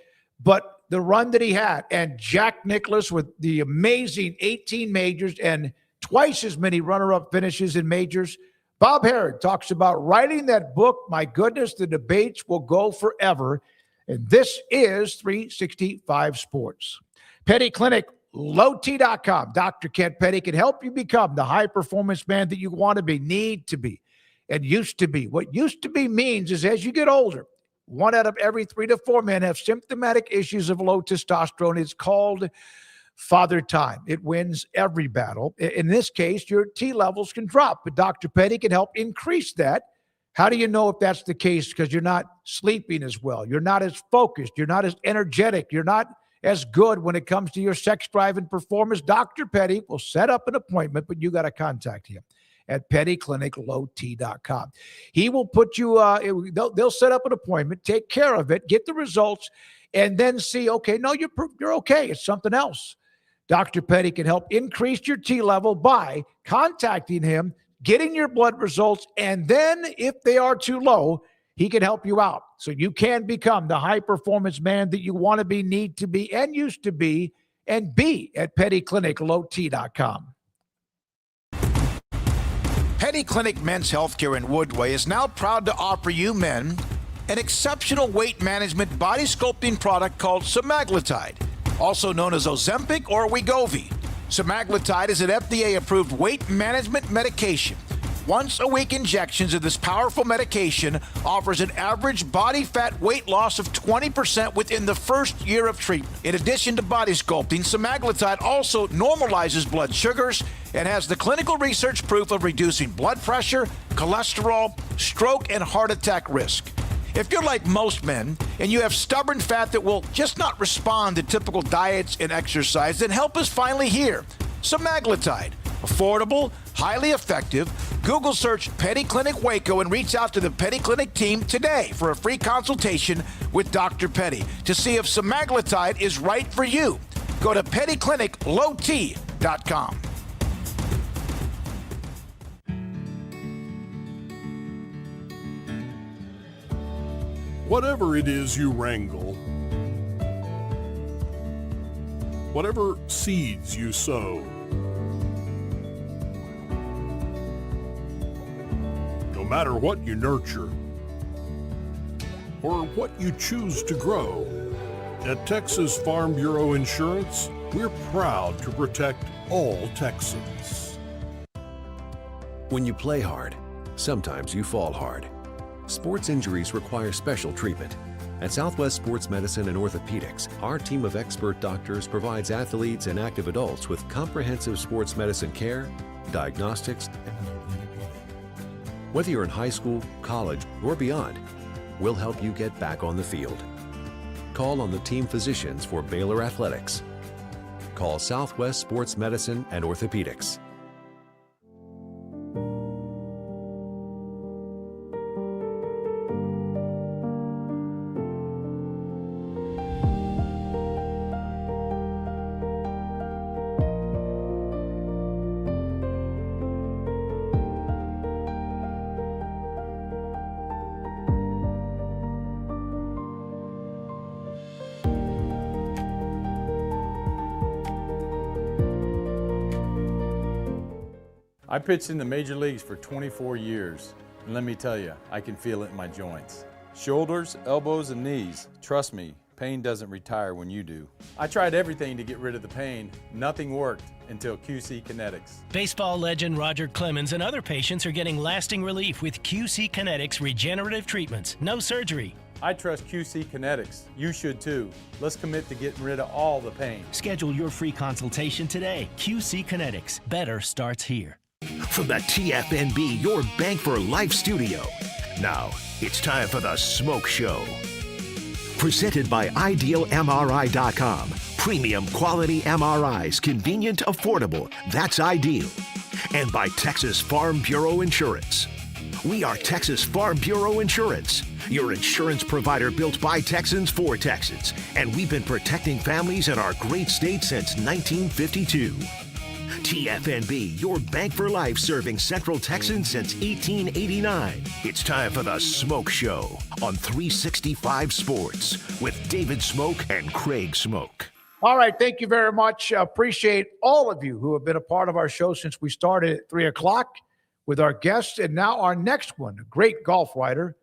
but the run that he had, and Jack Nicklaus with the amazing 18 majors and twice as many runner-up finishes in majors. Bob Harig talks about writing that book. My goodness, the debates will go forever. And this is 365 Sports. Petty Clinic, lowt.com. Dr. Kent Petty can help you become the high-performance man that you want to be, need to be, and used to be. What used to be means is as you get older, 1 out of every 3 to 4 men have symptomatic issues of low testosterone. It's called father time. It wins every battle. In this case, your T levels can drop, but Dr. Petty can help increase that. How do you know if that's the case? Because you're not sleeping as well. You're not as focused. You're not as energetic. You're not as good when it comes to your sex drive and performance. Dr. Petty will set up an appointment, but you got to contact him at pettycliniclowt.com. He will put you, they'll set up an appointment, take care of it, get the results, and then see, okay, no, you're okay. It's something else. Dr. Petty can help increase your T level by contacting him, getting your blood results, and then if they are too low, he can help you out. So you can become the high-performance man that you want to be, need to be, and used to be, and be at pettycliniclowt.com. Petty Clinic Men's Healthcare in Woodway is now proud to offer you men an exceptional weight management body sculpting product called semaglutide, also known as Ozempic or Wegovy. Semaglutide is an FDA-approved weight management medication. Once-a-week injections of this powerful medication offers an average body fat weight loss of 20% within the first year of treatment. In addition to body sculpting, semaglutide also normalizes blood sugars and has the clinical research proof of reducing blood pressure, cholesterol, stroke, and heart attack risk. If you're like most men and you have stubborn fat that will just not respond to typical diets and exercise, then help is finally here. Semaglutide. Affordable, highly effective. Google search Petty Clinic Waco and reach out to the Petty Clinic team today for a free consultation with Dr. Petty to see if semaglutide is right for you. Go to pettycliniclowt.com. Whatever it is you wrangle, whatever seeds you sow, no matter what you nurture or what you choose to grow, at Texas Farm Bureau Insurance, we're proud to protect all Texans. When you play hard, sometimes you fall hard. Sports injuries require special treatment. At Southwest Sports Medicine and Orthopedics, our team of expert doctors provides athletes and active adults with comprehensive sports medicine care, diagnostics. Whether you're in high school, college, or beyond, we'll help you get back on the field. Call on the team physicians for Baylor Athletics. Call Southwest Sports Medicine and Orthopedics. I pitched in the major leagues for 24 years, and let me tell you, I can feel it in my joints. Shoulders, elbows, and knees. Trust me, pain doesn't retire when you do. I tried everything to get rid of the pain. Nothing worked until QC Kinetics. Baseball legend Roger Clemens and other patients are getting lasting relief with QC Kinetics regenerative treatments. No surgery. I trust QC Kinetics. You should too. Let's commit to getting rid of all the pain. Schedule your free consultation today. QC Kinetics. Better starts here. From the TFNB Your Bank for Life studio. Now, it's time for the SMOAK Show. Presented by IdealMRI.com. Premium quality MRIs, convenient, affordable. That's ideal. And by Texas Farm Bureau Insurance. We are Texas Farm Bureau Insurance, your insurance provider built by Texans for Texans. And we've been protecting families in our great state since 1952. TFNB, your bank for life, serving Central Texans since 1889. It's time for the SMOAK Show on 365 Sports with David Smoke and Craig Smoke. All right, thank you very much. Appreciate all of you who have been a part of our show since we started at 3 o'clock with our guests. And now our next one, a great golf writer,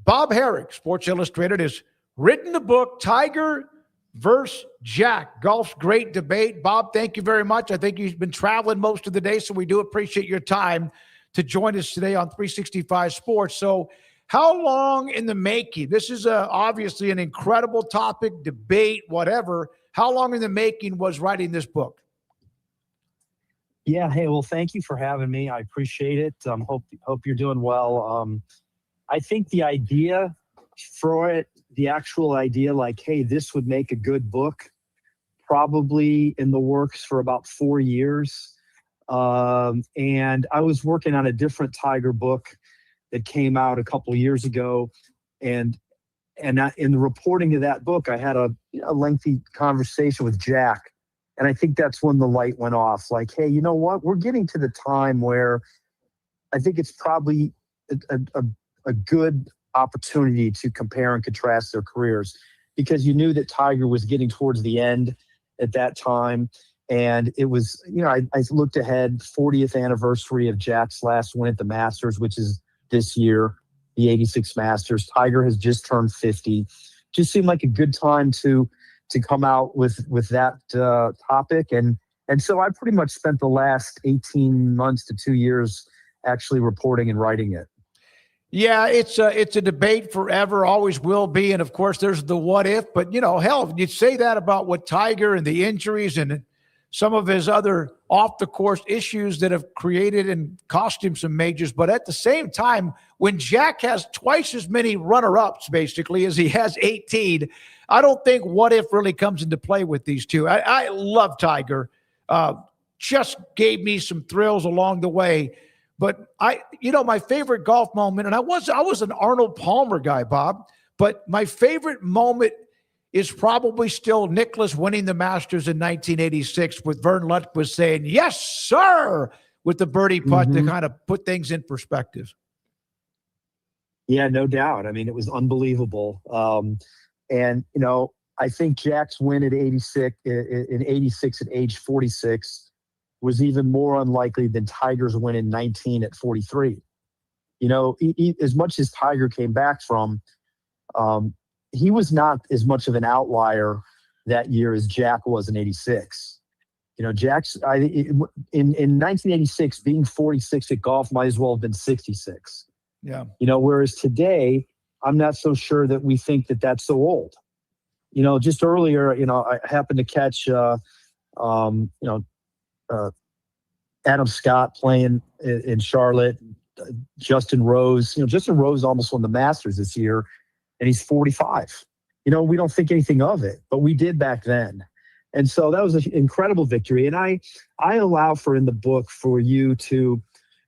Bob Harig, Sports Illustrated, has written the book Tiger versus Jack, golf's great debate. Bob, thank you very much. I think you've been traveling most of the day, so we do appreciate your time to join us today on 365 Sports. So how long in the making? This is obviously an incredible topic, debate, whatever. How long in the making was writing this book? Yeah. Hey, well, thank you for having me. I appreciate it. Hope you're doing well. I think the idea for it, the actual idea, like, hey, this would make a good book, probably in the works for about 4 years. And I was working on a different Tiger book that came out a couple of years ago. And in the reporting of that book, I had a lengthy conversation with Jack. And I think that's when the light went off. Like, hey, you know what? We're getting to the time where I think it's probably a good opportunity to compare and contrast their careers, because you knew that Tiger was getting towards the end at that time. And it was, I looked ahead, 40th anniversary of Jack's last win at the Masters, which is this year, the 86 Masters. Tiger has just turned 50. Just seemed like a good time to come out with that topic. And so I pretty much spent the last 18 months to 2 years actually reporting and writing it. Yeah, it's a debate forever, always will be. And of course, there's the what if. But, hell, you'd say that about what Tiger and the injuries and some of his other off-the-course issues that have created and cost him some majors. But at the same time, when Jack has twice as many runner-ups, basically, as he has 18, I don't think what if really comes into play with these two. I love Tiger. Just gave me some thrills along the way. But my favorite golf moment, and I was an Arnold Palmer guy, Bob, but my favorite moment is probably still Nicklaus winning the Masters in 1986 with Vern Lundquist saying, "Yes, sir," with the birdie putt to kind of put things in perspective. Yeah, no doubt. I mean, it was unbelievable. And, I think Jack's win at 86 at age 46 was even more unlikely than Tiger's win in 19 at 43. As much as Tiger came back from, he was not as much of an outlier that year as Jack was in 86. Jack's in 1986, being 46 at golf might as well have been 66. Yeah. Whereas today, I'm not so sure that we think that that's so old. Just earlier, I happened to catch, Adam Scott playing in Charlotte, Justin Rose. Justin Rose almost won the Masters this year, and he's 45. We don't think anything of it, but we did back then. And so that was an incredible victory. And I allow for in the book for you to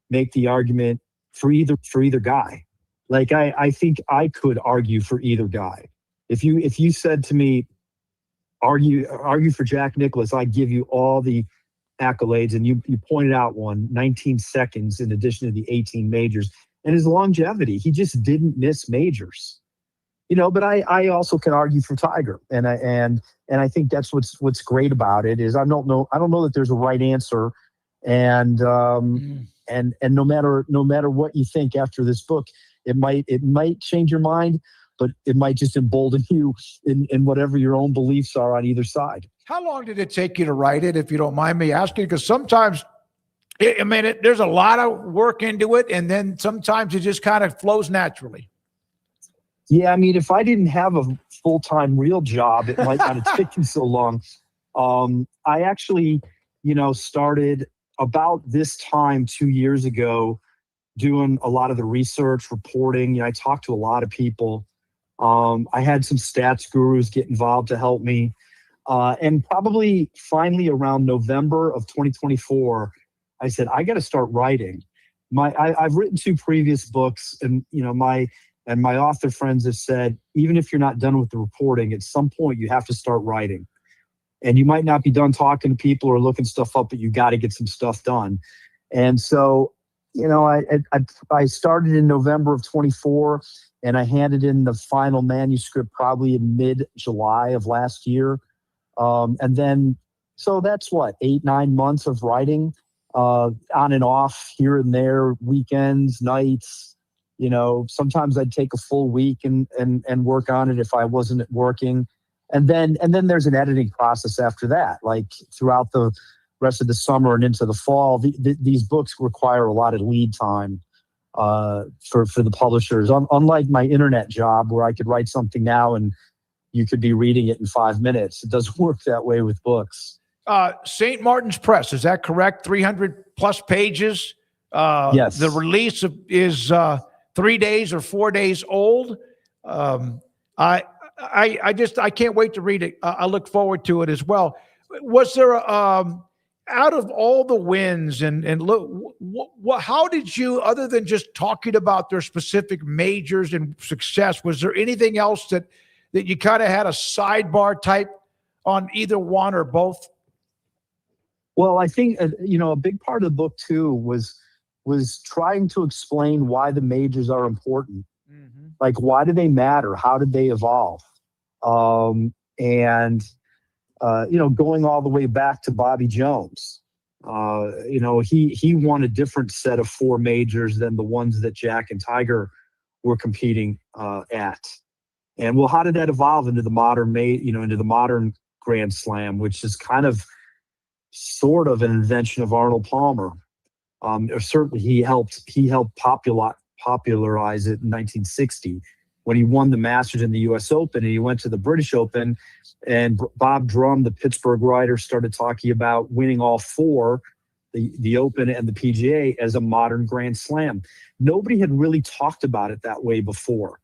make the argument for either guy. Like I think I could argue for either guy. If you said to me, argue for Jack Nicklaus, I'd give you all the accolades. And you pointed out 19 seconds in addition to the 18 majors, and his longevity. He just didn't miss majors. But I also can argue for Tiger, and I think that's what's great about it is I don't know that there's a right answer, And and no matter what you think after this book, it might change your mind, but it might just embolden you in whatever your own beliefs are on either side. How long did it take you to write it, if you don't mind me asking? Because sometimes, there's a lot of work into it, and then sometimes it just kind of flows naturally. Yeah, I mean, if I didn't have a full-time real job, it might not have taken so long. I actually, started about this time 2 years ago doing a lot of the research, reporting. I talked to a lot of people. I had some stats gurus get involved to help me. And probably finally around November of 2024, I said, I got to start writing. I've written 2 previous books, and my author friends have said, even if you're not done with the reporting, at some point you have to start writing. And you might not be done talking to people or looking stuff up, but you got to get some stuff done. And so, I started in November of 24, and I handed in the final manuscript probably in mid-July of last year. And then, so that's 8-9 months of writing, on and off, here and there, weekends, nights. Sometimes I'd take a full week and work on it if I wasn't working. And then there's an editing process after that, like throughout the rest of the summer and into the fall. These books require a lot of lead time for the publishers. Unlike my internet job, where I could write something now and you could be reading it in 5 minutes, it doesn't work that way with books. St. Martin's Press, is that correct? 300 plus pages. Yes. The release is 3 days or 4 days old. I can't wait to read it. I look forward to it as well. Was there out of all the wins and look, how did you, other than just talking about their specific majors and success, was there anything else that you kind of had a sidebar type on either one or both? Well, I think a big part of the book too was trying to explain why the majors are important. Like, why do they matter? How did they evolve? Going all the way back to Bobby Jones. He won a different set of 4 majors than the ones that Jack and Tiger were competing at. And how did that evolve into the modern Grand Slam, which is kind of sort of an invention of Arnold Palmer. Or certainly he helped popularize it in 1960 when he won the Masters in the U.S. Open, and he went to the British Open, and Bob Drum, the Pittsburgh writer, started talking about winning all 4, the Open and the PGA, as a modern Grand Slam. Nobody had really talked about it that way before.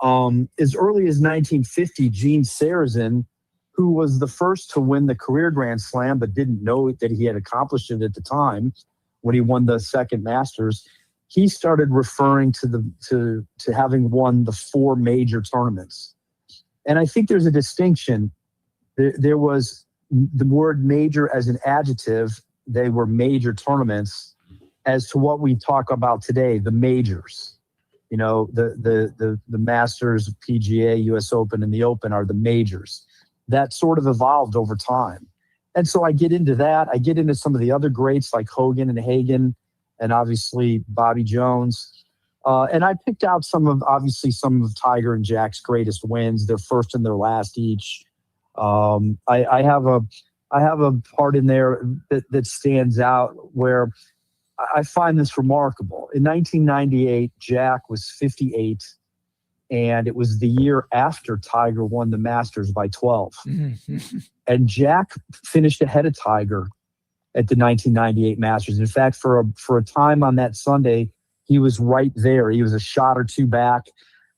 As early as 1950, Gene Sarazen, who was the first to win the career Grand Slam but didn't know that he had accomplished it at the time when he won the second Masters, he started referring to having won the 4 major tournaments. And I think there's a distinction. There was the word major as an adjective. They were major tournaments, as to what we talk about today, the majors. The Masters, PGA, US Open, and the Open are the majors. That sort of evolved over time. And so I get into that. I get into some of the other greats like Hogan and Hagen, and obviously Bobby Jones. And I picked out some of Tiger and Jack's greatest wins, their first and their last each. I have a part in there that stands out where I find this remarkable. In 1998, Jack was 58, and it was the year after Tiger won the Masters by 12. And Jack finished ahead of Tiger at the 1998 Masters. In fact, for a time on that Sunday, he was right there. He was a shot or 2 back.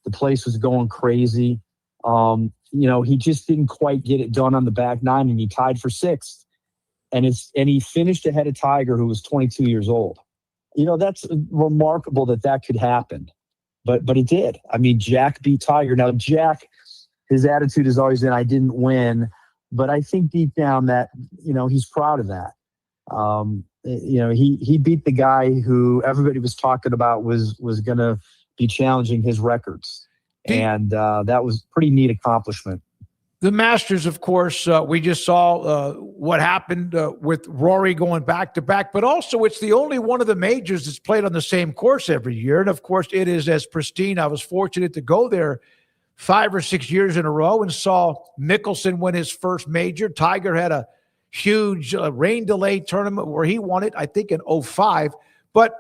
The place was going crazy. He just didn't quite get it done on the back 9, and he tied for 6th. And he finished ahead of Tiger, who was 22 years old. That's remarkable that could happen. But it did. I mean, Jack beat Tiger. Now, Jack, his attitude has always been, I didn't win. But I think deep down that, he's proud of that. He beat the guy who everybody was talking about was going to be challenging his records. And that was a pretty neat accomplishment. The Masters, of course, we just saw what happened with Rory going back-to-back, but also it's the only one of the majors that's played on the same course every year. And, of course, it is as pristine. I was fortunate to go there 5 or 6 years in a row and saw Mickelson win his first major. Tiger had a huge rain delay tournament where he won it, I think, in 2005. But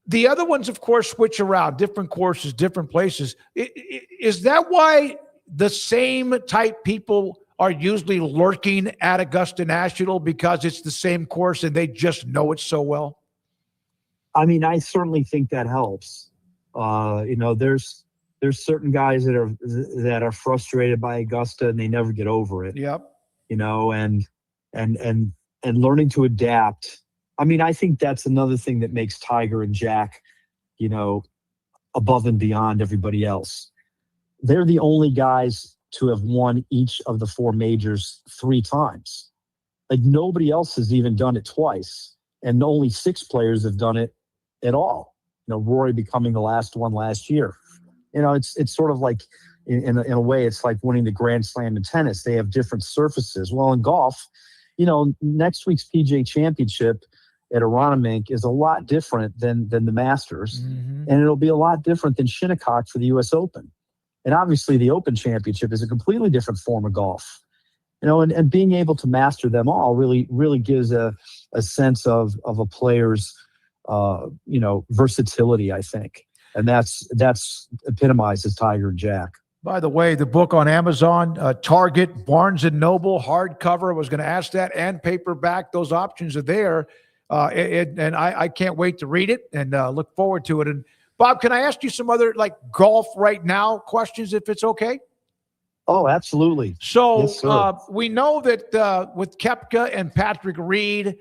the other ones, of course, switch around, different courses, different places. Is that why the same type people are usually lurking at Augusta National, because it's the same course and they just know it so well? I mean, I certainly think that helps. There's certain guys that are frustrated by Augusta and they never get over it. Yep. And learning to adapt. I mean, I think that's another thing that makes Tiger and Jack, above and beyond everybody else. They're the only guys to have won each of the 4 majors 3 times. Like, nobody else has even done it twice. And only 6 players have done it at all. Rory becoming the last one last year. It's sort of like, in a way, it's like winning the Grand Slam in tennis. They have different surfaces. Well, in golf, next week's PGA Championship at Aronimink is a lot different than the Masters. Mm-hmm. And it'll be a lot different than Shinnecock for the U.S. Open. And obviously the Open Championship is a completely different form of golf. And being able to master them all really, really gives a sense of a player's, versatility, I think. And that's epitomizes Tiger and Jack. By the way, the book on Amazon, Target, Barnes & Noble, hardcover, I was going to ask that, and paperback, those options are there. And I can't wait to read it and look forward to it. And Bob, can I ask you some other golf right now questions, if it's okay? Oh, absolutely. So yes, we know that with Koepka and Patrick Reed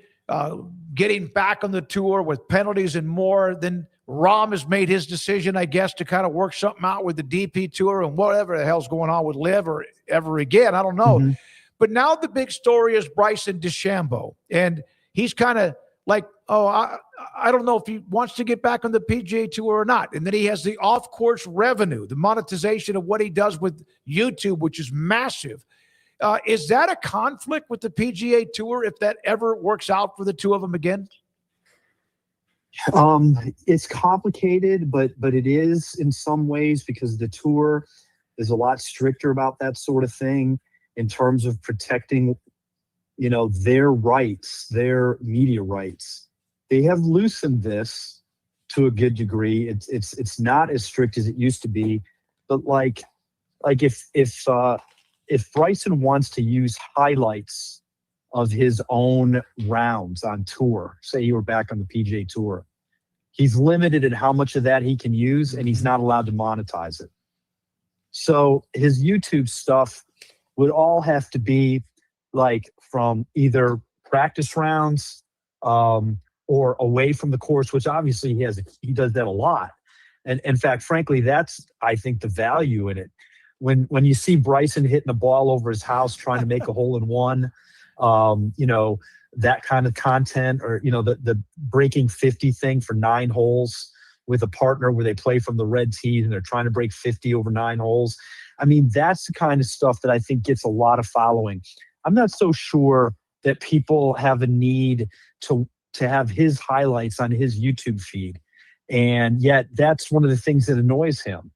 getting back on the tour with penalties and more, then Rahm has made his decision, I guess, to kind of work something out with the DP Tour and whatever the hell's going on with Liv or ever again. I don't know. Mm-hmm. But now the big story is Bryson DeChambeau. And he's kind of like, I don't know if he wants to get back on the PGA Tour or not. And then he has the off-course revenue, the monetization of what he does with YouTube, which is massive. Is that a conflict with the PGA Tour if that ever works out for the two of them again? It's complicated, but it is in some ways, because the tour is a lot stricter about that sort of thing in terms of protecting, their rights, their media rights. They have loosened this to a good degree. It's not as strict as it used to be, but like if Bryson wants to use highlights of his own rounds on tour, say you were back on the PGA Tour, he's limited in how much of that he can use, and he's not allowed to monetize it. So his YouTube stuff would all have to be from either practice rounds or away from the course, which obviously he does that a lot. And in fact, frankly, that's, I think, the value in it. When you see Bryson hitting the ball over his house trying to make a hole in one, that kind of content, or the breaking 50 thing for 9 holes with a partner where they play from the red tees and they're trying to break 50 over 9 holes. I mean, that's the kind of stuff that I think gets a lot of following. I'm not so sure that people have a need to have his highlights on his YouTube feed, and yet that's one of the things that annoys him.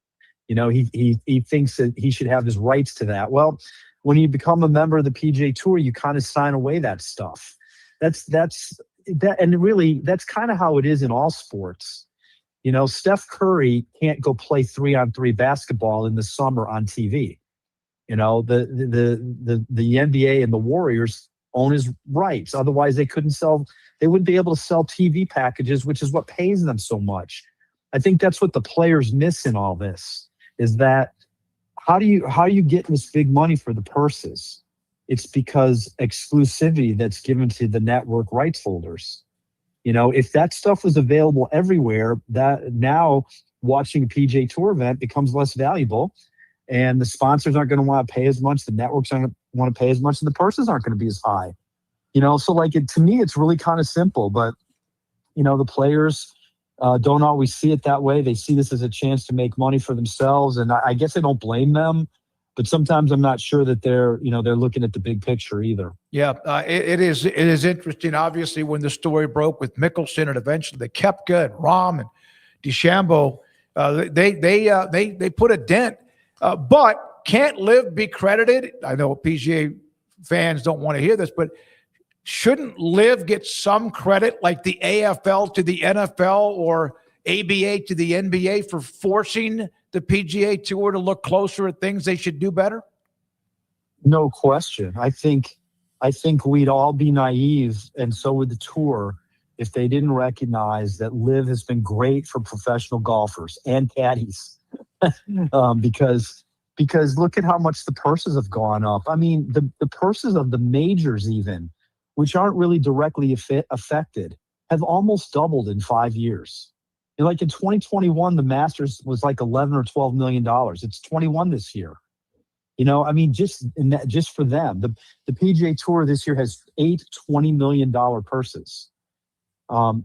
He thinks that he should have his rights to that. Well, when you become a member of the PGA Tour, you kind of sign away that stuff. And really, that's kind of how it is in all sports. Steph Curry can't go play 3-on-3 basketball in the summer on TV. The NBA and the Warriors own his rights. Otherwise, they wouldn't be able to sell TV packages, which is what pays them so much. I think that's what the players miss in all this, is that how do you get this big money for the purses? It's because exclusivity that's given to the network rights holders. If that stuff was available everywhere, that now watching a PGA Tour event becomes less valuable, and the sponsors aren't going to want to pay as much, the networks aren't going to want to pay as much, and the purses aren't going to be as high. So to me, it's really kind of simple, but the players don't always see it that way. They see this as a chance to make money for themselves, and I guess I don't blame them. But sometimes I'm not sure that they're looking at the big picture either. Yeah, it is interesting. Obviously, when the story broke with Mickelson and eventually the Koepka and Rahm and DeChambeau, they put a dent. But can't Liv be credited? I know PGA fans don't want to hear this, but shouldn't Liv get some credit, like the AFL to the NFL or ABA to the NBA, for forcing the PGA Tour to look closer at things they should do better? No question. I think we'd all be naive, and so would the tour, if they didn't recognize that Liv has been great for professional golfers and caddies. because look at how much the purses have gone up. I mean, the purses of the majors, even, which aren't really directly affected, have almost doubled in 5 years. Like in 2021, the Masters was like $11 or $12 million. It's 21 this year. I mean, just for them, the PGA Tour this year has 8 $20 million purses. 4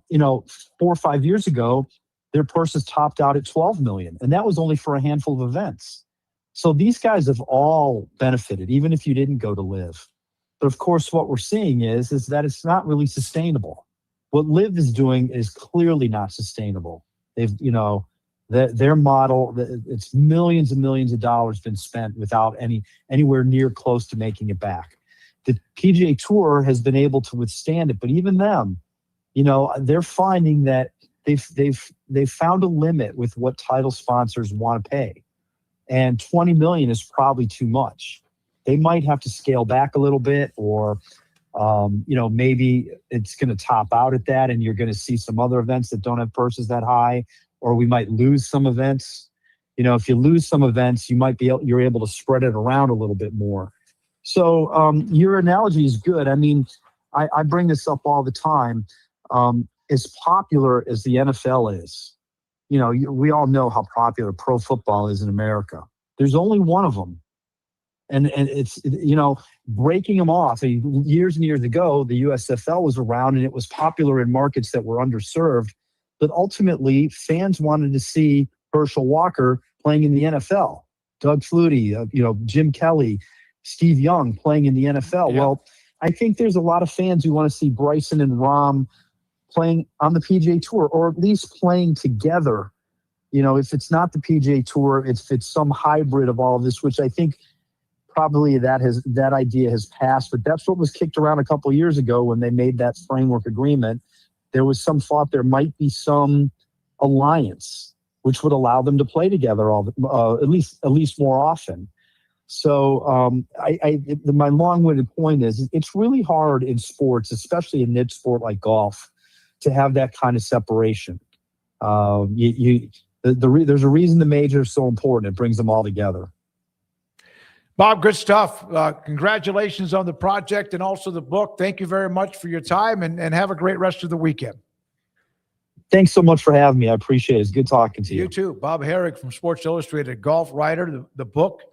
or 5 years ago, their purses topped out at 12 million, and that was only for a handful of events. So these guys have all benefited, even if you didn't go to Liv. But of course, what we're seeing is that it's not really sustainable. What Liv is doing is clearly not sustainable. They've, their model, it's millions and millions of dollars been spent without anywhere near close to making it back. The PGA Tour has been able to withstand it, but even them, they're finding that they've found a limit with what title sponsors want to pay, and 20 million is probably too much. They might have to scale back a little bit, or maybe it's going to top out at that, and you're going to see some other events that don't have purses that high, or we might lose some events. If you lose some events, you're able to spread it around a little bit more. So your analogy is good. I mean, I bring this up all the time. As popular as the NFL is, we all know how popular pro football is in America. There's only one of them. And it's, breaking them off. Years and years ago, the USFL was around and it was popular in markets that were underserved. But ultimately, fans wanted to see Herschel Walker playing in the NFL, Doug Flutie, Jim Kelly, Steve Young playing in the NFL. Yeah. Well, I think there's a lot of fans who want to see Bryson and Rahm playing on the PGA Tour, or at least playing together. If it's not the PGA Tour, it's some hybrid of all of this, which I think probably that idea has passed. But that's what was kicked around a couple of years ago when they made that framework agreement. There was some thought there might be some alliance which would allow them to play together at least more often. So my long-winded point is, it's really hard in sports, especially a niche sport like golf, to have that kind of separation. There's a reason the major is so important. It brings them all together. Bob, good stuff. Congratulations on the project and also the book. Thank you very much for your time, and have a great rest of the weekend. Thanks so much for having me. I appreciate it. It's good talking to you. You too. Bob Harig from Sports Illustrated, golf writer, the book,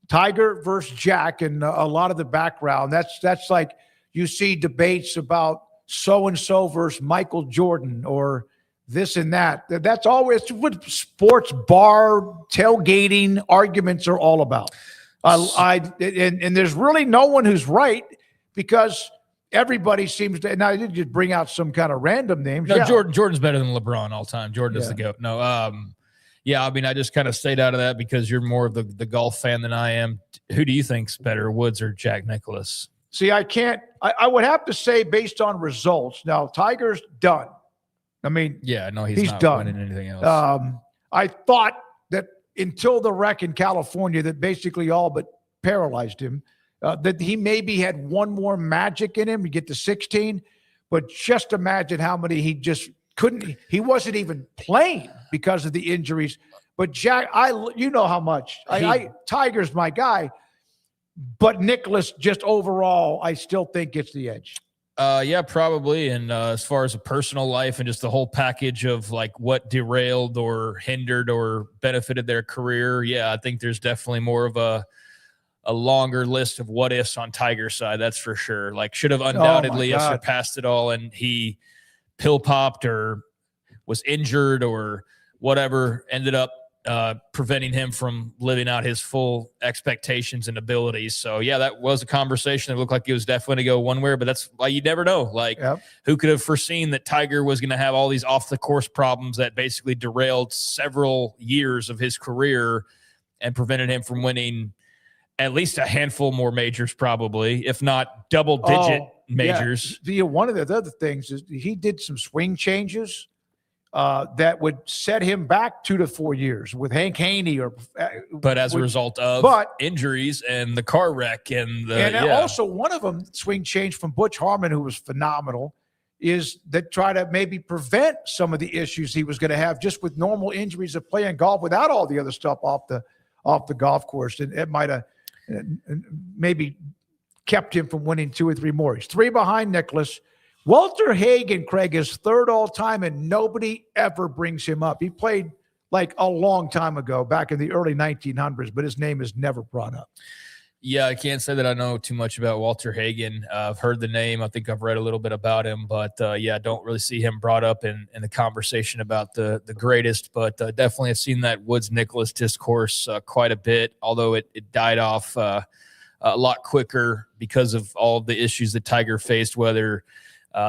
Tiger versus Jack, and a lot of the background. That's like you see debates about so-and-so versus Michael Jordan or this and that. That's always what sports bar tailgating arguments are all about. And there's really no one who's right, because everybody seems to. Now, you just bring out some kind of random names. No, yeah. Jordan's better than LeBron all time. Jordan is the GOAT. No, I mean, I just kind of stayed out of that because you're more of the golf fan than I am. Who do you think's better, Woods or Jack Nicklaus? See, I can't. I would have to say based on results. Now, Tiger's done. I mean, yeah, no, he's not done. winning anything else. I thought that until the wreck in California, that basically all but paralyzed him, that he maybe had one more magic in him. You get to 16, but just imagine how many he just couldn't. He wasn't even playing because of the injuries. But Jack, you know how much Tiger's my guy, but Nicklaus just overall, I still think gets the edge. Yeah, probably. And as far as a personal life and just the whole package of like what derailed or hindered or benefited their career, yeah, I think there's definitely more of a longer list of what ifs on Tiger's side. That's for sure. Like, should have undoubtedly surpassed it all, and he pill popped or was injured or whatever, ended up preventing him from living out his full expectations and abilities. So, yeah, that was a conversation that looked like it was definitely going to go one way, but that's why you never know. Like, who could have foreseen that Tiger was going to have all these off-the-course problems that basically derailed several years of his career and prevented him from winning at least a handful more majors, probably, if not double-digit majors. Yeah. One of the other things is he did some swing changes that would set him back 2 to 4 years with Hank Haney, but as a result of injuries and the car wreck and also one of them swing change from Butch Harmon, who was phenomenal, is that try to maybe prevent some of the issues he was going to have just with normal injuries of playing golf without all the other stuff off the golf course, and it might have maybe kept him from winning 2 or 3 more. He's 3 behind Nicklaus. Walter Hagen, Craig, is 3rd all time, and nobody ever brings him up. He played like a long time ago, back in the early 1900s, but his name is never brought up. Yeah, I can't say that I know too much about Walter Hagen. I've heard the name. I think I've read a little bit about him, but I don't really see him brought up in the conversation about the greatest, but definitely I've seen that Woods-Nicklaus discourse quite a bit, although it died off a lot quicker because of all of the issues that Tiger faced, whether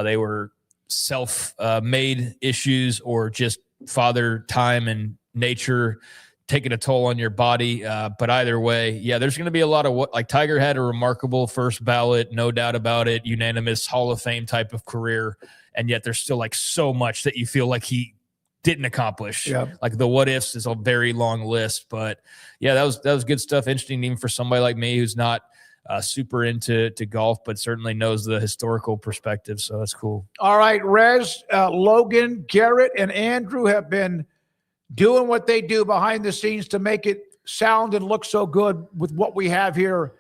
they were self-made issues or just father time and nature taking a toll on your body. But either way, there's going to be a lot of like Tiger had a remarkable first ballot, no doubt about it, unanimous Hall of Fame type of career. And yet there's still like so much that you feel like he didn't accomplish. Like the what ifs is a very long list, but that was good stuff. Interesting even for somebody like me who's not super into golf, but certainly knows the historical perspective. So that's cool. All right, Rez, Logan, Garrett, and Andrew have been doing what they do behind the scenes to make it sound and look so good with what we have here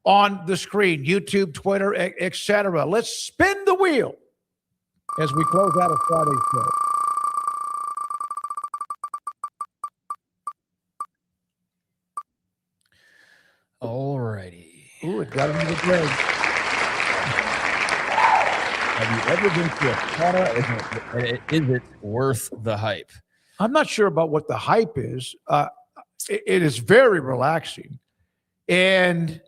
on the screen, YouTube, Twitter, etc. Let's spin the wheel as we close out a Friday show. All righty. Ooh, it got into the break. Have you ever been to a sauna? Is it worth the hype? I'm not sure about what the hype is. It is very relaxing. And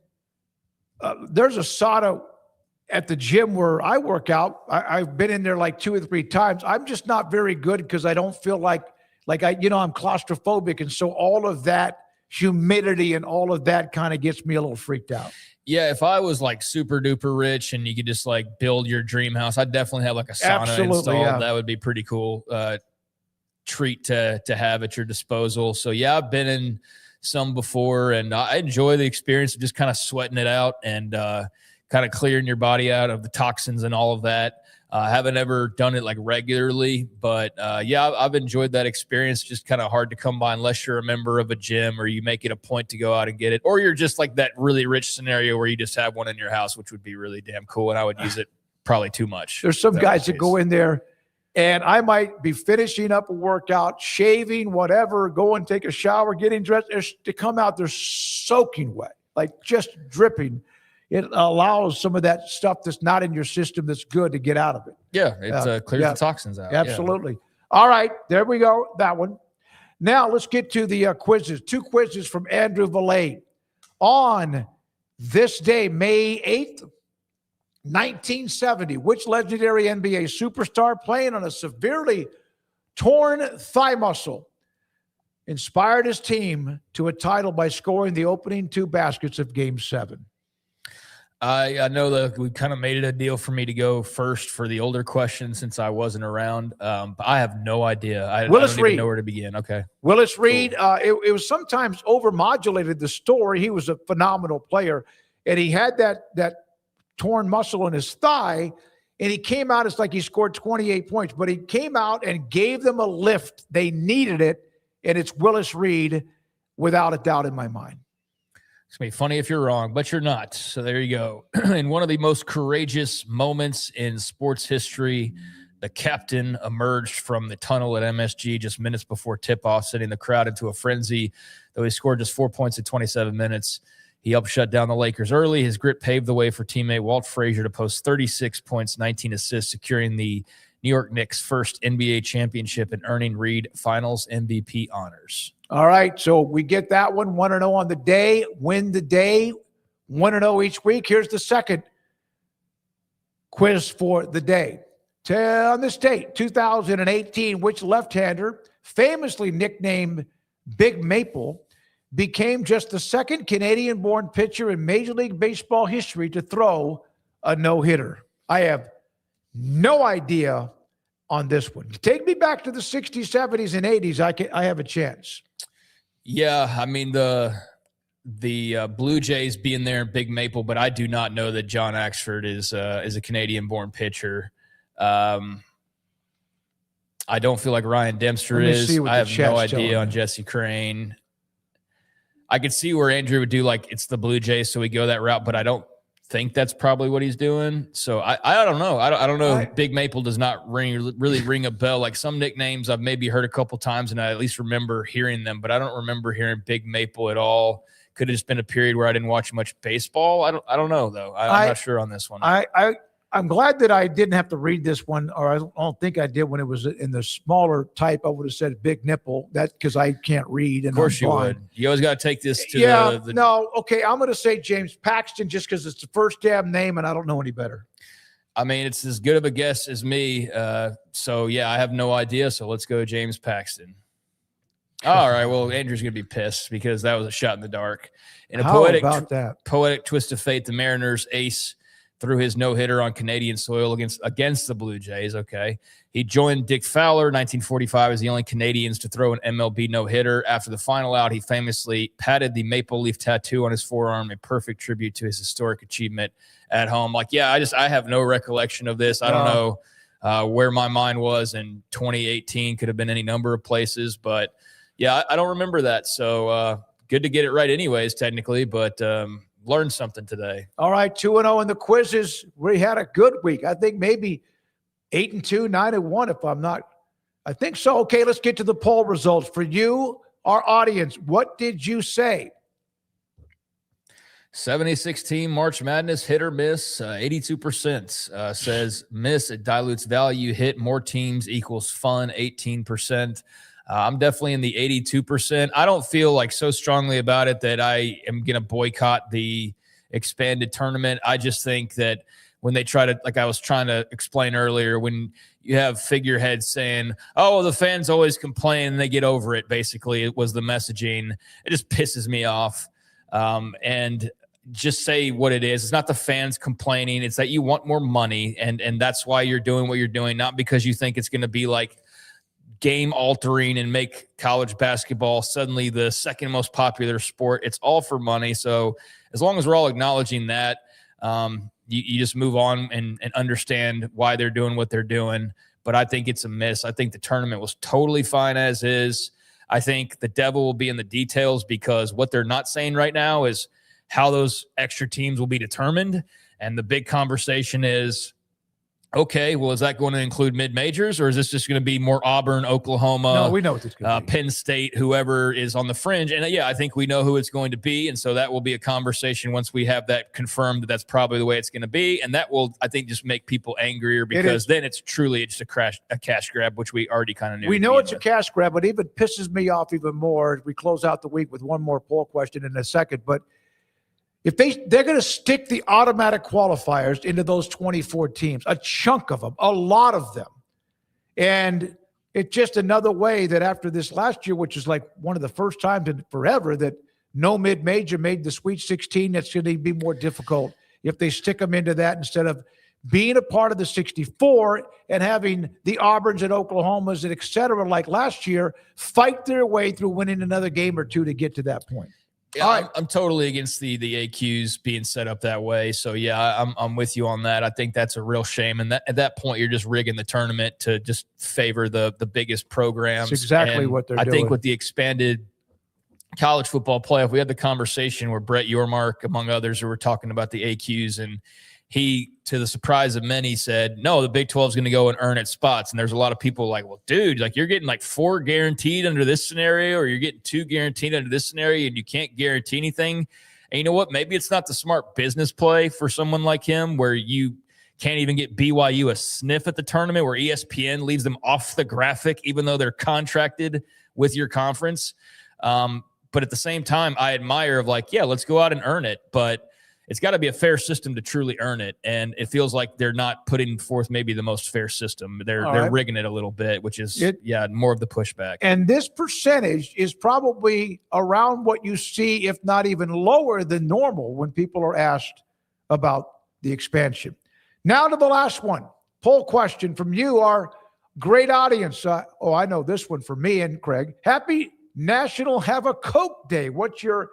there's a sauna at the gym where I work out. I've been in there like 2 or 3 times. I'm just not very good because I don't feel like I'm claustrophobic. And so all of that humidity and all of that kind of gets me a little freaked out. Yeah, if I was like super duper rich and you could just like build your dream house, I'd definitely have like a sauna installed. Yeah. That would be pretty cool. Treat to have at your disposal. So I've been in some before, and I enjoy the experience of just kind of sweating it out and kind of clearing your body out of the toxins and all of that. I haven't ever done it like regularly, but I've enjoyed that experience. Just kind of hard to come by unless you're a member of a gym or you make it a point to go out and get it, or you're just like that really rich scenario where you just have one in your house, which would be really damn cool. And I would use it probably too much. There's some guys that go in there and I might be finishing up a workout, shaving, whatever, go and take a shower, getting dressed. To come out, they're soaking wet, like just dripping. It allows some of that stuff that's not in your system that's good to get out of it. Yeah, it clears the toxins out. Absolutely. Yeah. All right, there we go, that one. Now let's get to the quizzes. 2 quizzes from Andrew Valade. On this day, May 8th, 1970, which legendary NBA superstar playing on a severely torn thigh muscle inspired his team to a title by scoring the opening 2 baskets of Game 7? I know that we kind of made it a deal for me to go first for the older question since I wasn't around. But I have no idea. I don't even know where to begin. Okay. Willis Reed, it was sometimes overmodulated, the story. He was a phenomenal player, and he had that torn muscle in his thigh, and he came out, it's like he scored 28 points, but he came out and gave them a lift. They needed it, and it's Willis Reed without a doubt in my mind. It's going to be funny if you're wrong, but you're not. So there you go. In one of the most courageous moments in sports history, the captain emerged from the tunnel at MSG just minutes before tip-off, sending the crowd into a frenzy. Though he scored just 4 points in 27 minutes, he helped shut down the Lakers early. His grit paved the way for teammate Walt Frazier to post 36 points, 19 assists, securing the New York Knicks' first NBA championship and earning Reed Finals MVP honors. All right, so we get that one. 1-0 on the day. Win the day. 1-0 each week. Here's the second quiz for the day. On this date, 2018, which left-hander, famously nicknamed Big Maple, became just the second Canadian-born pitcher in Major League Baseball history to throw a no-hitter? I have no idea on this one. Take me back to the 60s, 70s, and 80s. I have a chance. Yeah, I mean, the Blue Jays being there in Big Maple, but I do not know that John Axford is a Canadian-born pitcher. I don't feel like Ryan Dempster is. I have no idea on Jesse Crane. I could see where Andrew would do like it's the Blue Jays, so we go that route, but I don't think that's probably what he's doing. So I don't know. I don't know. Big Maple does not really ring a bell. Like some nicknames I've maybe heard a couple times, and I at least remember hearing them, but I don't remember hearing Big Maple at all. Could have just been a period where I didn't watch much baseball. I don't know though. I'm not sure on this one. I'm glad that I didn't have to read this one, or I don't think I did when it was in the smaller type. I would have said big nipple. That because I can't read. And of course you would. You always got to take this to no. Okay, I'm going to say James Paxton just because it's the first damn name, and I don't know any better. I mean, it's as good of a guess as me. So yeah, I have no idea. So let's go James Paxton. All right. Well, Andrew's going to be pissed because that was a shot in the dark. In a poetic twist of fate, the Mariners ace threw his no-hitter on Canadian soil against the Blue Jays, okay? He joined Dick Fowler, 1945, as the only Canadians to throw an MLB no-hitter. After the final out, he famously patted the maple leaf tattoo on his forearm, a perfect tribute to his historic achievement at home. Like, yeah, I have no recollection of this. I don't know where my mind was in 2018. Could have been any number of places, but, yeah, I don't remember that. So good to get it right anyways, technically, but learned something today. All right, 2-0 in the quizzes. We had a good week. I think maybe 8-2, 9-1 if I'm not. I think so. Okay, let's get to the poll results. For you, our audience, what did you say? 76 team March Madness, hit or miss, 82% says miss. It dilutes value. Hit, more teams equals fun, 18%. I'm definitely in the 82%. I don't feel like so strongly about it that I am going to boycott the expanded tournament. I just think that when they try to, like I was trying to explain earlier, when you have figureheads saying, oh, the fans always complain and they get over it, basically, it was the messaging. It just pisses me off. And just say what it is. It's not the fans complaining. It's that you want more money, and that's why you're doing what you're doing, not because you think it's going to be like game altering and make college basketball suddenly the second most popular sport. It's all for money. So as long as we're all acknowledging that, you just move on and understand why they're doing what they're doing. But I think it's a miss. I think the tournament was totally fine as is. I think the devil will be in the details, because what they're not saying right now is how those extra teams will be determined. And the big conversation is, okay, well, is that going to include mid-majors, or is this just going to be more Auburn, Oklahoma? No, we know what it's going to be. Penn State, whoever is on the fringe. And, yeah, I think we know who it's going to be, and so that will be a conversation once we have that confirmed that that's probably the way it's going to be, and that will, I think, just make people angrier, because then it's truly just a cash grab, which we already kind of knew. We know it's a cash grab, but even pisses me off even more as we close out the week with one more poll question in a second, but if they're going to stick the automatic qualifiers into those 24 teams, a chunk of them, a lot of them. And it's just another way that after this last year, which is like one of the first times in forever that no mid-major made the Sweet 16, that's going to be more difficult if they stick them into that instead of being a part of the 64 and having the Auburns and Oklahomas and et cetera, like last year, fight their way through winning another game or two to get to that point. Yeah, I'm totally against the AQs being set up that way. So, yeah, I'm with you on that. I think that's a real shame. And at that point, you're just rigging the tournament to just favor the biggest programs. That's exactly what they're doing. I think with the expanded college football playoff, we had the conversation where Brett Yormark, among others, who were talking about the AQs, and he, to the surprise of many, said, no, the Big 12 is going to go and earn its spots. And there's a lot of people like, well, dude, like you're getting like 4 guaranteed under this scenario, or you're getting 2 guaranteed under this scenario, and you can't guarantee anything. And you know what? Maybe it's not the smart business play for someone like him, where you can't even get BYU a sniff at the tournament, where ESPN leaves them off the graphic, even though they're contracted with your conference. But at the same time, I admire of like, yeah, let's go out and earn it. But it's got to be a fair system to truly earn it. And it feels like they're not putting forth maybe the most fair system. They're rigging it a little bit, which is, more of the pushback. And this percentage is probably around what you see, if not even lower than normal, when people are asked about the expansion. Now to the last one. Poll question from you, our great audience. I know this one for me and Craig. Happy National Have a Coke Day. What's your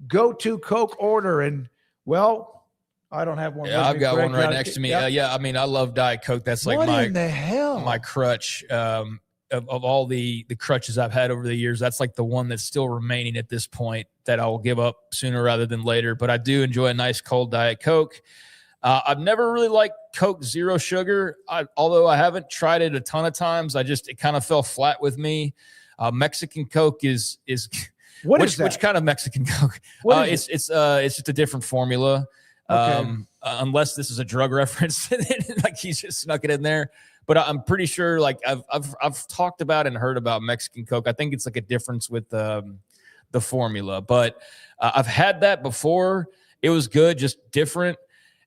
go-to Coke order? And, well, I don't have one. Yeah, I've got one right next to me. I mean, I love Diet Coke. That's like my crutch. Of all the crutches I've had over the years, that's like the one that's still remaining at this point that I will give up sooner rather than later. But I do enjoy a nice cold Diet Coke. I've never really liked Coke Zero Sugar, although I haven't tried it a ton of times. It kind of fell flat with me. Mexican Coke is what is that? Which kind of Mexican Coke? It's just a different formula. Okay. Unless this is a drug reference, like he's just snuck it in there. But I'm pretty sure, like I've talked about and heard about Mexican Coke. I think it's like a difference with the formula. But I've had that before. It was good, just different.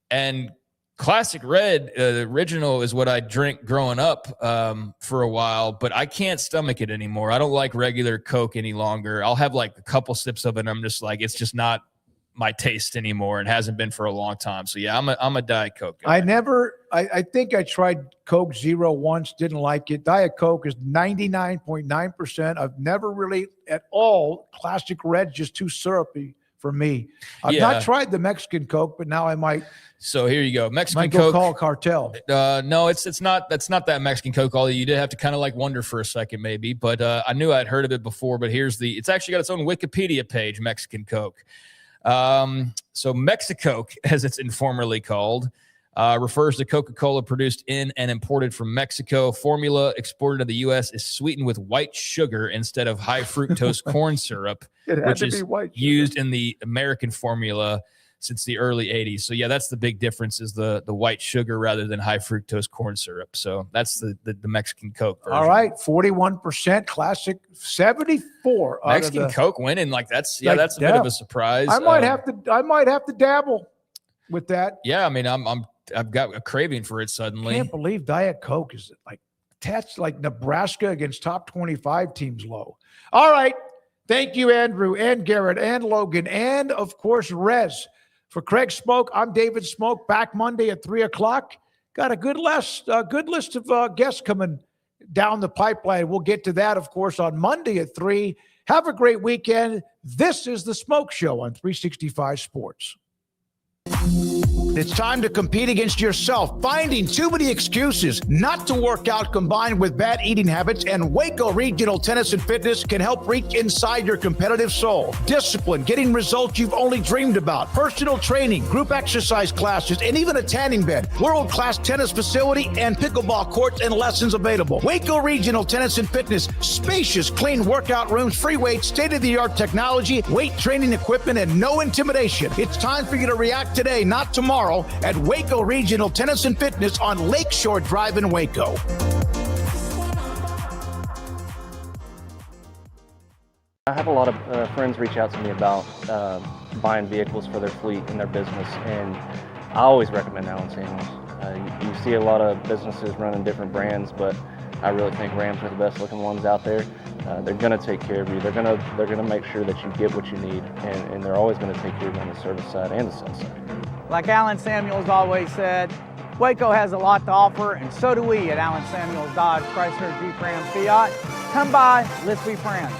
And Classic Red, the original, is what I drank growing up for a while, but I can't stomach it anymore. I don't like regular Coke any longer. I'll have like a couple sips of it, and I'm just like, it's just not my taste anymore, and hasn't been for a long time. So yeah, I'm a Diet Coke guy. I think I tried Coke Zero once, didn't like it. Diet Coke is 99.9%. I've never really at all. Classic Red, just too syrupy for me. I've not tried the Mexican Coke, but now I might. So here you go. Mexican might Coke. Call cartel. No, it's not. That's not that Mexican Coke. Although you did have to kind of like wonder for a second, maybe. But I knew I'd heard of it before. But it's actually got its own Wikipedia page. Mexican Coke. So Mexicoke, as it's informally called, refers to Coca-Cola produced in and imported from Mexico. Formula exported to the U.S. is sweetened with white sugar instead of high fructose corn syrup, which is used in the American formula since the early 80s. So yeah, that's the big difference, is the white sugar rather than high fructose corn syrup. So that's the Mexican Coke version. All right, 41% Classic, 74 Mexican Coke winning, that's a bit of a surprise. I might have to dabble with that. Yeah, I mean, I've got a craving for it suddenly. I can't believe Diet Coke is like attached like Nebraska against top 25 teams low. All right. Thank you, Andrew and Garrett and Logan and, of course, Rez. For Craig Smoak, I'm David Smoak, back Monday at 3 o'clock. Got a good list of guests coming down the pipeline. We'll get to that, of course, on Monday at 3. Have a great weekend. This is The Smoak Show on 365 Sports. It's time to compete against yourself. Finding too many excuses not to work out combined with bad eating habits, and Waco Regional Tennis and Fitness can help reach inside your competitive soul. Discipline, getting results you've only dreamed about, personal training, group exercise classes, and even a tanning bed. World-class tennis facility and pickleball courts and lessons available. Waco Regional Tennis and Fitness, spacious, clean workout rooms, free weights, state-of-the-art technology, weight training equipment, and no intimidation. It's time for you to react today, not tomorrow, at Waco Regional Tennis and Fitness on Lakeshore Drive in Waco. I have a lot of friends reach out to me about buying vehicles for their fleet and their business, and I always recommend Allen Samuels. You see a lot of businesses running different brands, but I really think Rams are the best looking ones out there. They're going to take care of you. They're going to make sure that you get what you need, and they're always going to take care of you on the service side and the sales side. Like Allen Samuels always said, Waco has a lot to offer, and so do we at Allen Samuels Dodge, Chrysler, Jeep, Ram, Fiat. Come by, let's be friends.